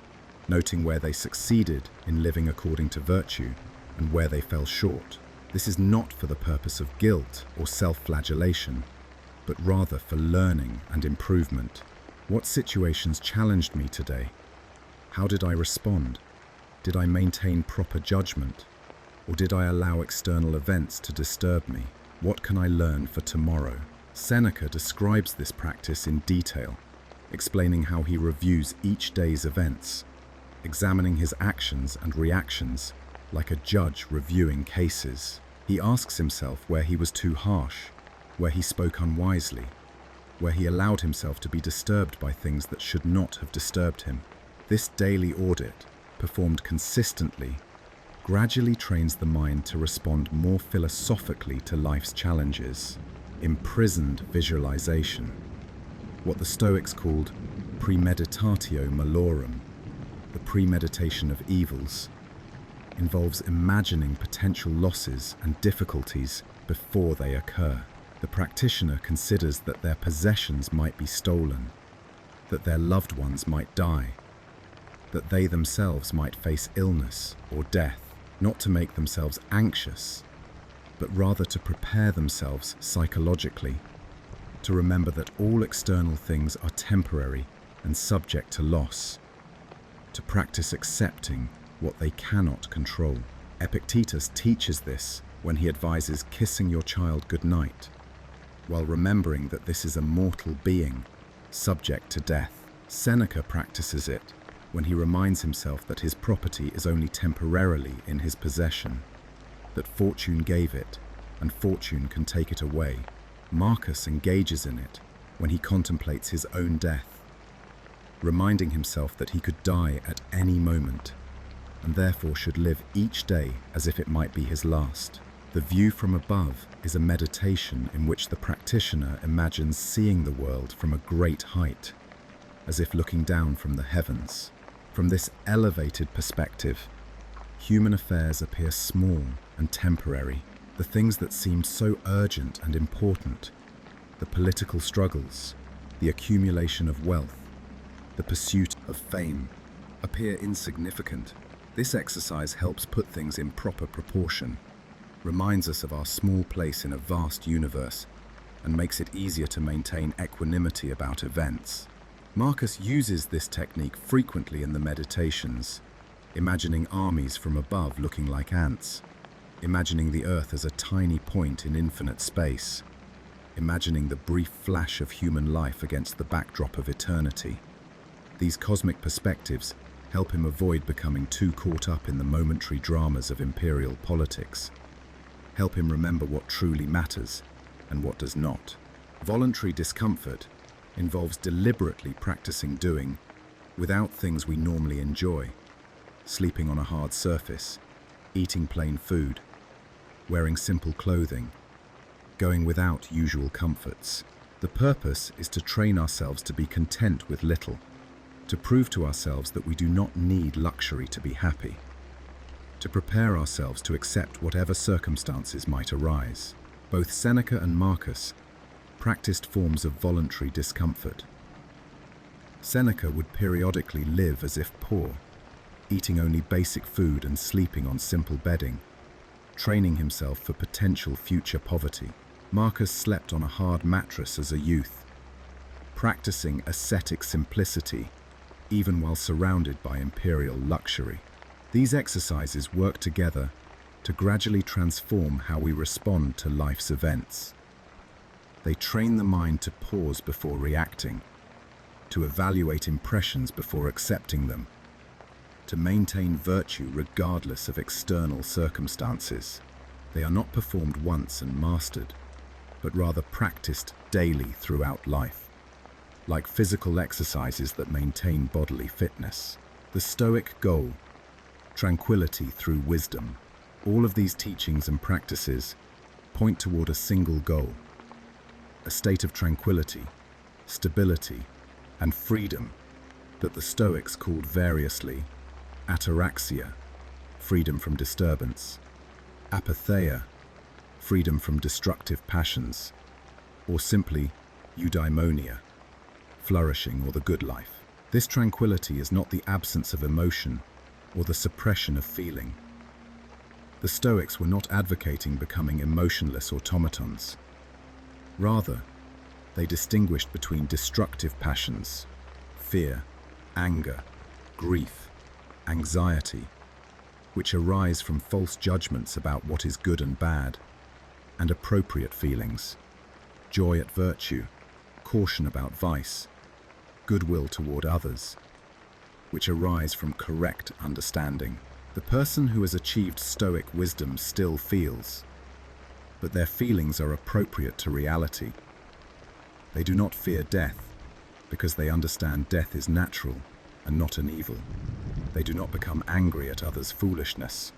Speaker 1: noting where they succeeded in living according to virtue and where they fell short. This is not for the purpose of guilt or self-flagellation, but rather for learning and improvement. What situations challenged me today? How did I respond? Did I maintain proper judgment? Or did I allow external events to disturb me? What can I learn for tomorrow? Seneca describes this practice in detail, explaining how he reviews each day's events, examining his actions and reactions like a judge reviewing cases. He asks himself where he was too harsh, where he spoke unwisely, where he allowed himself to be disturbed by things that should not have disturbed him. This daily audit, performed consistently, gradually trains the mind to respond more philosophically to life's challenges. Imprisoned visualization, what the Stoics called premeditatio malorum, the premeditation of evils, involves imagining potential losses and difficulties before they occur. The practitioner considers that their possessions might be stolen, that their loved ones might die, that they themselves might face illness or death, not to make themselves anxious, but rather to prepare themselves psychologically, to remember that all external things are temporary and subject to loss, to practice accepting what they cannot control. Epictetus teaches this when he advises kissing your child goodnight, while remembering that this is a mortal being, subject to death. Seneca practices it when he reminds himself that his property is only temporarily in his possession, that fortune gave it, and fortune can take it away. Marcus engages in it when he contemplates his own death, reminding himself that he could die at any moment, and therefore should live each day as if it might be his last. The view from above is a meditation in which the practitioner imagines seeing the world from a great height, as if looking down from the heavens. From this elevated perspective, human affairs appear small and temporary. The things that seemed so urgent and important, the political struggles, the accumulation of wealth, the pursuit of fame, appear insignificant. This exercise helps put things in proper proportion, reminds us of our small place in a vast universe, and makes it easier to maintain equanimity about events. Marcus uses this technique frequently in the Meditations, imagining armies from above looking like ants, imagining the earth as a tiny point in infinite space, imagining the brief flash of human life against the backdrop of eternity. These cosmic perspectives help him avoid becoming too caught up in the momentary dramas of imperial politics, help him remember what truly matters and what does not. Voluntary discomfort involves deliberately practicing doing without things we normally enjoy, sleeping on a hard surface, eating plain food, wearing simple clothing, going without usual comforts. The purpose is to train ourselves to be content with little, to prove to ourselves that we do not need luxury to be happy, to prepare ourselves to accept whatever circumstances might arise. Both Seneca and Marcus practiced forms of voluntary discomfort. Seneca would periodically live as if poor, eating only basic food and sleeping on simple bedding, training himself for potential future poverty. Marcus slept on a hard mattress as a youth, practicing ascetic simplicity even while surrounded by imperial luxury. These exercises work together to gradually transform how we respond to life's events. They train the mind to pause before reacting, to evaluate impressions before accepting them, to maintain virtue regardless of external circumstances. They are not performed once and mastered, but rather practiced daily throughout life, like physical exercises that maintain bodily fitness. The Stoic goal, tranquility through wisdom. All of these teachings and practices point toward a single goal, a state of tranquility, stability, and freedom that the Stoics called variously ataraxia, freedom from disturbance, apatheia, freedom from destructive passions, or simply eudaimonia, flourishing or the good life. This tranquility is not the absence of emotion or the suppression of feeling. The Stoics were not advocating becoming emotionless automatons. Rather, they distinguished between destructive passions, fear, anger, grief, anxiety, which arise from false judgments about what is good and bad, and appropriate feelings, joy at virtue, caution about vice, goodwill toward others, which arise from correct understanding. The person who has achieved Stoic wisdom still feels, but their feelings are appropriate to reality. They do not fear death because they understand death is natural and not an evil. They do not become angry at others' foolishness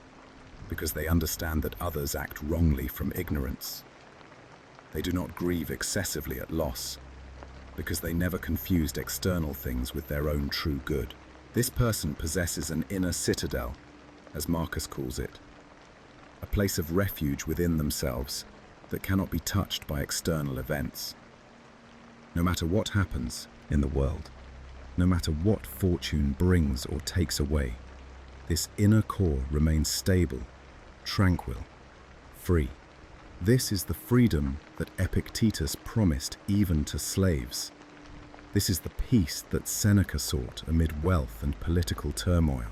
Speaker 1: because they understand that others act wrongly from ignorance. They do not grieve excessively at loss, because they never confused external things with their own true good. This person possesses an inner citadel, as Marcus calls it, a place of refuge within themselves that cannot be touched by external events. No matter what happens in the world, no matter what fortune brings or takes away, this inner core remains stable, tranquil, free. This is the freedom that Epictetus promised even to slaves. This is the peace that Seneca sought amid wealth and political turmoil.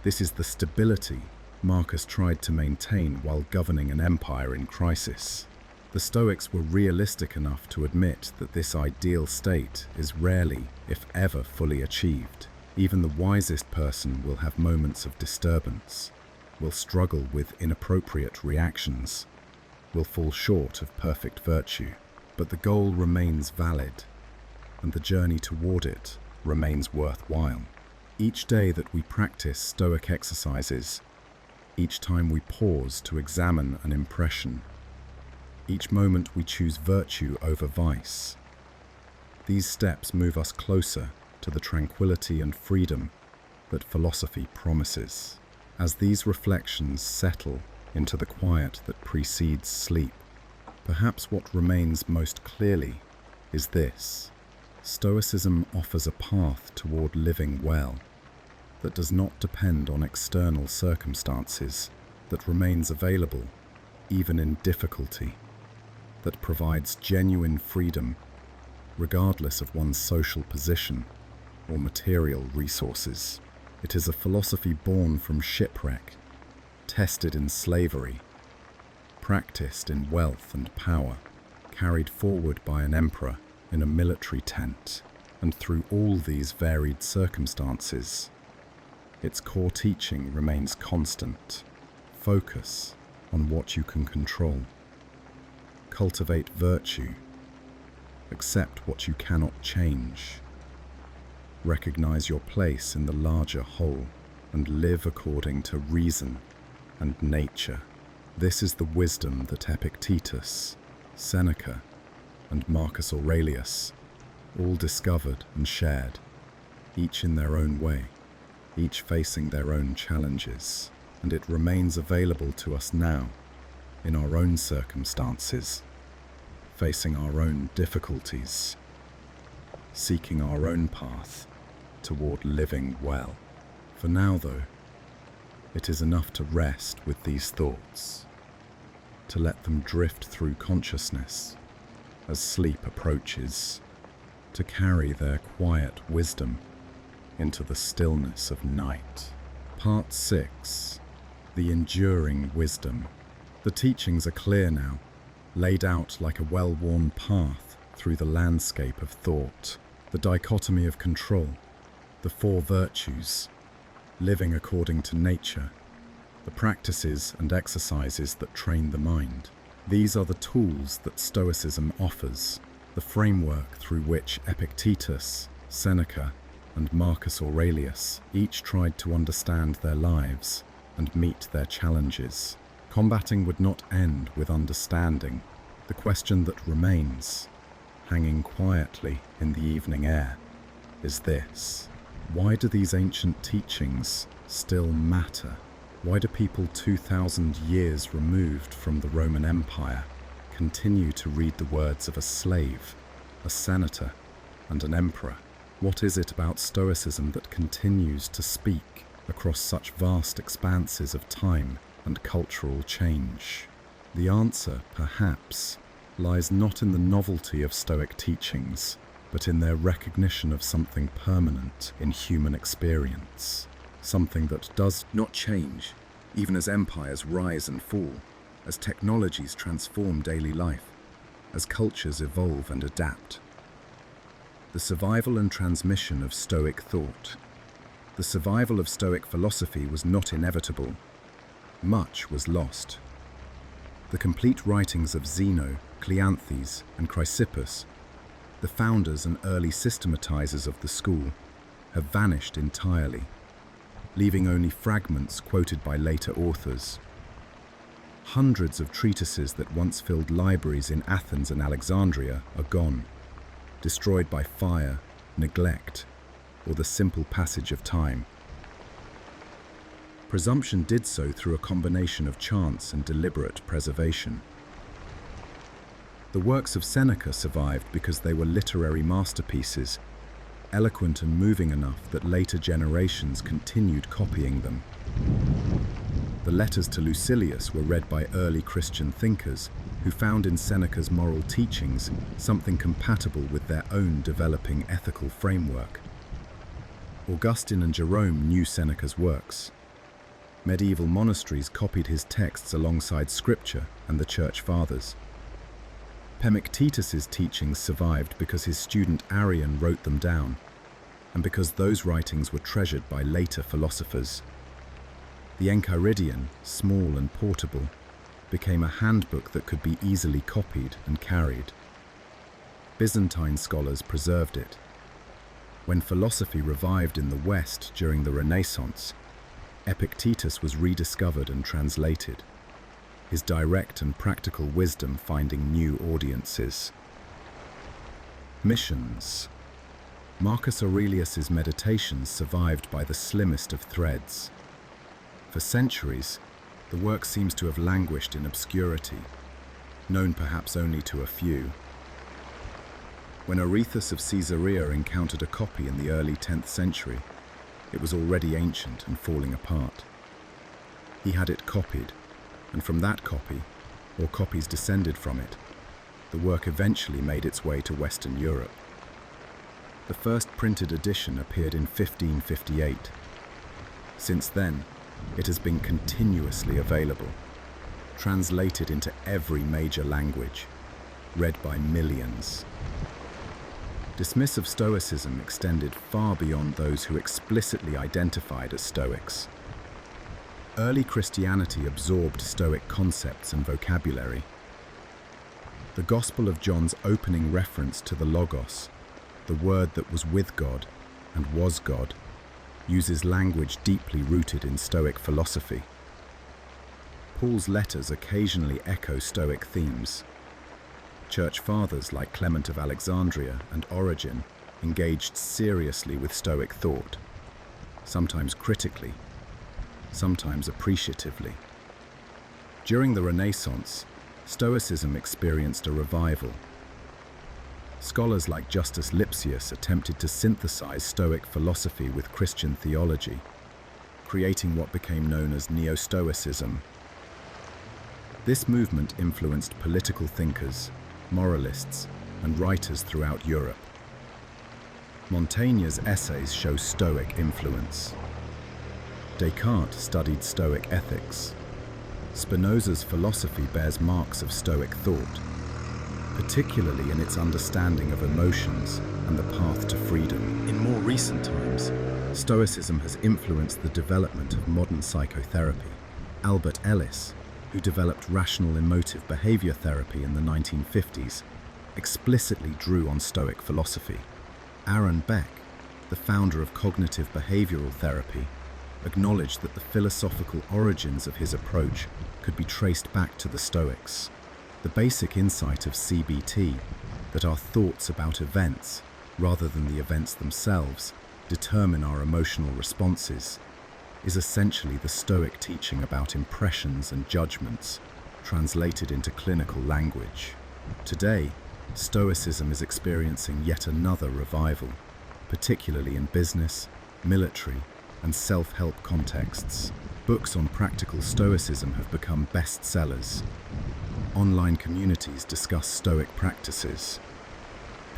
Speaker 1: This is the stability Marcus tried to maintain while governing an empire in crisis. The Stoics were realistic enough to admit that this ideal state is rarely, if ever, fully achieved. Even the wisest person will have moments of disturbance, will struggle with inappropriate reactions, will fall short of perfect virtue. But the goal remains valid, and the journey toward it remains worthwhile. Each day that we practice Stoic exercises, each time we pause to examine an impression, each moment we choose virtue over vice, these steps move us closer to the tranquility and freedom that philosophy promises. As these reflections settle into the quiet that precedes sleep, perhaps what remains most clearly is this: Stoicism offers a path toward living well that does not depend on external circumstances, that remains available even in difficulty, that provides genuine freedom regardless of one's social position or material resources. It is a philosophy born from shipwreck, tested in slavery, practiced in wealth and power, carried forward by an emperor in a military tent, and through all these varied circumstances, its core teaching remains constant. Focus on what you can control. Cultivate virtue. Accept what you cannot change. Recognize your place in the larger whole and live according to reason and nature. This is the wisdom that Epictetus, Seneca, and Marcus Aurelius all discovered and shared, each in their own way, each facing their own challenges, and it remains available to us now, in our own circumstances, facing our own difficulties, seeking our own path toward living well. For now, though, it is enough to rest with these thoughts, to let them drift through consciousness as sleep approaches, to carry their quiet wisdom into the stillness of night. Part 6. The Enduring Wisdom. The teachings are clear now, laid out like a well-worn path through the landscape of thought. The dichotomy of control, the 4 virtues, living according to nature, the practices and exercises that train the mind. These are the tools that Stoicism offers, the framework through which Epictetus, Seneca, and Marcus Aurelius each tried to understand their lives and meet their challenges. Combating would not end with understanding. The question that remains, hanging quietly in the evening air, is this: why do these ancient teachings still matter? Why do people 2,000 years removed from the Roman Empire continue to read the words of a slave, a senator, and an emperor? What is it about Stoicism that continues to speak across such vast expanses of time and cultural change? The answer, perhaps, lies not in the novelty of Stoic teachings, but in their recognition of something permanent in human experience, something that does not change, even as empires rise and fall, as technologies transform daily life, as cultures evolve and adapt. The survival and transmission of Stoic thought. The survival of Stoic philosophy was not inevitable. Much was lost. The complete writings of Zeno, Cleanthes, and Chrysippus, the founders and early systematizers of the school, have vanished entirely, leaving only fragments quoted by later authors. Hundreds of treatises that once filled libraries in Athens and Alexandria are gone, destroyed by fire, neglect, or the simple passage of time. Presumption did so through a combination of chance and deliberate preservation. The works of Seneca survived because they were literary masterpieces, eloquent and moving enough that later generations continued copying them. The letters to Lucilius were read by early Christian thinkers who found in Seneca's moral teachings something compatible with their own developing ethical framework. Augustine and Jerome knew Seneca's works. Medieval monasteries copied his texts alongside scripture and the Church Fathers. Epictetus's teachings survived because his student Arrian wrote them down, and because those writings were treasured by later philosophers. The Enchiridion, small and portable, became a handbook that could be easily copied and carried. Byzantine scholars preserved it. When philosophy revived in the West during the Renaissance, Epictetus was rediscovered and translated, his direct and practical wisdom finding new audiences. Missions. Marcus Aurelius's meditations survived by the slimmest of threads. For centuries, the work seems to have languished in obscurity, known perhaps only to a few. When Arethusa of Caesarea encountered a copy in the early 10th century, it was already ancient and falling apart. He had it copied, and from that copy, or copies descended from it, the work eventually made its way to Western Europe. The first printed edition appeared in 1558. Since then, it has been continuously available, translated into every major language, read by millions. Dismissive Stoicism extended far beyond those who explicitly identified as Stoics. Early Christianity absorbed Stoic concepts and vocabulary. The Gospel of John's opening reference to the Logos, the Word that was with God and was God, uses language deeply rooted in Stoic philosophy. Paul's letters occasionally echo Stoic themes. Church fathers like Clement of Alexandria and Origen engaged seriously with Stoic thought, sometimes critically, sometimes appreciatively. During the Renaissance, Stoicism experienced a revival. Scholars like Justus Lipsius attempted to synthesize Stoic philosophy with Christian theology, creating what became known as Neo-Stoicism. This movement influenced political thinkers, moralists, and writers throughout Europe. Montaigne's essays show Stoic influence. Descartes studied Stoic ethics. Spinoza's philosophy bears marks of Stoic thought, particularly in its understanding of emotions and the path to freedom. In more recent times, Stoicism has influenced the development of modern psychotherapy. Albert Ellis, who developed rational emotive behavior therapy in the 1950s, explicitly drew on Stoic philosophy. Aaron Beck, the founder of cognitive behavioral therapy, acknowledged that the philosophical origins of his approach could be traced back to the Stoics. The basic insight of CBT, that our thoughts about events, rather than the events themselves, determine our emotional responses, is essentially the Stoic teaching about impressions and judgments, translated into clinical language. Today, Stoicism is experiencing yet another revival, particularly in business, military, and self-help contexts. Books on practical Stoicism have become bestsellers. Online communities discuss Stoic practices.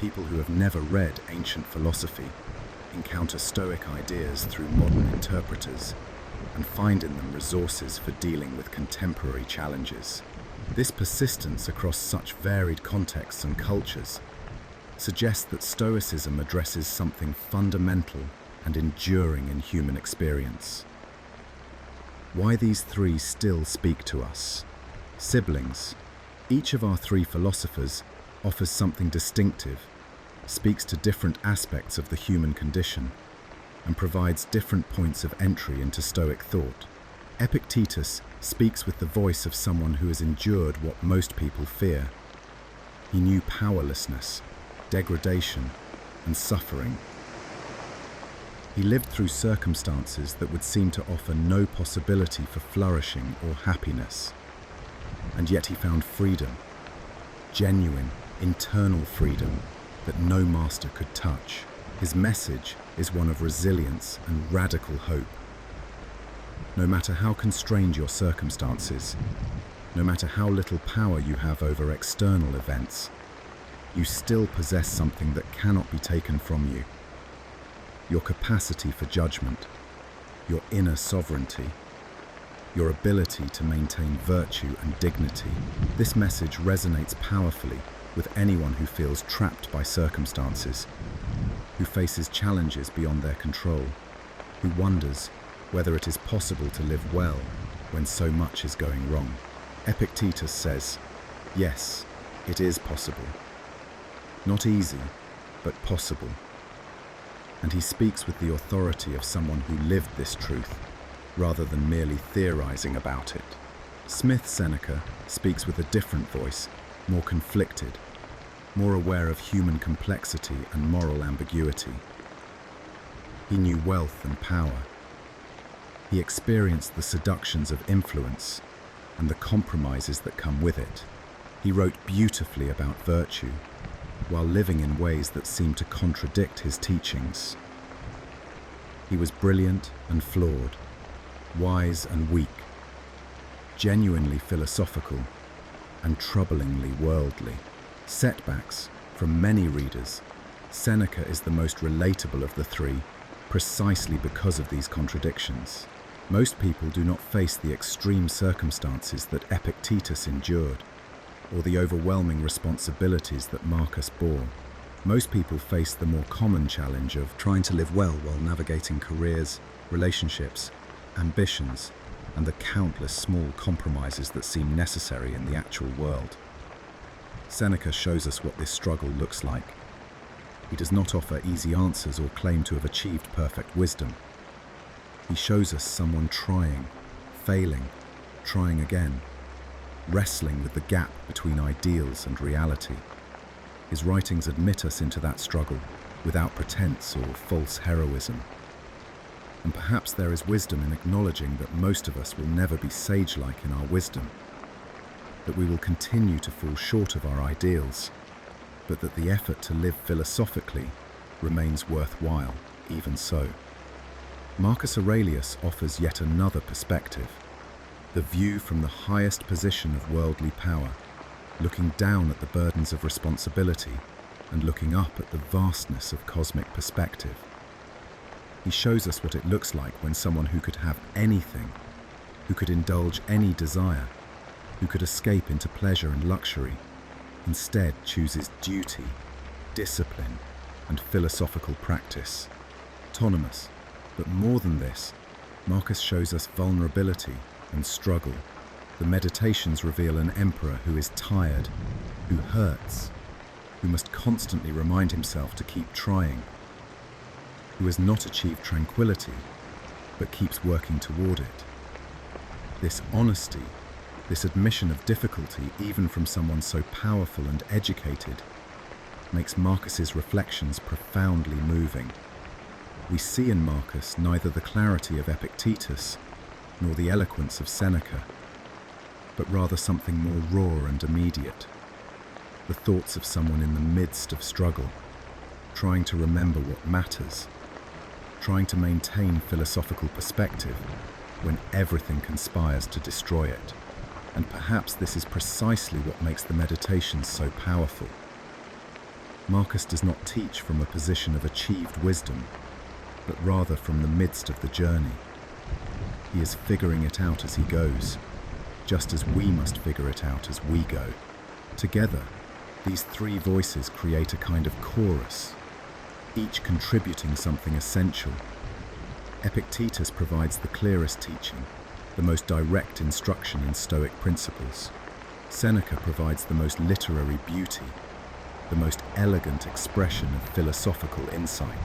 Speaker 1: People who have never read ancient philosophy encounter Stoic ideas through modern interpreters and find in them resources for dealing with contemporary challenges. This persistence across such varied contexts and cultures suggests that Stoicism addresses something fundamental and enduring in human experience. Why these three still speak to us. Siblings. Each of our three philosophers offers something distinctive, speaks to different aspects of the human condition, and provides different points of entry into Stoic thought. Epictetus speaks with the voice of someone who has endured what most people fear. He knew powerlessness, degradation, and suffering. He lived through circumstances that would seem to offer no possibility for flourishing or happiness. And yet he found freedom, genuine, internal freedom that no master could touch. His message is one of resilience and radical hope. No matter how constrained your circumstances, no matter how little power you have over external events, you still possess something that cannot be taken from you. Your capacity for judgment, your inner sovereignty, your ability to maintain virtue and dignity. This message resonates powerfully with anyone who feels trapped by circumstances, who faces challenges beyond their control, who wonders whether it is possible to live well when so much is going wrong. Epictetus says, yes, it is possible. Not easy, but possible. And he speaks with the authority of someone who lived this truth, rather than merely theorizing about it. Smith Seneca speaks with a different voice, more conflicted, more aware of human complexity and moral ambiguity. He knew wealth and power. He experienced the seductions of influence and the compromises that come with it. He wrote beautifully about virtue, while living in ways that seemed to contradict his teachings. He was brilliant and flawed, wise and weak, genuinely philosophical and troublingly worldly. Setbacks from many readers, Seneca is the most relatable of the three, precisely because of these contradictions. Most people do not face the extreme circumstances that Epictetus endured, or the overwhelming responsibilities that Marcus bore. Most people face the more common challenge of trying to live well while navigating careers, relationships, ambitions, and the countless small compromises that seem necessary in the actual world. Seneca shows us what this struggle looks like. He does not offer easy answers or claim to have achieved perfect wisdom. He shows us someone trying, failing, trying again, wrestling with the gap between ideals and reality. His writings admit us into that struggle without pretense or false heroism. And perhaps there is wisdom in acknowledging that most of us will never be sage-like in our wisdom, that we will continue to fall short of our ideals, but that the effort to live philosophically remains worthwhile, even so. Marcus Aurelius offers yet another perspective, the view from the highest position of worldly power, looking down at the burdens of responsibility and looking up at the vastness of cosmic perspective. He shows us what it looks like when someone who could have anything, who could indulge any desire, who could escape into pleasure and luxury, instead chooses duty, discipline, and philosophical practice. Autonomous, but more than this, Marcus shows us vulnerability and struggle. The Meditations reveal an emperor who is tired, who hurts, who must constantly remind himself to keep trying, who has not achieved tranquility, but keeps working toward it. This honesty, this admission of difficulty, even from someone so powerful and educated, makes Marcus's reflections profoundly moving. We see in Marcus neither the clarity of Epictetus nor the eloquence of Seneca, but rather something more raw and immediate, the thoughts of someone in the midst of struggle, trying to remember what matters, trying to maintain philosophical perspective when everything conspires to destroy it. And perhaps this is precisely what makes the Meditations so powerful. Marcus does not teach from a position of achieved wisdom, but rather from the midst of the journey. He is figuring it out as he goes, just as we must figure it out as we go. Together, these three voices create a kind of chorus, each contributing something essential. Epictetus provides the clearest teaching, the most direct instruction in Stoic principles. Seneca provides the most literary beauty, the most elegant expression of philosophical insight.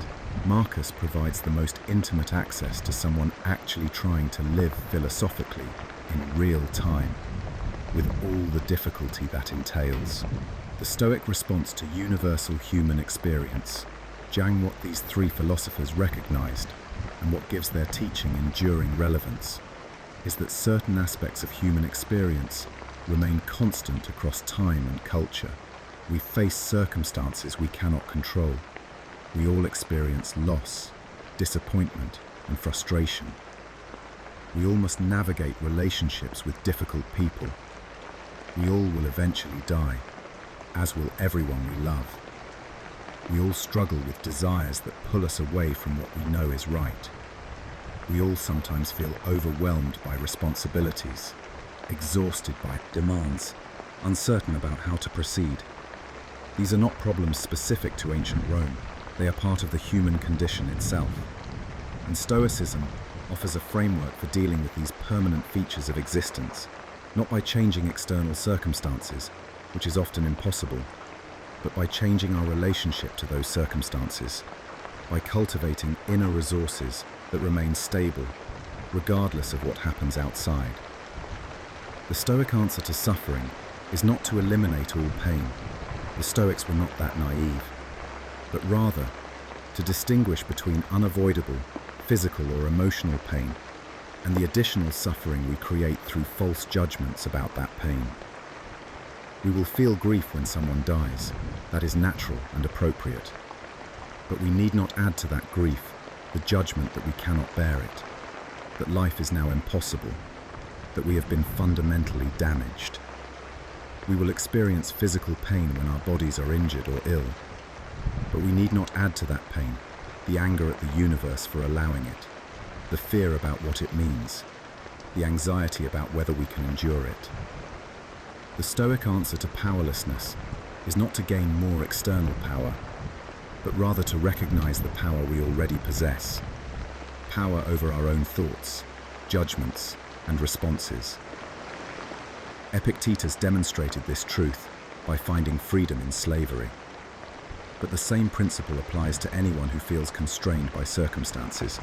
Speaker 1: Marcus provides the most intimate access to someone actually trying to live philosophically in real time, with all the difficulty that entails. The Stoic response to universal human experience, what these three philosophers recognized, and what gives their teaching enduring relevance, is that certain aspects of human experience remain constant across time and culture. We face circumstances we cannot control. We all experience loss, disappointment, and frustration. We all must navigate relationships with difficult people. We all will eventually die, as will everyone we love. We all struggle with desires that pull us away from what we know is right. We all sometimes feel overwhelmed by responsibilities, exhausted by demands, uncertain about how to proceed. These are not problems specific to ancient Rome. They are part of the human condition itself. And Stoicism offers a framework for dealing with these permanent features of existence, not by changing external circumstances, which is often impossible, but by changing our relationship to those circumstances, by cultivating inner resources that remain stable, regardless of what happens outside. The Stoic answer to suffering is not to eliminate all pain. The Stoics were not that naive, but rather to distinguish between unavoidable, physical or emotional pain and the additional suffering we create through false judgments about that pain. We will feel grief when someone dies. That is natural and appropriate. But we need not add to that grief the judgment that we cannot bear it, that life is now impossible, that we have been fundamentally damaged. We will experience physical pain when our bodies are injured or ill, but we need not add to that pain the anger at the universe for allowing it, the fear about what it means, the anxiety about whether we can endure it. The Stoic answer to powerlessness is not to gain more external power, but rather to recognize the power we already possess, power over our own thoughts, judgments, and responses. Epictetus demonstrated this truth by finding freedom in slavery. But the same principle applies to anyone who feels constrained by circumstances.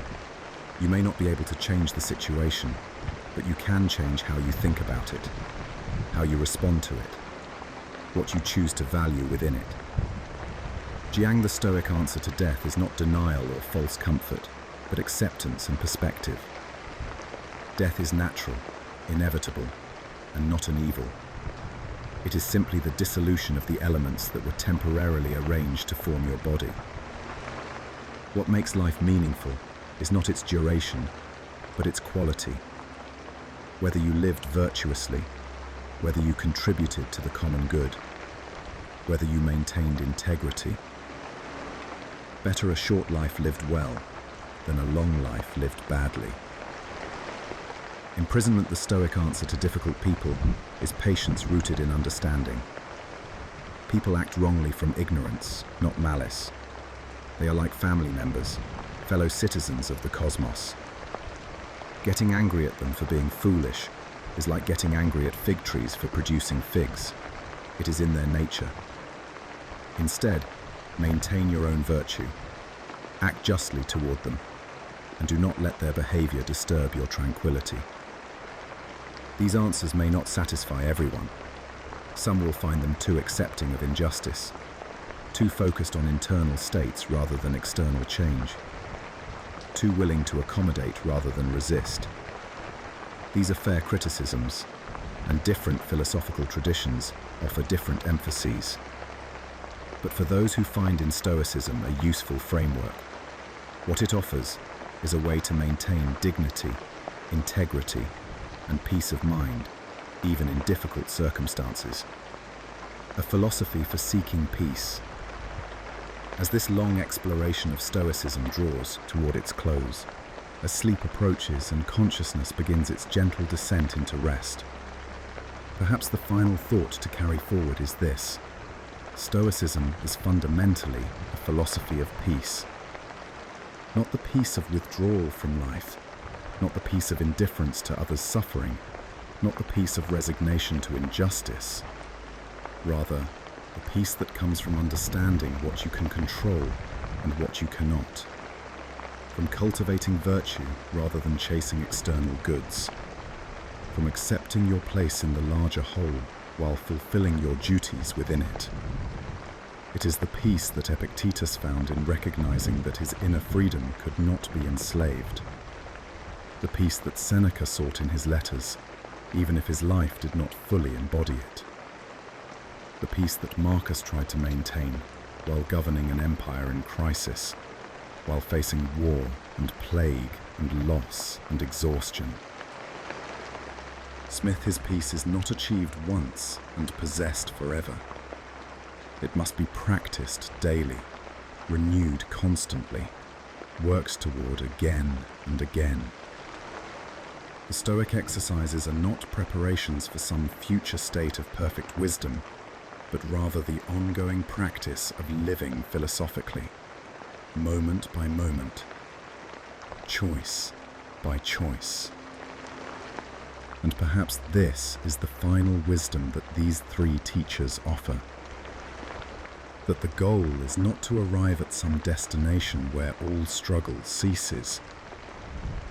Speaker 1: You may not be able to change the situation, but you can change how you think about it, how you respond to it, what you choose to value within it. The Stoic answer to death is not denial or false comfort, but acceptance and perspective. Death is natural, inevitable, and not an evil. It is simply the dissolution of the elements that were temporarily arranged to form your body. What makes life meaningful is not its duration, but its quality. Whether you lived virtuously, whether you contributed to the common good, whether you maintained integrity. Better a short life lived well than a long life lived badly. Imprisonment, the Stoic answer to difficult people, is patience rooted in understanding. People act wrongly from ignorance, not malice. They are like family members, fellow citizens of the cosmos. Getting angry at them for being foolish is like getting angry at fig trees for producing figs. It is in their nature. Instead, maintain your own virtue. Act justly toward them, and do not let their behavior disturb your tranquility. These answers may not satisfy everyone. Some will find them too accepting of injustice, too focused on internal states rather than external change, too willing to accommodate rather than resist. These are fair criticisms, and different philosophical traditions offer different emphases. But for those who find in Stoicism a useful framework, what it offers is a way to maintain dignity, integrity, and peace of mind, even in difficult circumstances. A philosophy for seeking peace. As this long exploration of Stoicism draws toward its close, as sleep approaches and consciousness begins its gentle descent into rest, perhaps the final thought to carry forward is this: Stoicism is fundamentally a philosophy of peace. Not the peace of withdrawal from life, not the peace of indifference to others' suffering, not the peace of resignation to injustice. Rather, the peace that comes from understanding what you can control and what you cannot. from cultivating virtue rather than chasing external goods, from accepting your place in the larger whole while fulfilling your duties within it. It is the peace that Epictetus found in recognizing that his inner freedom could not be enslaved, the peace that Seneca sought in his letters, even if his life did not fully embody it, the peace that Marcus tried to maintain while governing an empire in crisis, while facing war and plague and loss and exhaustion. Smith, his peace is not achieved once and possessed forever. It must be practiced daily, renewed constantly, worked toward again and again. The Stoic exercises are not preparations for some future state of perfect wisdom, but rather the ongoing practice of living philosophically, moment by moment, choice by choice. And perhaps this is the final wisdom that these three teachers offer. That the goal is not to arrive at some destination where all struggle ceases,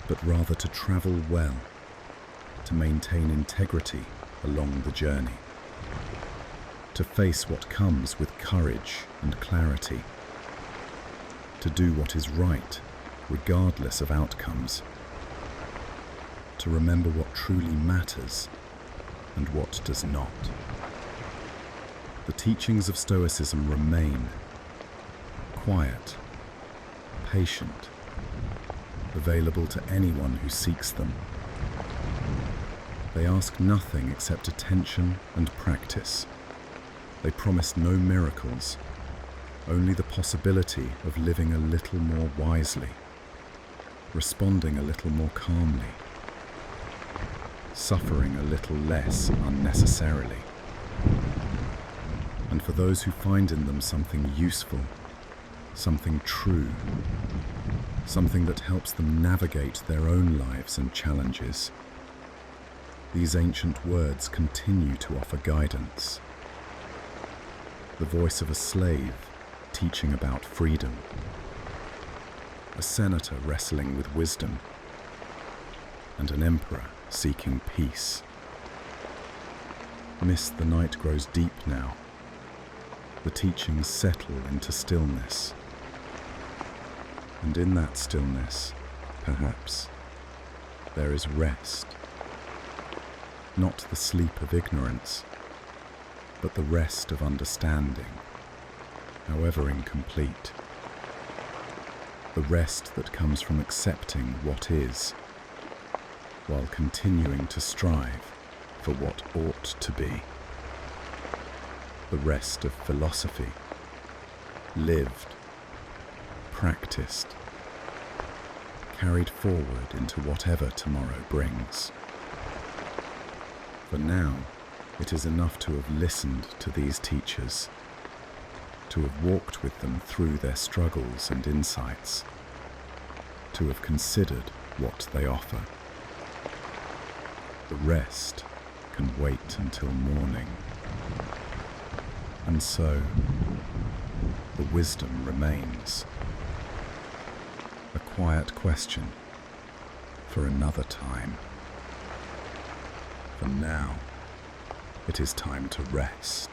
Speaker 1: but rather to travel well, to maintain integrity along the journey, to face what comes with courage and clarity, to do what is right, regardless of outcomes, to remember what truly matters and what does not. The teachings of Stoicism remain quiet, patient, available to anyone who seeks them. They ask nothing except attention and practice. They promise no miracles, only the possibility of living a little more wisely, responding a little more calmly, suffering a little less unnecessarily. And for those who find in them something useful, something true, something that helps them navigate their own lives and challenges, these ancient words continue to offer guidance. The voice of a slave teaching about freedom, a senator wrestling with wisdom, and an emperor seeking peace. Mist, the night grows deep now. The teachings settle into stillness. And in that stillness, perhaps, there is rest. Not the sleep of ignorance, but the rest of understanding, however incomplete. The rest that comes from accepting what is, while continuing to strive for what ought to be. The rest of philosophy, lived, practiced, carried forward into whatever tomorrow brings. For now, it is enough to have listened to these teachers, to have walked with them through their struggles and insights, to have considered what they offer. The rest can wait until morning. And so, the wisdom remains. A quiet question for another time. For now, it is time to rest.